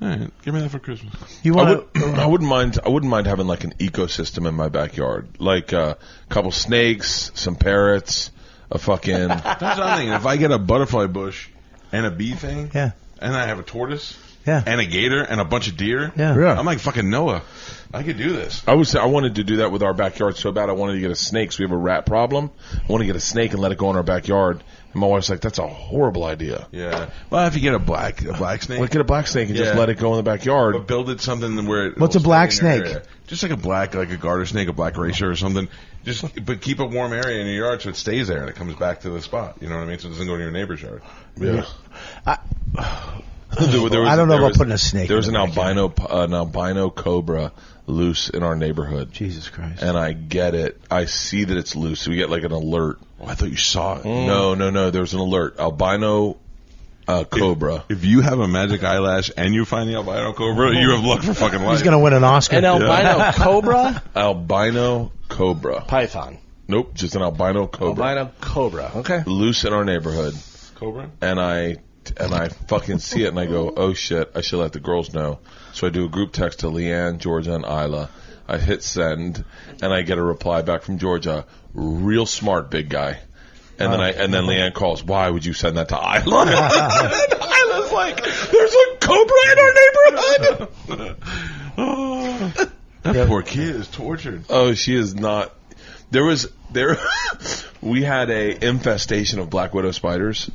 All right, give me that for Christmas. You want to? I wouldn't mind having like an ecosystem in my backyard, like a couple snakes, some parrots, a fucking. That's the other thing. If I get a butterfly bush and a bee thing, Yeah. and I have a tortoise, Yeah. and a gator and a bunch of deer, Yeah. Yeah. I'm like fucking Noah. I could do this. I wanted to do that with our backyard so bad. I wanted to get a snake. So we have a rat problem. I want to get a snake and let it go in our backyard. And my wife's like, "That's a horrible idea." Yeah. Well, if you get a black snake, Like, get a black snake and just Yeah. let it go in the backyard. but build it something where it What's will a black Oh, stay in your snake? area. Just like a garter snake, a black Kreischer or something. But keep a warm area in your yard so it stays there and it comes back to the spot. You know what I mean? So it doesn't go to your neighbor's yard. Yeah. I I don't know about putting a snake There was in an the backyard. albino cobra loose in our neighborhood. Jesus Christ. And I get it. I see that it's loose. So we get like an alert. Oh, I thought you saw it. No. There was an alert. Albino cobra. If you have a magic eyelash and you find the albino cobra, you have luck for fucking life. He's gonna win an Oscar. An albino cobra? Albino cobra. Python. Nope, just an albino cobra. Albino cobra. Okay. Loose in our neighborhood. Cobra? And I fucking see it and I go, oh shit, I should let the girls know. So I do a group text to Leanne, Georgia, and Isla. I hit send and I get a reply back from Georgia. Real smart big guy. And then Leanne calls, why would you send that to Isla? And Isla's like, there's a cobra in our neighborhood. Oh, that poor kid is tortured. Oh, she is not. We had a infestation of black widow spiders.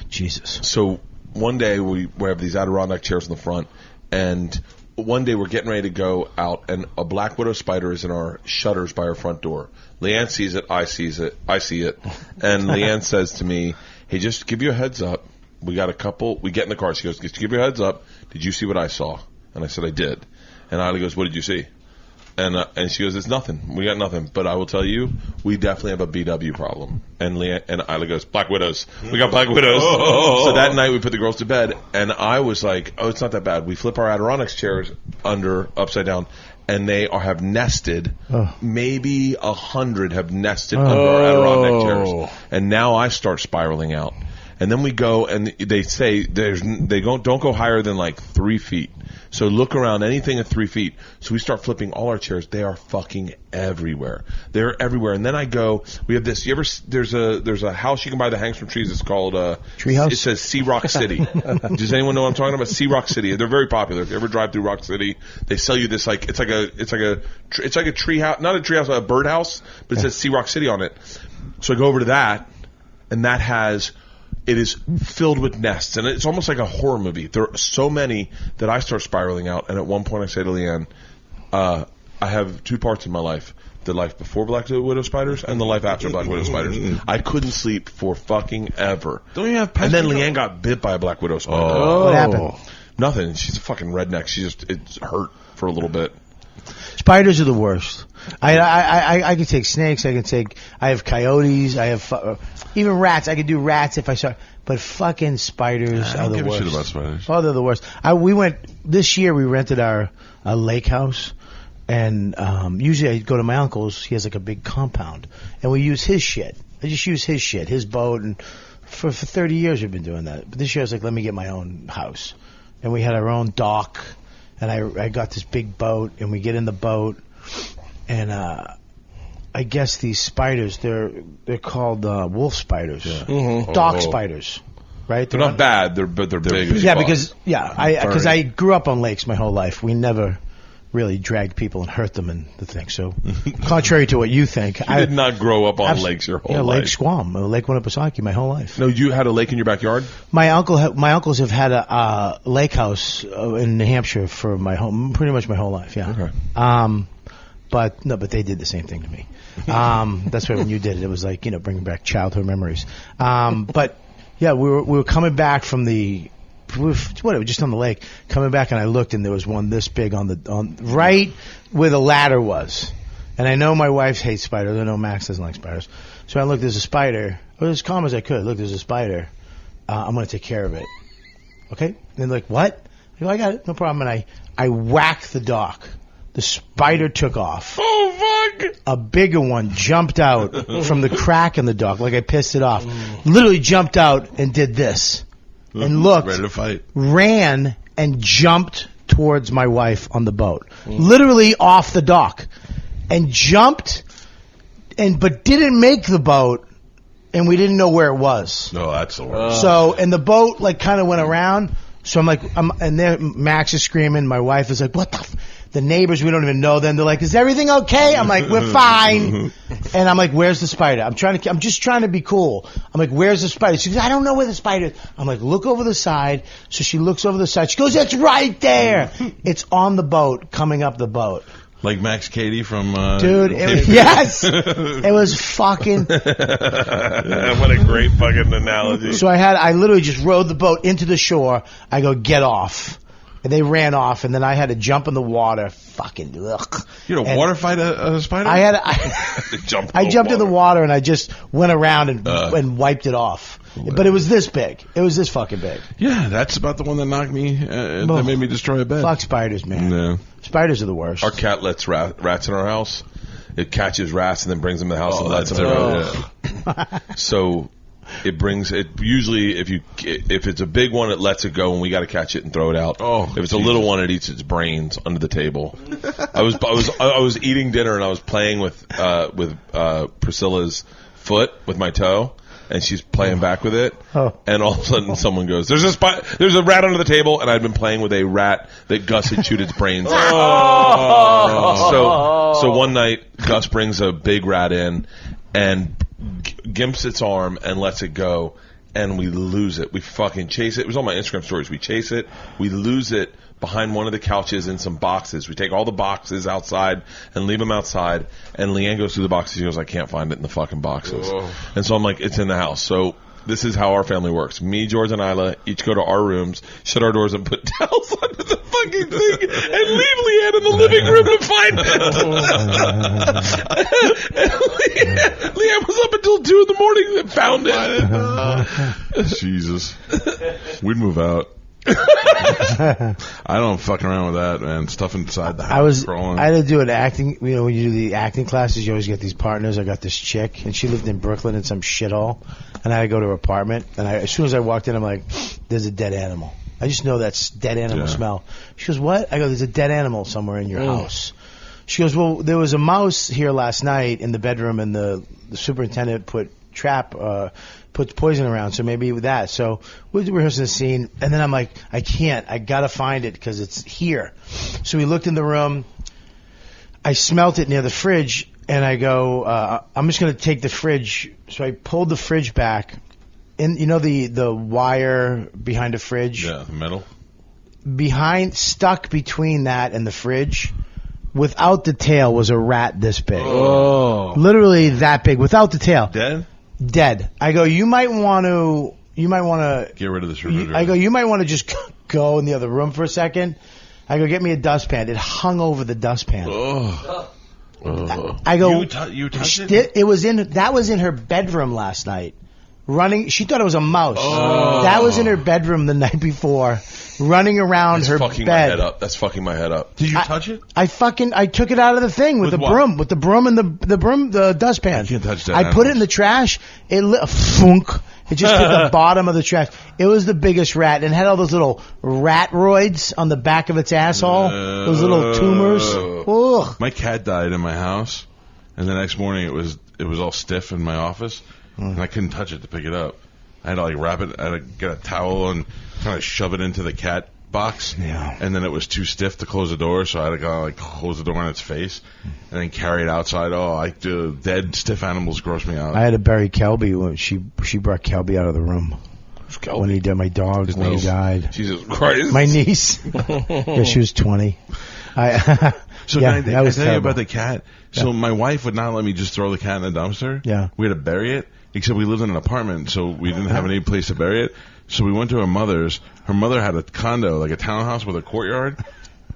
Jesus. So one day we have these Adirondack chairs in the front, and one day we're getting ready to go out, and a black widow spider is in our shutters by our front door. Leanne sees it, I see it, and Leanne says to me, "Hey, just to give you a heads up, we got a couple." We get in the car. She goes, "Just to give you a heads up, did you see what I saw?" And I said, "I did." And Isla goes, "What did you see?" And she goes, "It's nothing. We got nothing. But I will tell you, we definitely have a BW problem." And Isla goes, "Black widows. We got black widows." So that night we put the girls to bed, and I was like, "Oh, it's not that bad." We flip our Adirondack chairs upside down, and they have nested. Maybe 100 have nested under our Adirondack chairs, and now I start spiraling out. And then we go, and they say don't go higher than like 3 feet. So look around, anything at 3 feet. So we start flipping all our chairs. They are fucking everywhere. They're everywhere. And then I go, we have this. There's a house you can buy that hangs from trees. It's called Treehouse. It says Sea Rock City. Does anyone know what I'm talking about? Sea Rock City. They're very popular. If you ever drive through Rock City, they sell you this it's like a tree house, not a tree house, a bird house, but it says Sea Rock City on it. So I go over to that, and it is filled with nests, and it's almost like a horror movie. There are so many that I start spiraling out, and at one point I say to Leanne, I have two parts in my life. The life before black widow spiders and the life after black widow spiders. I couldn't sleep for fucking ever. Don't you have pest And then control? Leanne got bit by a black widow spider. What happened? Nothing. She's a fucking redneck. It's hurt for a little bit. Spiders are the worst. I can take snakes. I have coyotes. I have even rats. I could do rats if I saw. But fucking spiders I are don't the give worst. a shit about spiders. Oh, they're the worst. We went this year. We rented a lake house, and usually I go to my uncle's. He has like a big compound, and we use his shit. I just use his shit, his boat, and for 30 years we've been doing that. But this year I was like, let me get my own house, and we had our own dock, and I got this big boat, and we get in the boat, and I guess these spiders, they're called wolf spiders, dock spiders, right? They're not bad, but they're big. as Yeah, fuck. because I grew up on lakes my whole life. We never really dragged people and hurt them in the thing. So, contrary to what you think, I did not grow up on lakes your whole life. Lake Squam, Lake Winnipesaukee, my whole life. No, you had a lake in your backyard? My uncles have had a lake house in New Hampshire for pretty much my whole life. Yeah. Okay. But they did the same thing to me. That's why when you did it, it was like, bringing back childhood memories. But yeah, we were coming back from just on the lake, coming back, and I looked, and there was one this big on right where the ladder was. And I know my wife hates spiders. I know Max doesn't like spiders. So I looked, there's a spider. I was as calm as I could. Look, there's a spider. I'm going to take care of it. Okay? And they're like, what? I go, I got it. No problem. And I whacked the dock. The spider took off. Oh, fuck. A bigger one jumped out from the crack in the dock, like I pissed it off. Literally jumped out and did this. And looked, Ready to fight. ran, and jumped towards my wife on the boat. Literally off the dock. And jumped, but didn't make the boat, and we didn't know where it was. No, that's the worst. So, and the boat, like, kind of went around. So I'm like, and there, Max is screaming. My wife is like, what the the neighbors, we don't even know them. They're like, is everything okay? I'm like, we're fine. And I'm like, where's the spider? I'm just trying to be cool. I'm like, where's the spider? She goes, I don't know where the spider is. I'm like, look over the side. So she looks over the side. She goes, it's right there. It's on the boat, coming up the boat. Like Max Cady from... Dude, yes! It was fucking... What a great fucking analogy. So I literally just rowed the boat into the shore. I go, get off. And they ran off, and then I had to jump in the water. Fucking ugh. You had a water fight a spider? I jumped in the water, and I just went around and wiped it off. But it was this big. It was this fucking big. Yeah, that's about the one that knocked me, that made me destroy a bed. Fuck spiders, man. No. Spiders are the worst. Our cat lets rats in our house. It catches rats and then brings them to the house and lets them go. So it brings it usually if it's a big one, it lets it go and we got to catch it and throw it out. If it's a little one, it eats its brains under the table. I was eating dinner and I was playing with Priscilla's foot with my toe. And she's playing back with it, and all of a sudden someone goes, "There's a rat under the table," and I'd been playing with a rat that Gus had chewed its brains out. So one night Gus brings a big rat in and gimps its arm and lets it go, and we lose it. We fucking chase it. It was on my Instagram stories. We chase it. We lose it behind one of the couches in some boxes. We take all the boxes outside and leave them outside. And Leanne goes through the boxes. She goes, I can't find it in the fucking boxes. And so I'm like, it's in the house. So this is how our family works. Me, George, and Isla each go to our rooms, shut our doors, and put towels under the fucking thing, and leave Leanne in the living room to find it. Leanne was up until 2 in the morning and found it. Jesus. We'd move out. I don't fuck around with that, man. Stuff inside the house. I had to do an acting. You know, when you do the acting classes, you always get these partners. I got this chick, and she lived in Brooklyn in some shithole, and I had to go to her apartment. And as soon as I walked in, I'm like, "There's a dead animal." I just know that's dead animal smell. She goes, "What?" I go, "There's a dead animal somewhere in your house." She goes, "Well, there was a mouse here last night in the bedroom, and the superintendent put poison around, so maybe with that." So we're rehearsing the scene, and then I'm like, I gotta find it because it's here. So we looked in the room. I smelt it near the fridge, and I go, I'm just gonna take the fridge. So I pulled the fridge back, and you know the wire behind the fridge, the metal stuck between that and the fridge. Without the tail was a rat this big, literally that big, without the tail. Dead. I go, you might want to get rid of this refrigerator. I go, you might want to just go in the other room for a second. I go, get me a dustpan. It hung over the dustpan. I go, you touched it? That was in her bedroom last night. She thought it was a mouse. That was in her bedroom the night before, running around her bed. That's fucking my head up. Did you touch it? I took it out of the thing with the broom and the dustpan. You can't touch that. I put it in the trash. It lit funk. It just hit the bottom of the trash. It was the biggest rat, and it had all those little rat roids on the back of its asshole. Those little tumors. Ugh. My cat died in my house, and the next morning it was all stiff in my office. And I couldn't touch it to pick it up. I had to wrap it. I had to get a towel and kind of shove it into the cat box. Yeah. And then it was too stiff to close the door, so I had to close the door on its face and then carry it outside. Dead stiff animals gross me out. I had to bury Kelby when she brought Kelby out of the room. When he died, my dog when he died. Jesus Christ. My niece. Yeah, she was 20. So yeah, can I tell you about the cat? So my wife would not let me just throw the cat in the dumpster. Yeah. We had to bury it, except we lived in an apartment, so we didn't have any place to bury it. So we went to her mother's. Her mother had a condo, like a townhouse with a courtyard,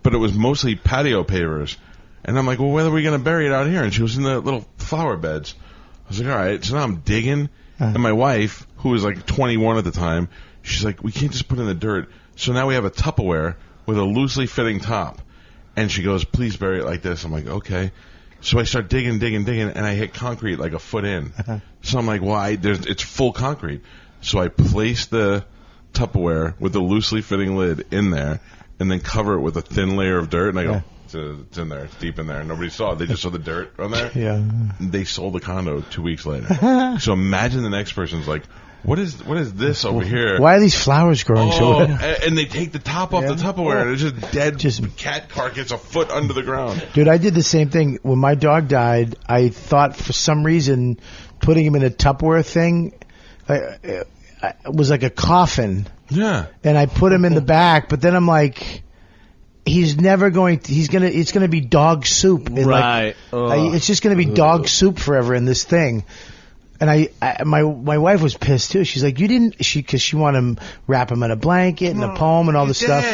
but it was mostly patio pavers. And I'm like, well, where are we going to bury it out here? And she was in the little flower beds. I was like, all right. So now I'm digging. And my wife, who was like 21 at the time, she's like, we can't just put it in the dirt. So now we have a Tupperware with a loosely fitting top. And she goes, please bury it like this. I'm like, okay. So I start digging, and I hit concrete like a foot in. So I'm like, well, it's full concrete. So I place the Tupperware with the loosely fitting lid in there, and then cover it with a thin layer of dirt. And I go, it's in there, it's deep in there. Nobody saw it. They just saw the dirt on there. Yeah. They sold the condo 2 weeks later. So imagine the next person's like, what is this over here? Why are these flowers growing so? And they take the top off the Tupperware, and it's just dead cat carcass a foot under the ground. Dude, I did the same thing. When my dog died, I thought for some reason putting him in a Tupperware thing was like a coffin. Yeah. And I put him in the back, but then I'm like, it's gonna be dog soup. And Right. It's just gonna be dog soup forever in this thing. And my wife was pissed too. She's like, because she wanted to wrap him in a blanket and a poem and all this stuff.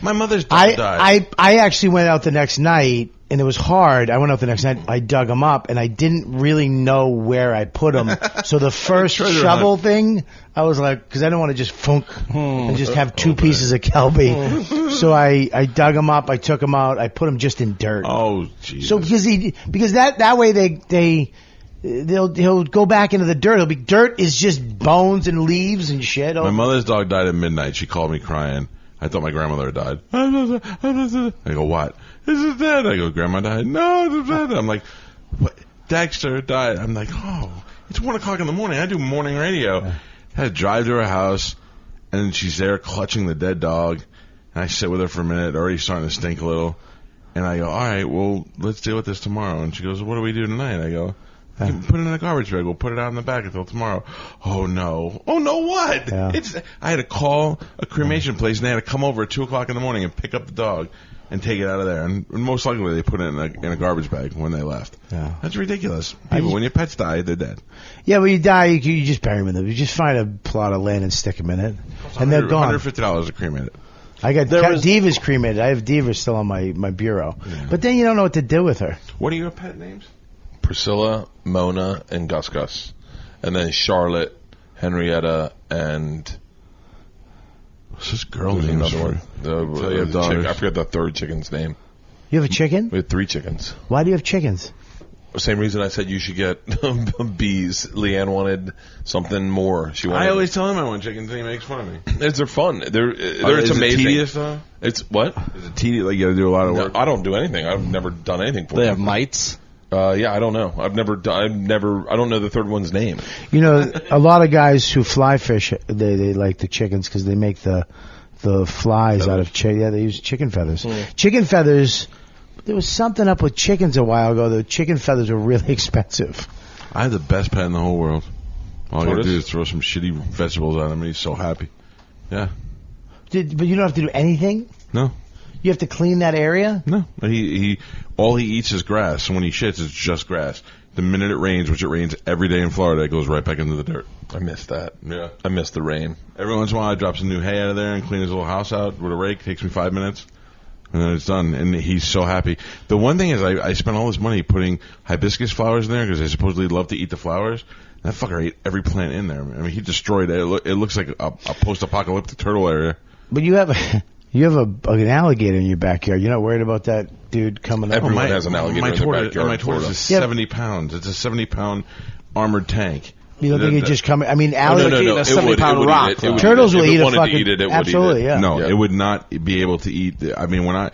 My mother's dog died. I actually went out the next night, and it was hard. I went out the next night. I dug him up, and I didn't really know where I put him. So the first shovel thing, I was like, because I don't want to just funk and just have two pieces of Kelby. So I dug him up. I took him out. I put him just in dirt. Oh, Jesus. So because that way he'll go back into the dirt. Dirt is just bones and leaves and shit. My mother's dog died at midnight. She called me crying. I thought my grandmother had died. I go, what? Is it dead? I go, Grandma died? No, it's dead. I'm like, what? Dexter died. I'm like, oh, it's 1 o'clock in the morning. I do morning radio. I had to drive to her house, and she's there clutching the dead dog. And I sit with her for a minute, already starting to stink a little. And I go, all right, well, let's deal with this tomorrow. And she goes, what do we do tonight? I go, put it in a garbage bag. We'll put it out in the back until tomorrow. Oh, no. Oh, no, what? Yeah. I had to call a cremation place, and they had to come over at 2 o'clock in the morning and pick up the dog and take it out of there. And most likely they put it in a garbage bag when they left. Yeah. That's ridiculous. People, when your pets die, they're dead. Yeah, when you die, you just bury them in them. You just find a plot of land and stick them in it. And they're gone. $150 to cremate it. I got Diva's cremated. I have Diva still on my bureau. Yeah. But then you don't know what to do with her. What are your pet names? Priscilla, Mona, and Gus Gus. And then Charlotte, Henrietta, and... What's this girl name? Another one. I forget the third chicken's name. You have a chicken? We had 3 chickens. Why do you have chickens? Same reason I said you should get bees. Leanne wanted something more. I always tell him I want chickens, and he makes fun of me. They're fun. It's amazing. It tedious, though? It's what? Is it tedious? Like you got to do a lot of work? No, I don't do anything. I've never done anything for them. They have mites? Yeah, I don't know. I don't know the third one's name. You know, a lot of guys who fly fish, they like the chickens because they make the flies out of chicken. Yeah, they use chicken feathers. Chicken feathers. There was something up with chickens a while ago. The chicken feathers were really expensive. I have the best pet in the whole world. All I got to do is throw some shitty vegetables on him, and he's so happy. Yeah. But you don't have to do anything? No. You have to clean that area? No. All he eats is grass. And when he shits, it's just grass. The minute it rains, which it rains every day in Florida, it goes right back into the dirt. I miss that. Yeah. I miss the rain. Every once in a while, I drop some new hay out of there and clean his little house out with a rake. Takes me 5 minutes. And then it's done, and he's so happy. The one thing is I spent all this money putting hibiscus flowers in there because they supposedly love to eat the flowers. That fucker ate every plant in there. I mean, he destroyed it. It looks like a post-apocalyptic turtle area. But you have an alligator in your backyard. You're not worried about that dude coming up? Everyone has an alligator in their backyard. My tortoise is 70 pounds. It's a 70-pound armored tank. You don't think it just come? I mean, alligator, no. a 70-pound rock. Turtles will eat a fucking. Eat it, absolutely, eat it. yeah. No, it would not be able to eat. I mean, when I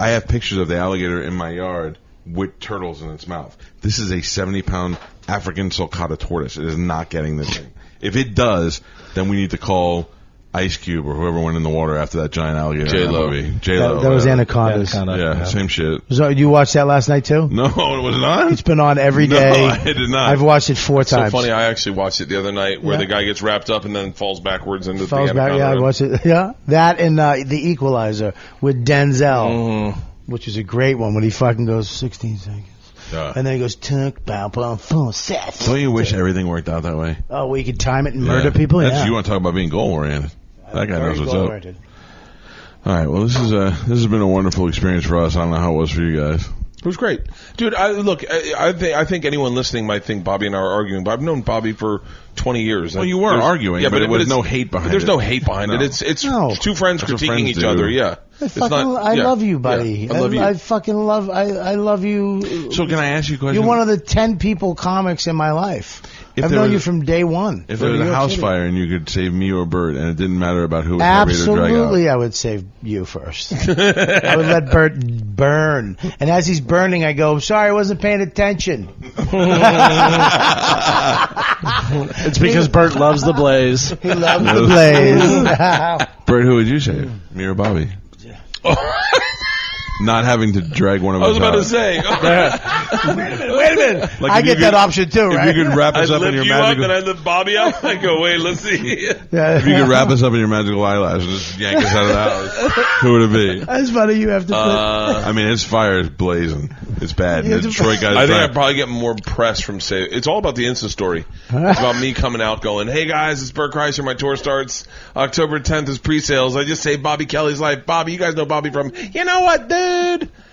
have pictures of the alligator in my yard with turtles in its mouth. This is a 70-pound African sulcata tortoise. It is not getting this thing. If it does, then we need to call Ice Cube or whoever went in the water after that giant alligator. J-Lo. That was Anacondas. Yeah, same shit. So you watched that last night too? No, it was not. It's been on every day. No, I did not. I've watched it 4 times. So funny. I actually watched it the other night where the guy gets wrapped up and then falls backwards into the anaconda. Yeah, I watched it. Yeah, that and The Equalizer with Denzel, which is a great one when he fucking goes 16 seconds. And then he goes, set. Don't you wish everything worked out that way? Oh, well, you could time it and murder people? You want to talk about being goal-oriented. That guy knows what's up. All right, well, this has been a wonderful experience for us. I don't know how it was for you guys. It was great. Dude, I think anyone listening might think Bobby and I are arguing, but I've known Bobby for 20 years. Well, you were arguing, but there was no hate behind it. There's no hate behind it. It's two friends critiquing each other, yeah. I love you, buddy. Yeah, I love you. I fucking love. I love you. So can I ask you a question? You're one of the 10 people comics in my life. I've known you from day one. If there was a house fire and you could save me or Bert, and it didn't matter about who was absolutely, I would save you first. I would let Bert burn, and as he's burning, I go, "Sorry, I wasn't paying attention." It's because Bert loves the blaze. He loves the blaze. Bert, who would you save? Me or Bobby? Not having to drag one of us I was about out. to say. Wait a minute. Like I if you get that option too, If right? you could wrap us I up in lift your you magical... up, then I lift Bobby up. I go, wait, let's see. If you could wrap us up in your magical eyelash and just yank us out of the house, who would it be? That's funny. You have to. I mean, his fire is blazing. It's bad. The Detroit guys. I think I'd probably get more press from say. It's all about the Insta story. It's about me coming out going, "Hey guys, it's Bert Kreischer. My tour starts October 10th is pre-sales. I just saved Bobby Kelly's life. Bobby, you guys know Bobby from You Know What, Dude."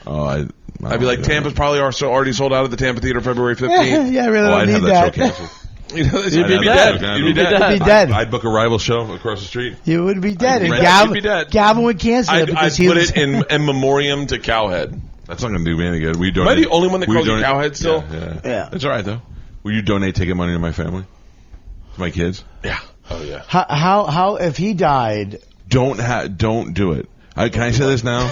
Oh, I'd be like, Tampa's probably already sold out at the Tampa Theater February 15th. Yeah, I really Oh, don't I'd need have that. that show canceled. You'd You'd be dead. You'd be dead. You'd be dead. I'd book a rival show across the street. You would be dead. And You'd Galvin, be dead. Galvin would cancel it I'd because he put was. it in memoriam to Cowhead. That's not going to do me any good. We donate. Am I the only one that we calls you donate- Cowhead still? Yeah. It's all right though. Will you donate ticket money to my family, to my kids? Yeah. Oh yeah. How if he died? Don't do it. Can I say this now?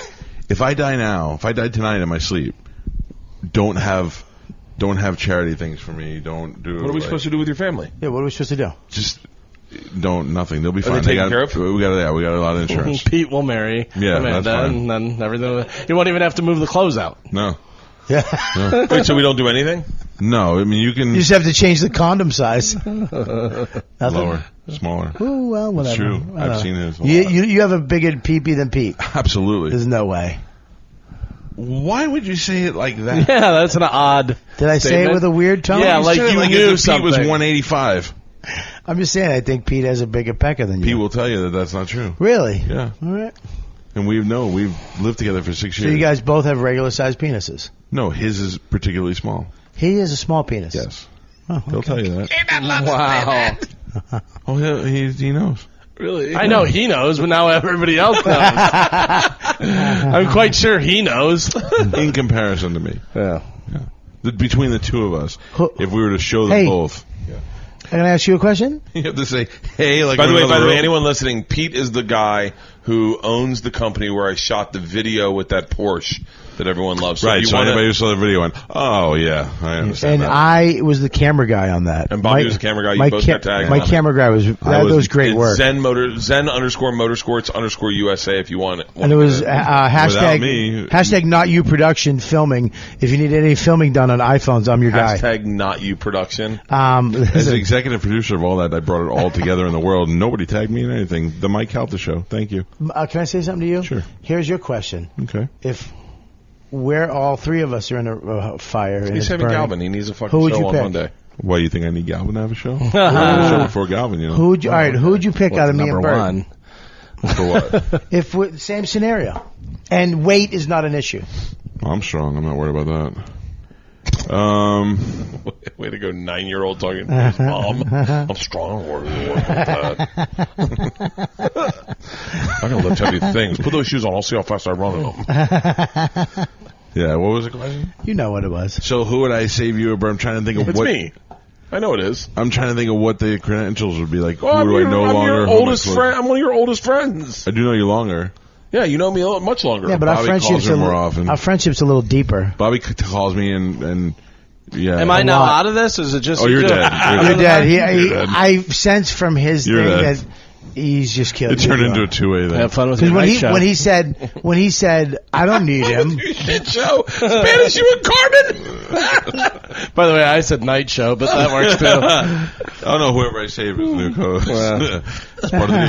If I die now, if I died tonight in my sleep, don't have charity things for me. Don't do. What are we supposed to do with your family? Yeah, what are we supposed to do? Just nothing. They'll be fine. they taken care of? We got a lot of insurance. Pete will marry Yeah, Amanda, that's fine. and then everything. You won't even have to move the clothes out. No, Yeah. Wait, so we don't do anything? no. I mean, you can You just have to change the condom size. lower, smaller. Oh well, whatever. It's true. I don't I've know. seen it. You have a bigger peepee than Pete. Absolutely. There's no way. Why would you say it like that? Yeah, that's an odd. Did I say it statement. with a weird tone? Yeah, like said it you as knew if Pete was something. 185. I'm just saying. I think Pete has a bigger pecker than you. Pete will tell you that that's not true. Really? Yeah. All right. And we've lived together for 6 So years. you guys both have regular sized penises. No, his is particularly small. He has a small penis. Yes. Oh, He'll tell you that. Wow. Oh, he knows. Really? I know he knows, but now everybody else knows. I'm quite sure he knows. In comparison to me. Yeah. Between the two of us, Who- if we were to show them Hey. both, I'm gonna ask you a question. you have to say, hey, like By the we're in way, another room. anyone listening, Pete is the guy who owns the company where I shot the video with that Porsche that everyone loves. Right, if you so wanna- anybody who saw the video went, oh, yeah, I understand And that. I was the camera guy on that. And Bobby was the camera guy. You my both got tagged My on it. camera guy was that was great It's work. Zen _motorsports_ USA if you want it. And it was hashtag me- hashtag not you production filming. If you need any filming done on iPhones, I'm your guy. Hashtag not you production. As the Listen, executive producer of all that, I brought it all together in the world. Nobody tagged me in anything. The Mike Calta show. Thank you. can I say something to you? Sure. Here's your question: Okay. if we're all three of us are in a fire, and He's it's having burning, Galvin. He needs a Who fucking would show you on pick? Monday. Why do you think I need Galvin to have a show? We're having a show before Galvin, you know. Who'd you, all right, who'd you pick out of me and Number Bert? one. For what? If we're, same scenario, and weight is not an issue. I'm strong. I'm not worried about that. Way to go, 9-year-old talking to his mom. I'm strong. Or I'm gonna lift heavy things. Put those shoes on. I'll see how fast I run them. Yeah, what was the question? You know what it was. So who would I save you, but I'm trying to think of It's what me. I know it is. I'm trying to think of what the credentials would be like. Well, who do I know I'm longer? your Who am I oldest close- friend. I'm one of your oldest friends. I do know you longer. Yeah, you know me much longer. Yeah, but Bobby our friendship's calls her more often. our friendship's a little deeper. Bobby calls me and yeah. Am I now lot. out of this? Or is it just Oh, you're you? dead. You're dead. You're dead. I sense from his You're thing dead. that he's just killed. It turned into a two-way thing. Have fun with Because your night show. when he said I don't need him. Shit show. Spanish you and Carmen. By the way, I said night show, but that works too. Oh no, whoever I save is the new co-host. Well. It's part of the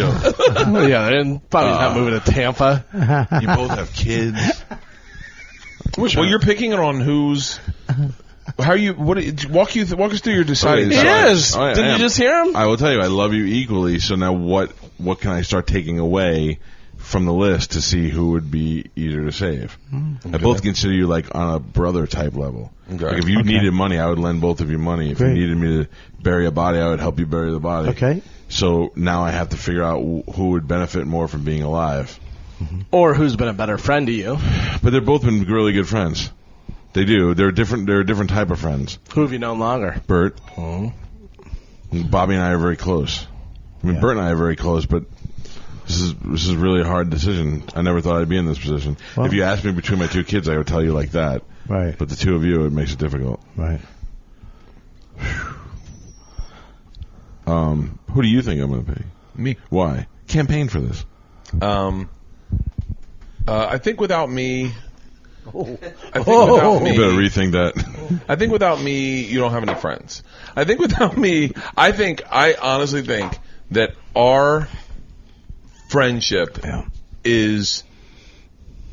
deal. Yeah, and Bobby's not moving to Tampa. You both have kids. Well, you're picking it on who's. How you? What? Walk us through your deciding. He He side. is. I Didn't am. you just hear him? I will tell you, I love you equally. So now, what can I start taking away from the list to see who would be easier to save? I both consider you like on a brother type level. Okay. Like if you needed money, I would lend both of you money. If Great. you needed me to bury a body, I would help you bury the body. Okay. So now I have to figure out who would benefit more from being alive. Or who's been a better friend to you. But they've both been really good friends. They do. They're different. They're a different type of friends. Who have you known longer? Bert. Bobby and I are very close. I mean, Bert and I are very close, but this is really a hard decision. I never thought I'd be in this position. Well, if you asked me between my two kids, I would tell you like that. Right. But the two of you, it makes it difficult. Right. Who do you think I'm going to be? Me. Why? Campaign for this. I think without me... You better rethink that. I think without me, you don't have any friends. I think without me, I honestly think that our friendship is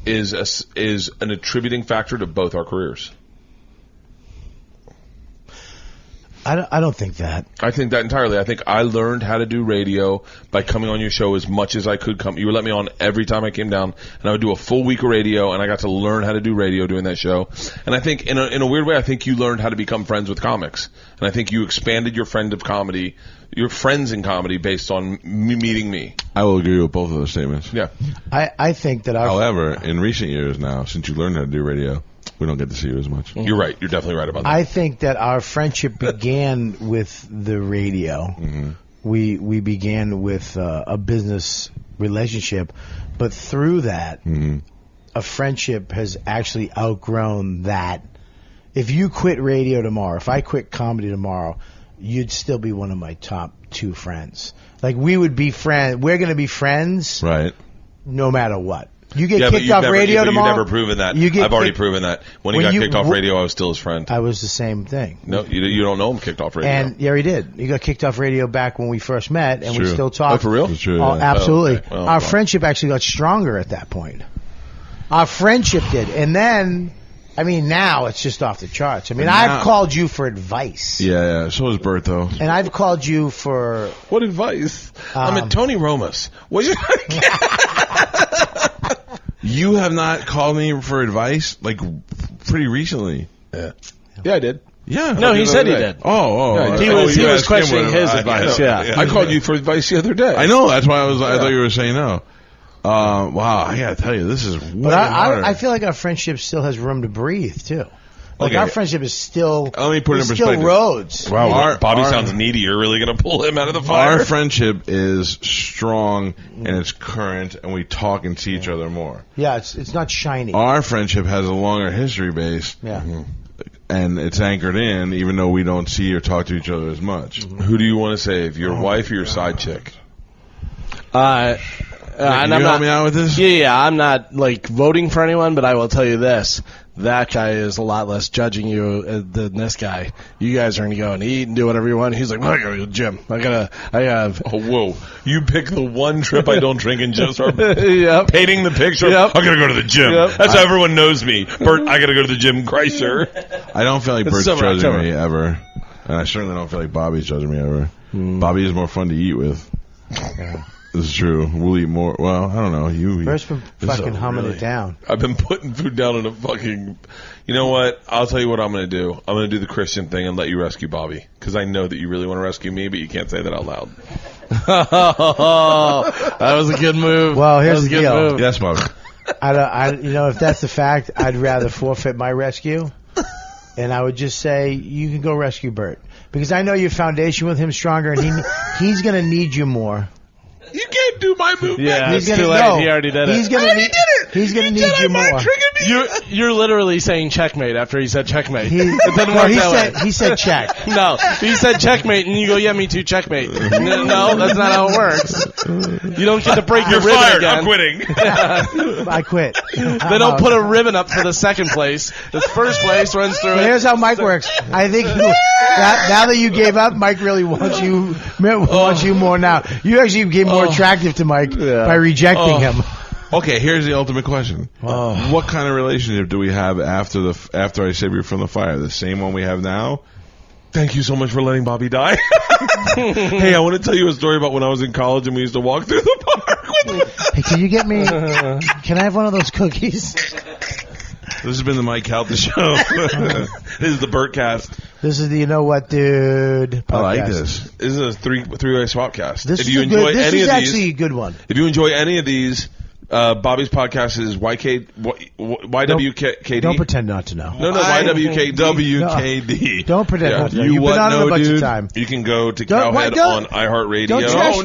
an attributing factor to both our careers. I don't think that. I think that entirely. I think I learned how to do radio by coming on your show as much as I could come. You would let me on every time I came down, and I would do a full week of radio, and I got to learn how to do radio doing that show. And I think, in a weird way, I think you learned how to become friends with comics. And I think you expanded your friends in comedy based on meeting me. I will agree with both of those statements. Yeah. I think that However, in recent years now, since you learned how to do radio, we don't get to see you as much. You're right. You're definitely right about that. I think that our friendship began with the radio. Mm-hmm. We began with a business relationship, but through that, a friendship has actually outgrown that. If you quit radio tomorrow, if I quit comedy tomorrow, you'd still be one of my top two friends. Like, we would be friends. We're going to be friends, right? No matter what. You get but kicked off radio tomorrow. You've never proven that. I've already proven that. When he got kicked off radio, I was still his friend. I was the same thing. No, you don't know him kicked off radio. And yeah, he did. He got kicked off radio back when we first met, and we still talk. Oh, for real? It's true, Oh, yeah. absolutely. Oh, okay. Well, our friendship actually got stronger at that point. Our friendship did. And then, I mean, now it's just off the charts. I mean, I've called you for advice. Yeah. So is Bert, though. And I've called you for... What advice? I'm at Tony Romas. What you... You have not called me for advice, like, pretty recently. Yeah, I did. Yeah. No, he said he did. Oh. He was questioning his advice, I called you for advice the other day. I know. That's why I thought you were saying no. Wow, I got to tell you, this is way But harder. I feel like our friendship still has room to breathe, too. Like, Okay. our friendship is still... Let me put it in still perspective. roads. Wow, Bobby sounds needy. You're really going to pull him out of the fire? Our friendship is strong and it's current, and we talk and see each other more. Yeah, it's not shiny. Our friendship has a longer history base, Yeah. and it's anchored in, even though we don't see or talk to each other as much. Who do you want to save, your wife or your side chick? Can you help me out with this? Yeah, I'm not like voting for anyone, but I will tell you this: that guy is a lot less judging you than this guy. You guys are going to go and eat and do whatever you want. He's like, well, I gotta go to the gym. I have. Oh, whoa! You pick the one trip I don't drink and just start Yep. painting the picture. Yep. I'm gonna go to the gym. Yep. That's how everyone knows me. Bert, I gotta go to the gym. Kreischer. I don't feel like It's Bert's summer, judging October. me ever, and I certainly don't feel like Bobby's judging me ever. Bobby is more fun to eat with. This is true. We'll eat more. Well, I don't know. Bert's been fucking humming it down. I've been putting food down in a fucking... You know what? I'll tell you what I'm going to do. I'm going to do the Christian thing and let you rescue Bobby. Because I know that you really want to rescue me, but you can't say that out loud. That was a good move. Well, here's That was the a good deal. move. Yes, Bobby. If that's the fact, I'd rather forfeit my rescue, and I would just say you can go rescue Bert, because I know your foundation with him stronger, and he's going to need you more. You can't do my move. Yeah, He's it's gonna too late. know. He already did it. He's going to need it. He's going to need you more. You're literally saying checkmate after he said checkmate. He, It doesn't no, work he that said way. he said check. No, he said checkmate, and you go, yeah, me too, checkmate. No, that's not how it works. You don't get to break your You're ribbon fired. again. I'm quitting. I quit. They don't put a ribbon up for the second place. The first place runs through But it. here's how Mike works. I think now that you gave up, Mike really wants you more now. You actually became more attractive to Mike by rejecting him. Okay, here's the ultimate question. What kind of relationship do we have after I save you from the fire? The same one we have now? Thank you so much for letting Bobby die. Hey, I want to tell you a story about when I was in college and we used to walk through the park with Hey, can you get me? Can I have one of those cookies? This has been the Mike Calta Show. This is the Bertcast. This is the You Know What, Dude podcast. I like this. This is a three-way swap cast. This If is you a enjoy good. This any is of actually these, a good one. if you enjoy any of these, Bobby's podcast is YWKD. Don't pretend not to know. No, YWKD. WKD. Don't pretend Yeah. not to know. You You've been what, on it no, a bunch dude? of time. You can go to Don't- Cowhead don't- on iHeartRadio. don't trash-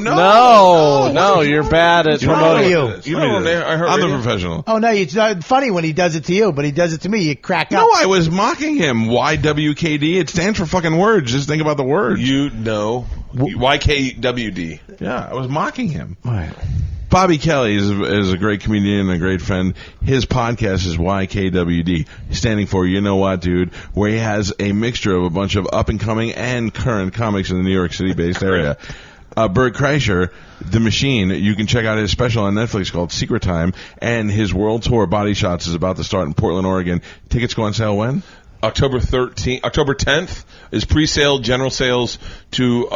No, you're bad at wrong promoting. with you? You know, on iHeartRadio. I'm the professional. Oh, no, it's not funny when he does it to you, but he does it to me. You crack up. No, I was mocking him. YWKD. It stands for fucking words. Just think about the words. You know. YKWD. Yeah, I was mocking him. All right. Bobby Kelly is a great comedian and a great friend. His podcast is YKWD, standing for You Know What, Dude, where he has a mixture of a bunch of up-and-coming and current comics in the New York City-based area. Bert Kreischer, The Machine, you can check out his special on Netflix called Secret Time, and his world tour, Body Shots, is about to start in Portland, Oregon. Tickets go on sale when? October 10th is pre-sale. General sales to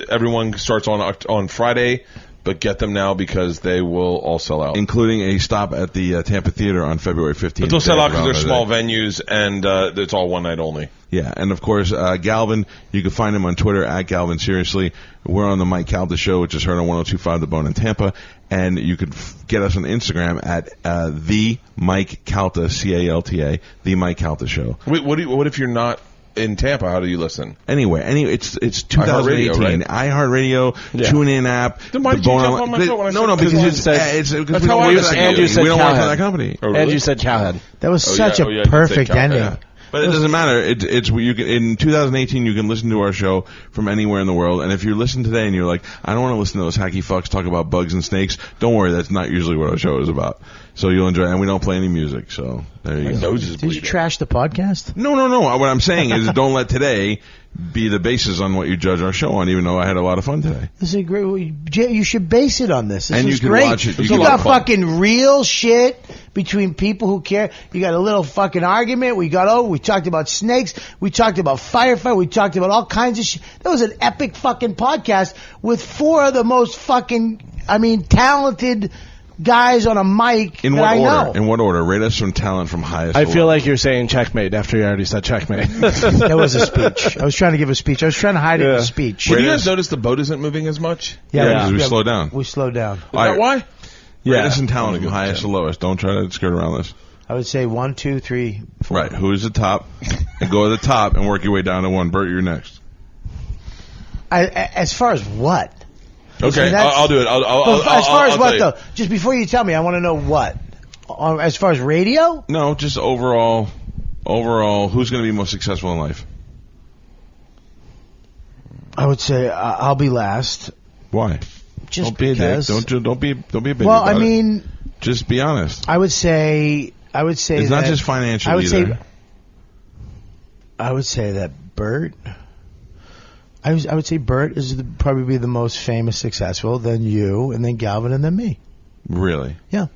everyone starts on Friday. But get them now because they will all sell out. Including a stop at the Tampa Theater on February 15th. But they'll sell out because they're small venues and it's all one night only. Yeah, and of course, Galvin, you can find him on Twitter at Galvin Seriously. We're on the Mike Calta Show, which is heard on 102.5 The Bone in Tampa. And you can get us on Instagram at the Mike Calta, CALTA, the Mike Calta Show. Wait, what if you're not in Tampa? How do you listen? Anyway, it's 2018. iHeartRadio, TuneIn app. Then why did you jump on my foot when I No, said because That's we how don't I work listen. for that And company. you said We don't work for Cowhead. that company. Oh, really? And you said Cowhead. That was Oh, such yeah. a Oh, yeah, you did perfect say Cowhead. ending. Yeah. But it doesn't matter. You can in 2018 you can listen to our show from anywhere in the world. And if you listen today and you're like, I don't want to listen to those hacky fucks talk about bugs and snakes, don't worry. That's not usually what our show is about. So you'll enjoy it. And we don't play any music. So there you My go. nose is Did you bleeding. trash the podcast? No. What I'm saying is don't let today be the basis on what you judge our show on, even though I had a lot of fun today. This is a great. You should base it on this. This And is you can great. watch it. You You can got watch fun. fucking real shit between people who care. You got a little fucking argument. We talked about snakes. We talked about Firefighter. We talked about all kinds of shit. That was an epic fucking podcast with four of the most fucking, talented guys on a mic In that what I order? know. In what order? Rate us from talent from highest I to feel lowest. like you're saying checkmate after you already said checkmate. That was a speech. I was trying to give a speech. I was trying to hide it in a speech. Did you Rate guys us- notice the boat isn't moving as much? Yeah, because we slowed down. We slowed down. Is that why? Rate us in talent from highest to lowest. Don't try to skirt around this. I would say 1, 2, 3, 4. Right. Who is the top? And go to the top and work your way down to one. Bert, you're next. As far as what? Okay, that's- I'll do it. As far as I'll what tell you. though? Just before you tell me, I want to know what. As far as radio, No, just overall, who's going to be most successful in life? I would say I'll be last. Why? Just Don't be because. a dick. Don't be a baby. Well, about I it. mean, just be honest. I would say. It's not that- just financial I would either. say. I would say that Bert. I would say Bert is probably the most famous, successful, then you, and then Galvin, and then me. Really? Yeah.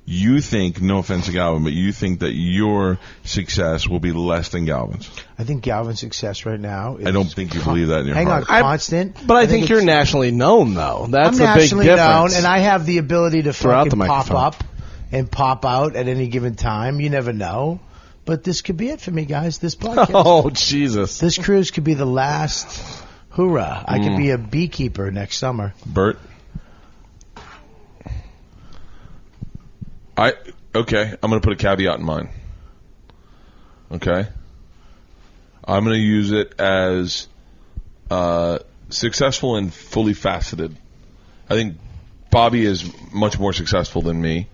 You think, no offense to Galvin, but you think that your success will be less than Galvin's. I think Galvin's success right now is I don't think you believe that in your hang heart. on, constant. But I think you're it's- nationally known, though. That's I'm a big nationally difference. known, and I have the ability to Throughout fucking the pop microphone. up and pop out at any given time. You never know. But this could be it for me, guys. This podcast. Oh, Jesus. This cruise could be the last hoorah. I could be a beekeeper next summer. Bert? Okay, I'm going to put a caveat in mine. Okay? I'm going to use it as successful and fully faceted. I think Bobby is much more successful than me.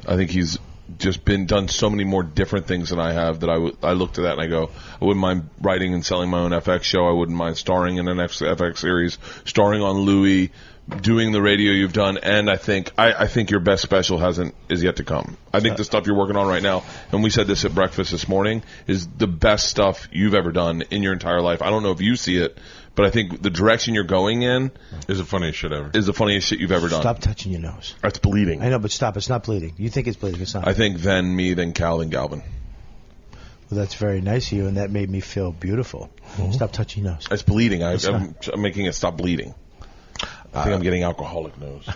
I think he's just done so many more different things than I have that I look to that and I go, I wouldn't mind writing and selling my own FX show. I wouldn't mind starring in an FX series, starring on Louis, doing the radio you've done, and I think your best special is yet to come. I think the stuff you're working on right now, and we said this at breakfast this morning, is the best stuff you've ever done in your entire life. I don't know if you see it, but I think the direction you're going in Is the funniest shit ever. is the funniest shit you've ever done. Stop touching your nose. That's bleeding. I know, but stop. It's not bleeding. You think it's bleeding. It's not. I think then me, then Cal, then Galvin. Well, that's very nice of you, and that made me feel beautiful. Stop touching your nose. It's bleeding. It's I'm making it stop bleeding. I think I'm getting alcoholic nose.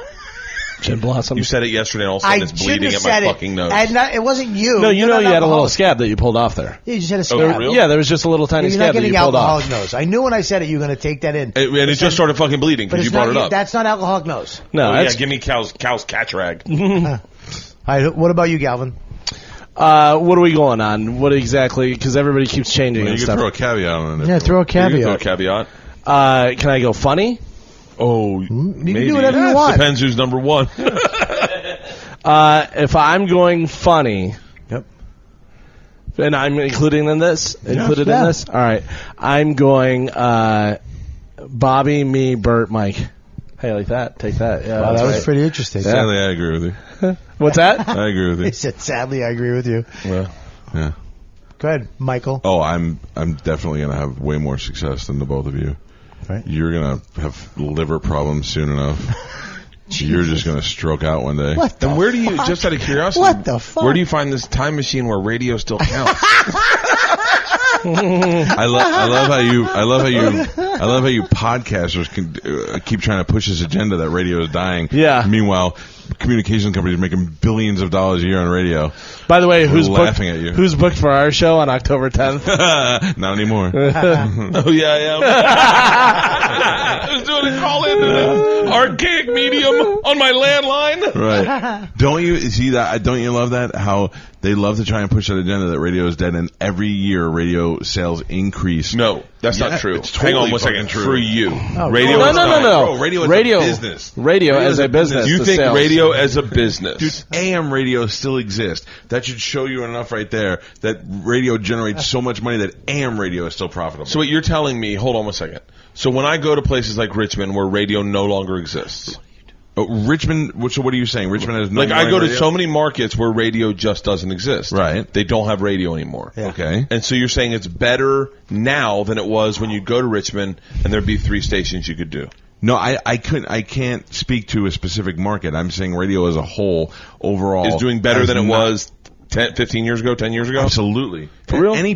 Chin blossom. You said it yesterday, and all of a sudden it's bleeding at my fucking nose. It wasn't you. No, You're you not had a little alcoholic. scab that you pulled off there. Yeah, you just had a scab. real? Yeah, there was just a little tiny You're not scab that you getting pulled alcoholic off. nose. I knew when I said it, you were going to take that in. And it just started fucking bleeding But because it's you brought not, it up. that's not alcoholic nose. No, Oh, yeah, that's give me cow's catch rag. All right, what about you, Galvin? what are we going on? What exactly? Because everybody keeps changing You and can stuff. throw a caveat on it. Yeah, throw a You can throw a caveat. caveat. Can I go funny? Oh, You can maybe. do whatever you want. Depends who's number one. If I'm going funny, Yep. and I'm including in this, included Yeah. in this. All right, I'm going Bobby, me, Bert, Mike. Hey, like that. Take that. Yeah, Wow, that's that was right. pretty interesting. Sadly, I agree with you. What's that? I agree with He you. said, sadly, I agree with you. Well, Yeah. Go ahead, Michael. Oh, I'm definitely gonna have way more success than the both of you. Right. You're gonna have liver problems soon enough. You're just gonna stroke out one day. What the then where do you, fuck? just out of curiosity, What the fuck? where do you find this time machine where radio still counts? I love how you podcasters can keep trying to push this agenda that radio is dying. Yeah. Meanwhile, communication companies are making billions of dollars a year on radio. By the way, who's laughing booked, at you. Who's booked for our show on October 10th? Not anymore. Oh yeah, I am. I was doing a call in to this archaic medium on my landline. Right. Don't you see that? Don't you love that? How they love to try and push that agenda that radio is dead, and every year radio sales increase. No, that's Yeah, not true. it's Hang on totally one second. fucking true. For you, Oh, radio. no, is no, not- no. Bro, radio is Radio- a business. Radio as a business. You the think sales. radio as a business? Dude, AM radio still exists. That should show you enough right there that radio generates so much money that AM radio is still profitable. So what you're telling me? Hold on one second. So when I go to places like Richmond where radio no longer exists, Richmond, so what are you saying? Richmond has no like I morning go to radio? so many markets where radio just doesn't exist. Right. They don't have radio anymore. Yeah. Okay. And so you're saying it's better now than it was when you go to Richmond and there'd be 3 stations you could do. No, I can't speak to a specific market. I'm saying radio as a whole, overall, Is doing better has than it not- was 10, 15 years ago, 10 years ago? Absolutely. For real? Any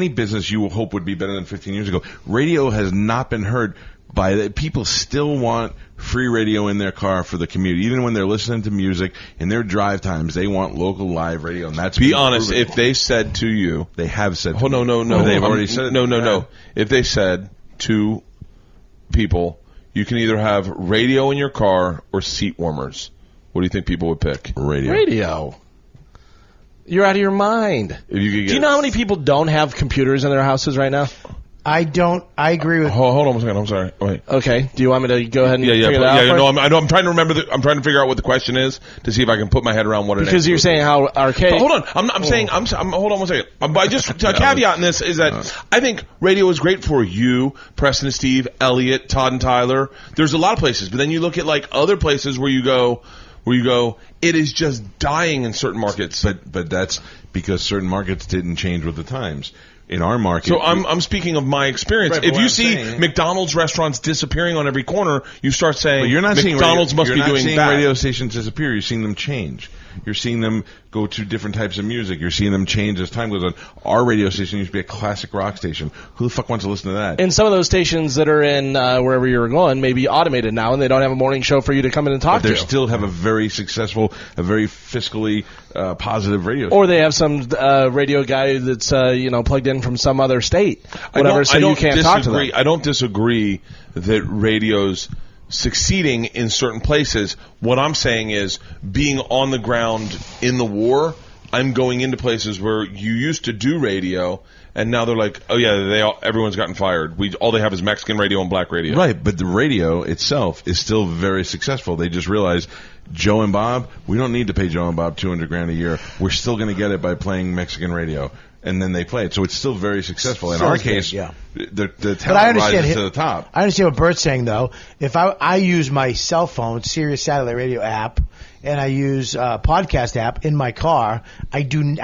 business you hope would be better than 15 years ago. Radio has not been heard by the people. Still want free radio in their car for the commute, even when they're listening to music in their drive times. They want local live radio, and that's Be been honest, proven. if they said to you, They have said. oh, no, They've I'm- already said it. No. If they said to people, you can either have radio in your car or seat warmers, what do you think people would pick? Radio. Radio. You're out of your mind. If you could get Do you know how many people don't have computers in their houses right now? I agree with. Hold on one second. I'm sorry. Wait. Okay. Do you want me to go ahead and Yeah. figure that out Yeah. first? No, I know. I'm trying to remember. I'm trying to figure out what the question is to see if I can put my head around what it is. Because you're saying how archaic. Hold on. I'm saying. Hold on one second. I just a caveat in this is that I think radio is great for you, Preston and Steve, Elliot, Todd and Tyler. There's a lot of places, but then you look at like other places where you go, it is just dying in certain markets. But that's because certain markets didn't change with the times. In our market, So I'm speaking of my experience. Right, but If what you I'm see saying- McDonald's restaurants disappearing on every corner, you start saying But you're not seeing McDonald's radio, must you're be not doing seeing bad. radio stations disappear. You're seeing them change. You're seeing them go to different types of music. You're seeing them change as time goes on. Our radio station used to be a classic rock station. Who the fuck wants to listen to that? And some of those stations that are in wherever you were going may be automated now, and they don't have a morning show for you to come in and talk But they to. still have a very successful, a very fiscally positive radio. Or they have some radio guy that's plugged in from some other state, whatever, so you can't talk to them. I don't disagree that radio's succeeding in certain places. What I'm saying is being on the ground in the war, I'm going into places where you used to do radio, and now they're like, oh yeah, everyone's gotten fired. All they have is Mexican radio and black radio. Right, but the radio itself is still very successful. They just realize Joe and Bob, we don't need to pay Joe and Bob $200,000 a year. We're still going to get it by playing Mexican radio. And then they play it. So it's still very successful. In Still our is good, case, yeah. the But I talent understand rises to the top. I understand what Bert's saying though. If I use my cell phone, Sirius satellite radio app, and I use podcast app in my car, I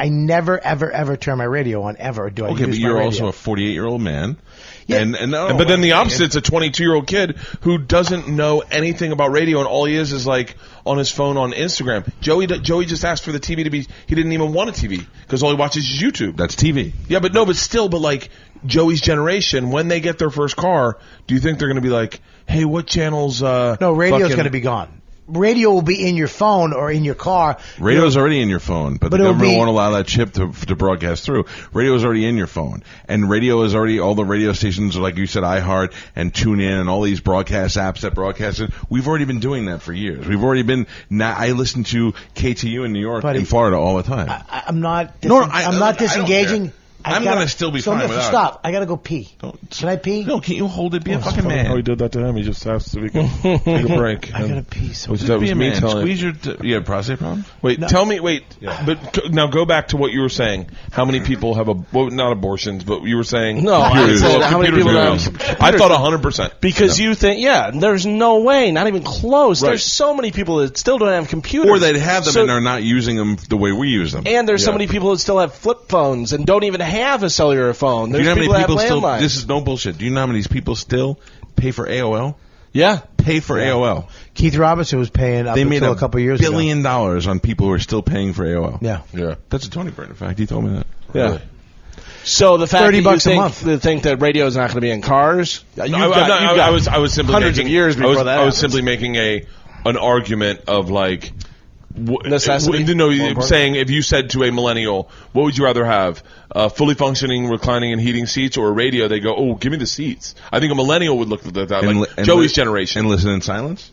never ever turn my radio on ever. Do I? Okay, but use my you're radio. also a 48-year-old man. Yeah. But then the opposite's a 22-year-old kid who doesn't know anything about radio, and all he is like on his phone on Instagram. Joey just asked for the TV to be. He didn't even want a TV because all he watches is YouTube. That's TV. Yeah, but like Joey's generation, when they get their first car, do you think they're going to be like, hey, what channels? No, radio's going to be gone. radio will be in your phone or in your car. Radio's already in your phone, but the government won't allow that chip to broadcast through. Radio is already in your phone, and radio is already, all the radio stations, like you said, iHeart and TuneIn and all these broadcast apps that broadcast it. We've already been doing that for years. We've already been. I listen to KTU in New York and Florida all the time. I'm not disengaging. I'm going to still be fine without Stop. I got to go pee. Can I pee? No, can't you hold it? Be a fucking man. How he did that to him. He just asked so we can take a break. I got to pee. So that was me telling you. You have prostate problems? Wait, tell me. Wait, but now go back to what you were saying. How many people have not abortions, but you were saying no. I said how many people have? I thought 100%. Because you think, there's no way, not even close. Right. There's so many people that still don't have computers, or they'd have them and are not using them the way we use them. And there's so many people that still have flip phones and don't even have a cellular phone. There's people that have landlines. This is no bullshit. Do you know how many people still pay for AOL? Yeah. Pay for AOL. Keith Robinson was paying up until a couple years ago. They made $1 billion on people who are still paying for AOL. Yeah. That's a Tony Bert, in fact. He told me that. Yeah. Really? So the fact $30 that a month. think that radio is not going to be in cars, I was simply hundreds of years before that. I was simply making an argument of like necessity. Saying if you said to a millennial, what would you rather have? Fully functioning, reclining, and heating seats, or a radio? They go, oh, give me the seats. I think a millennial would look at that like Joey's generation. And listen in silence?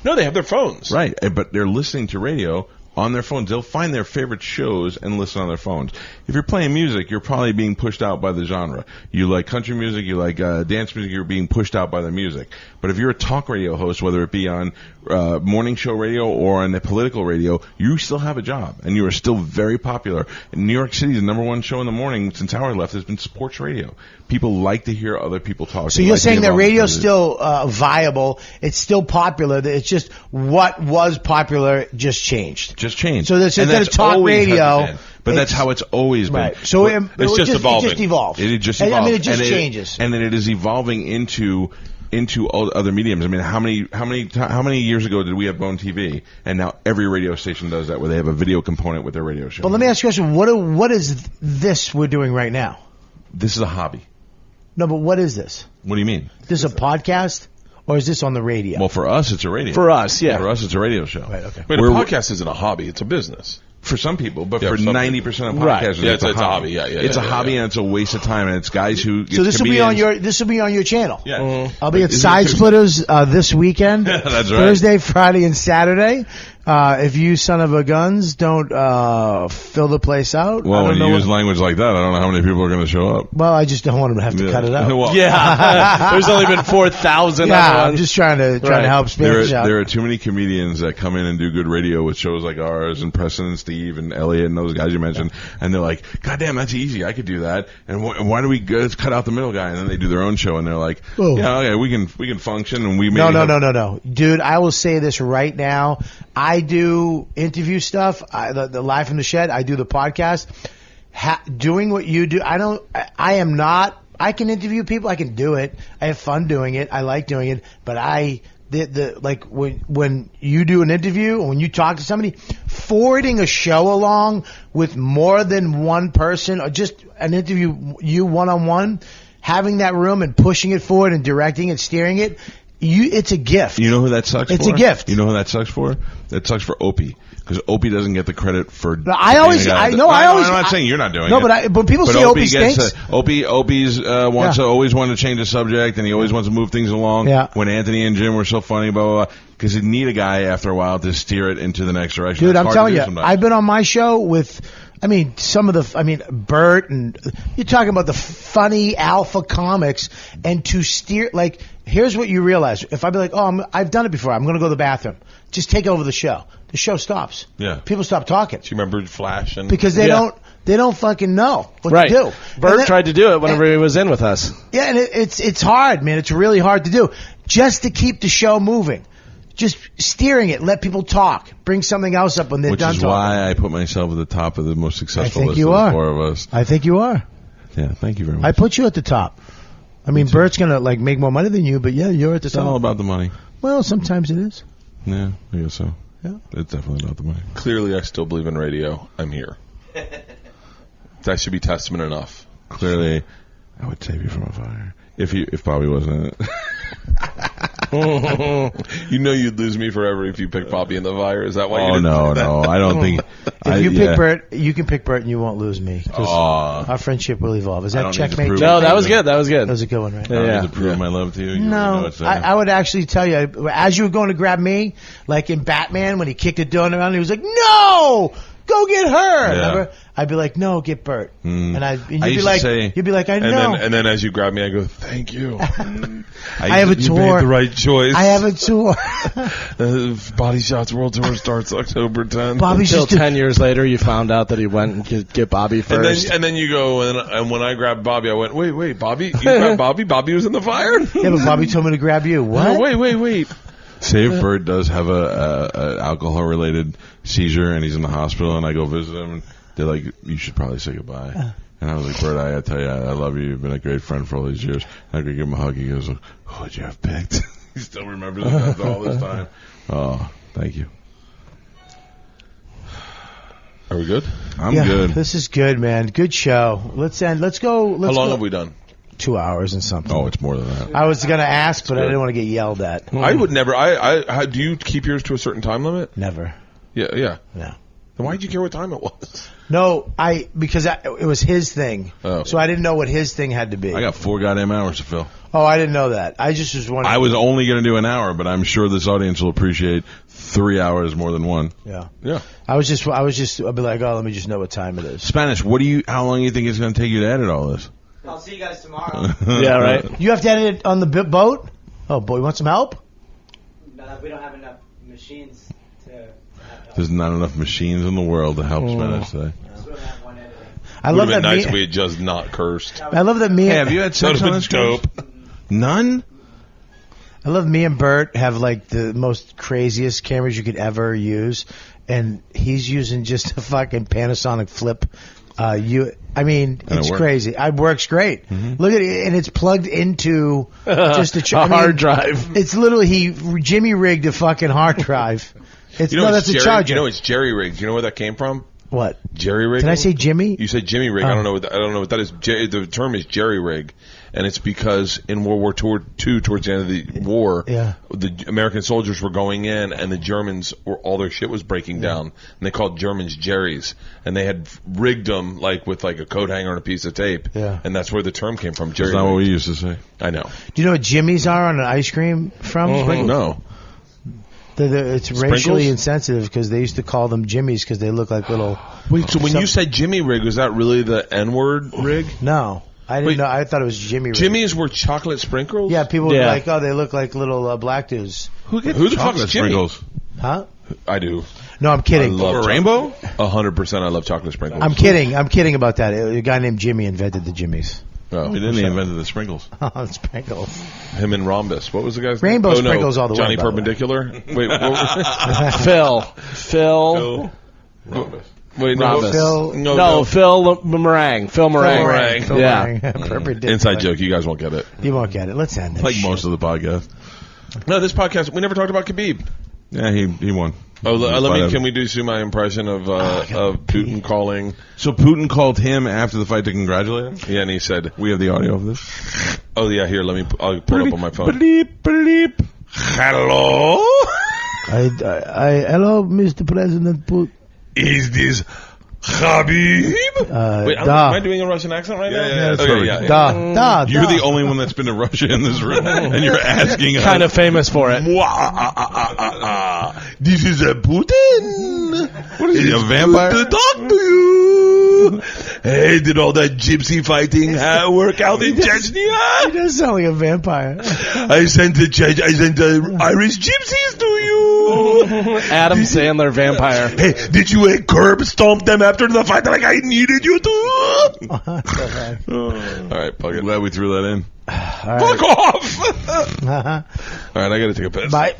No, they have their phones. Right, but they're listening to radio on their phones. They'll find their favorite shows and listen on their phones. If you're playing music, you're probably being pushed out by the genre. You like country music, you like dance music, you're being pushed out by the music. But if you're a talk radio host, whether it be on morning show radio or on the political radio, you still have a job, and you are still very popular. In New York City, the #1 show in the morning since Howard left has been sports radio. People like to hear other people talk. So you're saying that radio's still viable, it's still popular, it's just what was popular just changed. Just changed. So instead of talk radio... But that's how it's always been. Right. So it's just evolving. It just evolved. It just evolved. I mean, it just changes. And then it is evolving into all other mediums. I mean, how many years ago did we have Bone TV? And now every radio station does that, where they have a video component with their radio show. But let me ask you a question. What is this we're doing right now? This is a hobby. No, but what is this? What do you mean? This is a podcast? Or is this on the radio? Well, for us, it's a radio. For us, yeah. For us, it's a radio show. Right, okay. Wait, a podcast isn't a hobby. It's a business. For some people, but for 90% of podcasters, it's a hobby. It's a hobby, and it's a waste of time, and it's guys who. So this will be on your channel. Yeah, I'll be at Side Splitters this weekend. That's right. Thursday, Friday, and Saturday. If you son of a guns don't fill the place out. Well, when you use language like that, I don't know how many people are going to show up. Well, I just don't want them to have to cut it out. Well, there's only been 4,000. Yeah, I'm just trying to help Spanish out. There are too many comedians that come in and do good radio with shows like ours, and Preston and Steve and Elliot and those guys you mentioned, and they're like, God damn, that's easy. I could do that. And why do we cut out the middle guy? And then they do their own show, and they're like, okay, we can function, and we maybe No, dude. I will say this right now. I do interview stuff, the Live from the Shed. I do the podcast. Doing what you do, I can interview people. I can do it. I have fun doing it. I like doing it. But when you do an interview, or when you talk to somebody, forwarding a show along with more than one person, or just an interview, you one-on-one, having that room and pushing it forward and directing and steering it, it's a gift. You know who that sucks for? It's a gift. You know who that sucks for? That sucks for Opie. Because Opie doesn't get the credit for. I'm not saying you're not doing it. But people say Opie stinks. Opie's always want to change the subject, and he always wants to move things along. Yeah. When Anthony and Jim were so funny, blah blah blah. Because you need a guy after a while to steer it into the next direction. Dude, I'm telling you, I've been on my show with. Bert, and you're talking about the funny alpha comics, and to steer, like, here's what you realize. If I be like, I've done it before, I'm going to go to the bathroom. Just take over the show. The show stops. Yeah. People stop talking. Do you remember Flash? Because they don't fucking know what to do. Bert tried to do it whenever he was in with us. Yeah, and it's hard, man. It's really hard to do. Just to keep the show moving. Just steering it, let people talk, bring something else up when they're done talking. Which is why I put myself at the top of the most successful list of the four of us. I think you are. Yeah, thank you very much. I put you at the top. I mean, Bert's going to make more money than you, but you're at the top. It's all about the money. Well, sometimes it is. Yeah, I guess so. Yeah. It's definitely about the money. Clearly, I still believe in radio. I'm here. That should be testament enough. Clearly, I would save you from a fire. If Bobby wasn't in it. You know you'd lose me forever if you picked Bobby in the fire. Is that why you didn't do that? No, I don't think. If you pick Bert, you can pick Bert and you won't lose me. 'Cause Aw. our friendship will evolve. Is I that don't need to checkmate? prove No, that was good. That was good. That was a good one, right? I don't Yeah. need to prove my love to you. You No, already know it's there. I would actually tell you, as you were going to grab me, like in Batman when he kicked the door around, he was like, "No, go get her." Remember? I'd be like, "No, get Bert," and you'd be used like, to say- "You'd be like, I know." And then as you grab me, I go, "Thank you. I have a You tour. made the right choice. I have a tour. Body Shots World Tour starts October 10th. Bobby's Until just 10 years later, you found out that he went and could get Bobby first. And then you go, and when I grabbed Bobby, I went, wait, Bobby? You grabbed Bobby? Bobby was in the fire? Yeah, but Bobby told me to grab you. What? No, wait. Say if Bert does have a alcohol related seizure and he's in the hospital and I go visit him and they're like, you should probably say goodbye. And I was like, Bert, I gotta tell you, I love you. You've been a great friend for all these years. And I could give him a hug. He goes, who would you have picked? He still remembers it after all this time. Oh, thank you. Are we good? I'm Yeah, good. This is good, man. Good show. Let's end. Let's go. How long have we done? 2 hours and something. Oh, it's more than that. I was going to ask, but I good. didn't want to get yelled at. I would never. Do you keep yours to a certain time limit? Never. Yeah. No. Then why'd you care what time it was? No, because it was his thing. Oh. So I didn't know what his thing had to be. I got 4 goddamn hours to fill. Oh, I didn't know that. I just was wondering. I was only going to do an hour, but I'm sure this audience will appreciate 3 hours more than one. Yeah. Yeah. I'd be like, oh, let me just know what time it is. Spanish, how long do you think it's going to take you to edit all this? I'll see you guys tomorrow. Yeah, right. You have to edit it on the boat? Oh, boy, you want some help? No, we don't have enough machines to have help. There's not enough machines in the world to help Spanish today. We only have one editor. I Would love have that been nice me. if we had just not cursed. I love that me. Hey, have you had That sex would on have this been cruise? dope. None? I love me and Bert have like the most craziest cameras you could ever use, and he's using just a fucking Panasonic Flip. It's works. crazy. It works great. Look at it, and it's plugged into just A hard drive. It's literally Jimmy rigged a fucking hard drive. It's that's a charger. You know it's jerry rigged. You know where that came from? What? Jerry rig. Did I say Jimmy? You said Jimmy rig. Oh. I don't know what that is. The term is jerry rig, and it's because in World War II, towards the end of the war, the American soldiers were going in, and the Germans all their shit was breaking down, and they called Germans jerrys, and they had rigged them with a coat hanger and a piece of tape, and that's where the term came from. Jerry. That's not what we used to say. I know. Do you know what Jimmys are on an ice cream from? No. It's racially insensitive because they used to call them Jimmys because they look like little. Wait, so when you said Jimmy rig, was that really the N-word rig? No, I didn't know. I thought it was Jimmy. Jimmys were chocolate sprinkles? Yeah, people were like, oh, they look like little black dudes. Who the fuck is Jimmy? sprinkles? Huh? I do. No, I'm kidding. I love rainbow? 100% I love chocolate sprinkles. I'm kidding. I'm kidding about that. A guy named Jimmy invented the Jimmys. Oh, We didn't invent the sprinkles. Oh, sprinkles. him and Rhombus. What was the guy's Rainbow name? sprinkles all the way, Johnny by the way. Perpendicular? Wait, what was Phil. Rhombus. Wait, no. Rhombus. Phil- No, Phil Meringue. Phil Meringue. Phil Yeah. Meringue. Perpendicular. Inside joke. You guys won't get it. You won't get it. Let's end this. Like shit. most of the podcast. No, this podcast, we never talked about Khabib. Yeah, he won. Oh, Whatever. can we do my impression of Putin calling? So Putin called him after the fight to congratulate him? Yeah, and he said, We have the audio of this. oh yeah, here, I'll pull it up on my phone. Bleep, bleep. Hello? Hello, Mr. President Putin. Is this Khabib? Wait, am I doing a Russian accent right now? Yeah, it's Okay, perfect. yeah. You're the only one that's been to Russia in this room, and you're asking us. Kind of famous for it. This is a Putin. What is he, a vampire? Good to talk to you. Hey, did all that gypsy fighting work out in He Chechnya? does sound like a vampire. I sent the Irish gypsies to you. Adam Sandler vampire. Hey, did you curb stomp them after the fight like I needed you to? All right, fuck it. Glad we threw that in. Fuck off! All right, I gotta take a piss. Bye.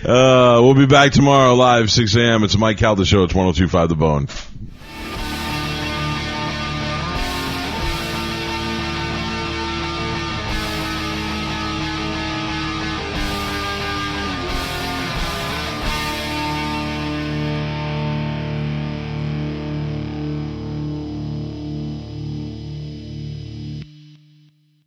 We'll be back tomorrow live, 6 a.m. It's the Mike Calta Show. It's 102.5 The Bone.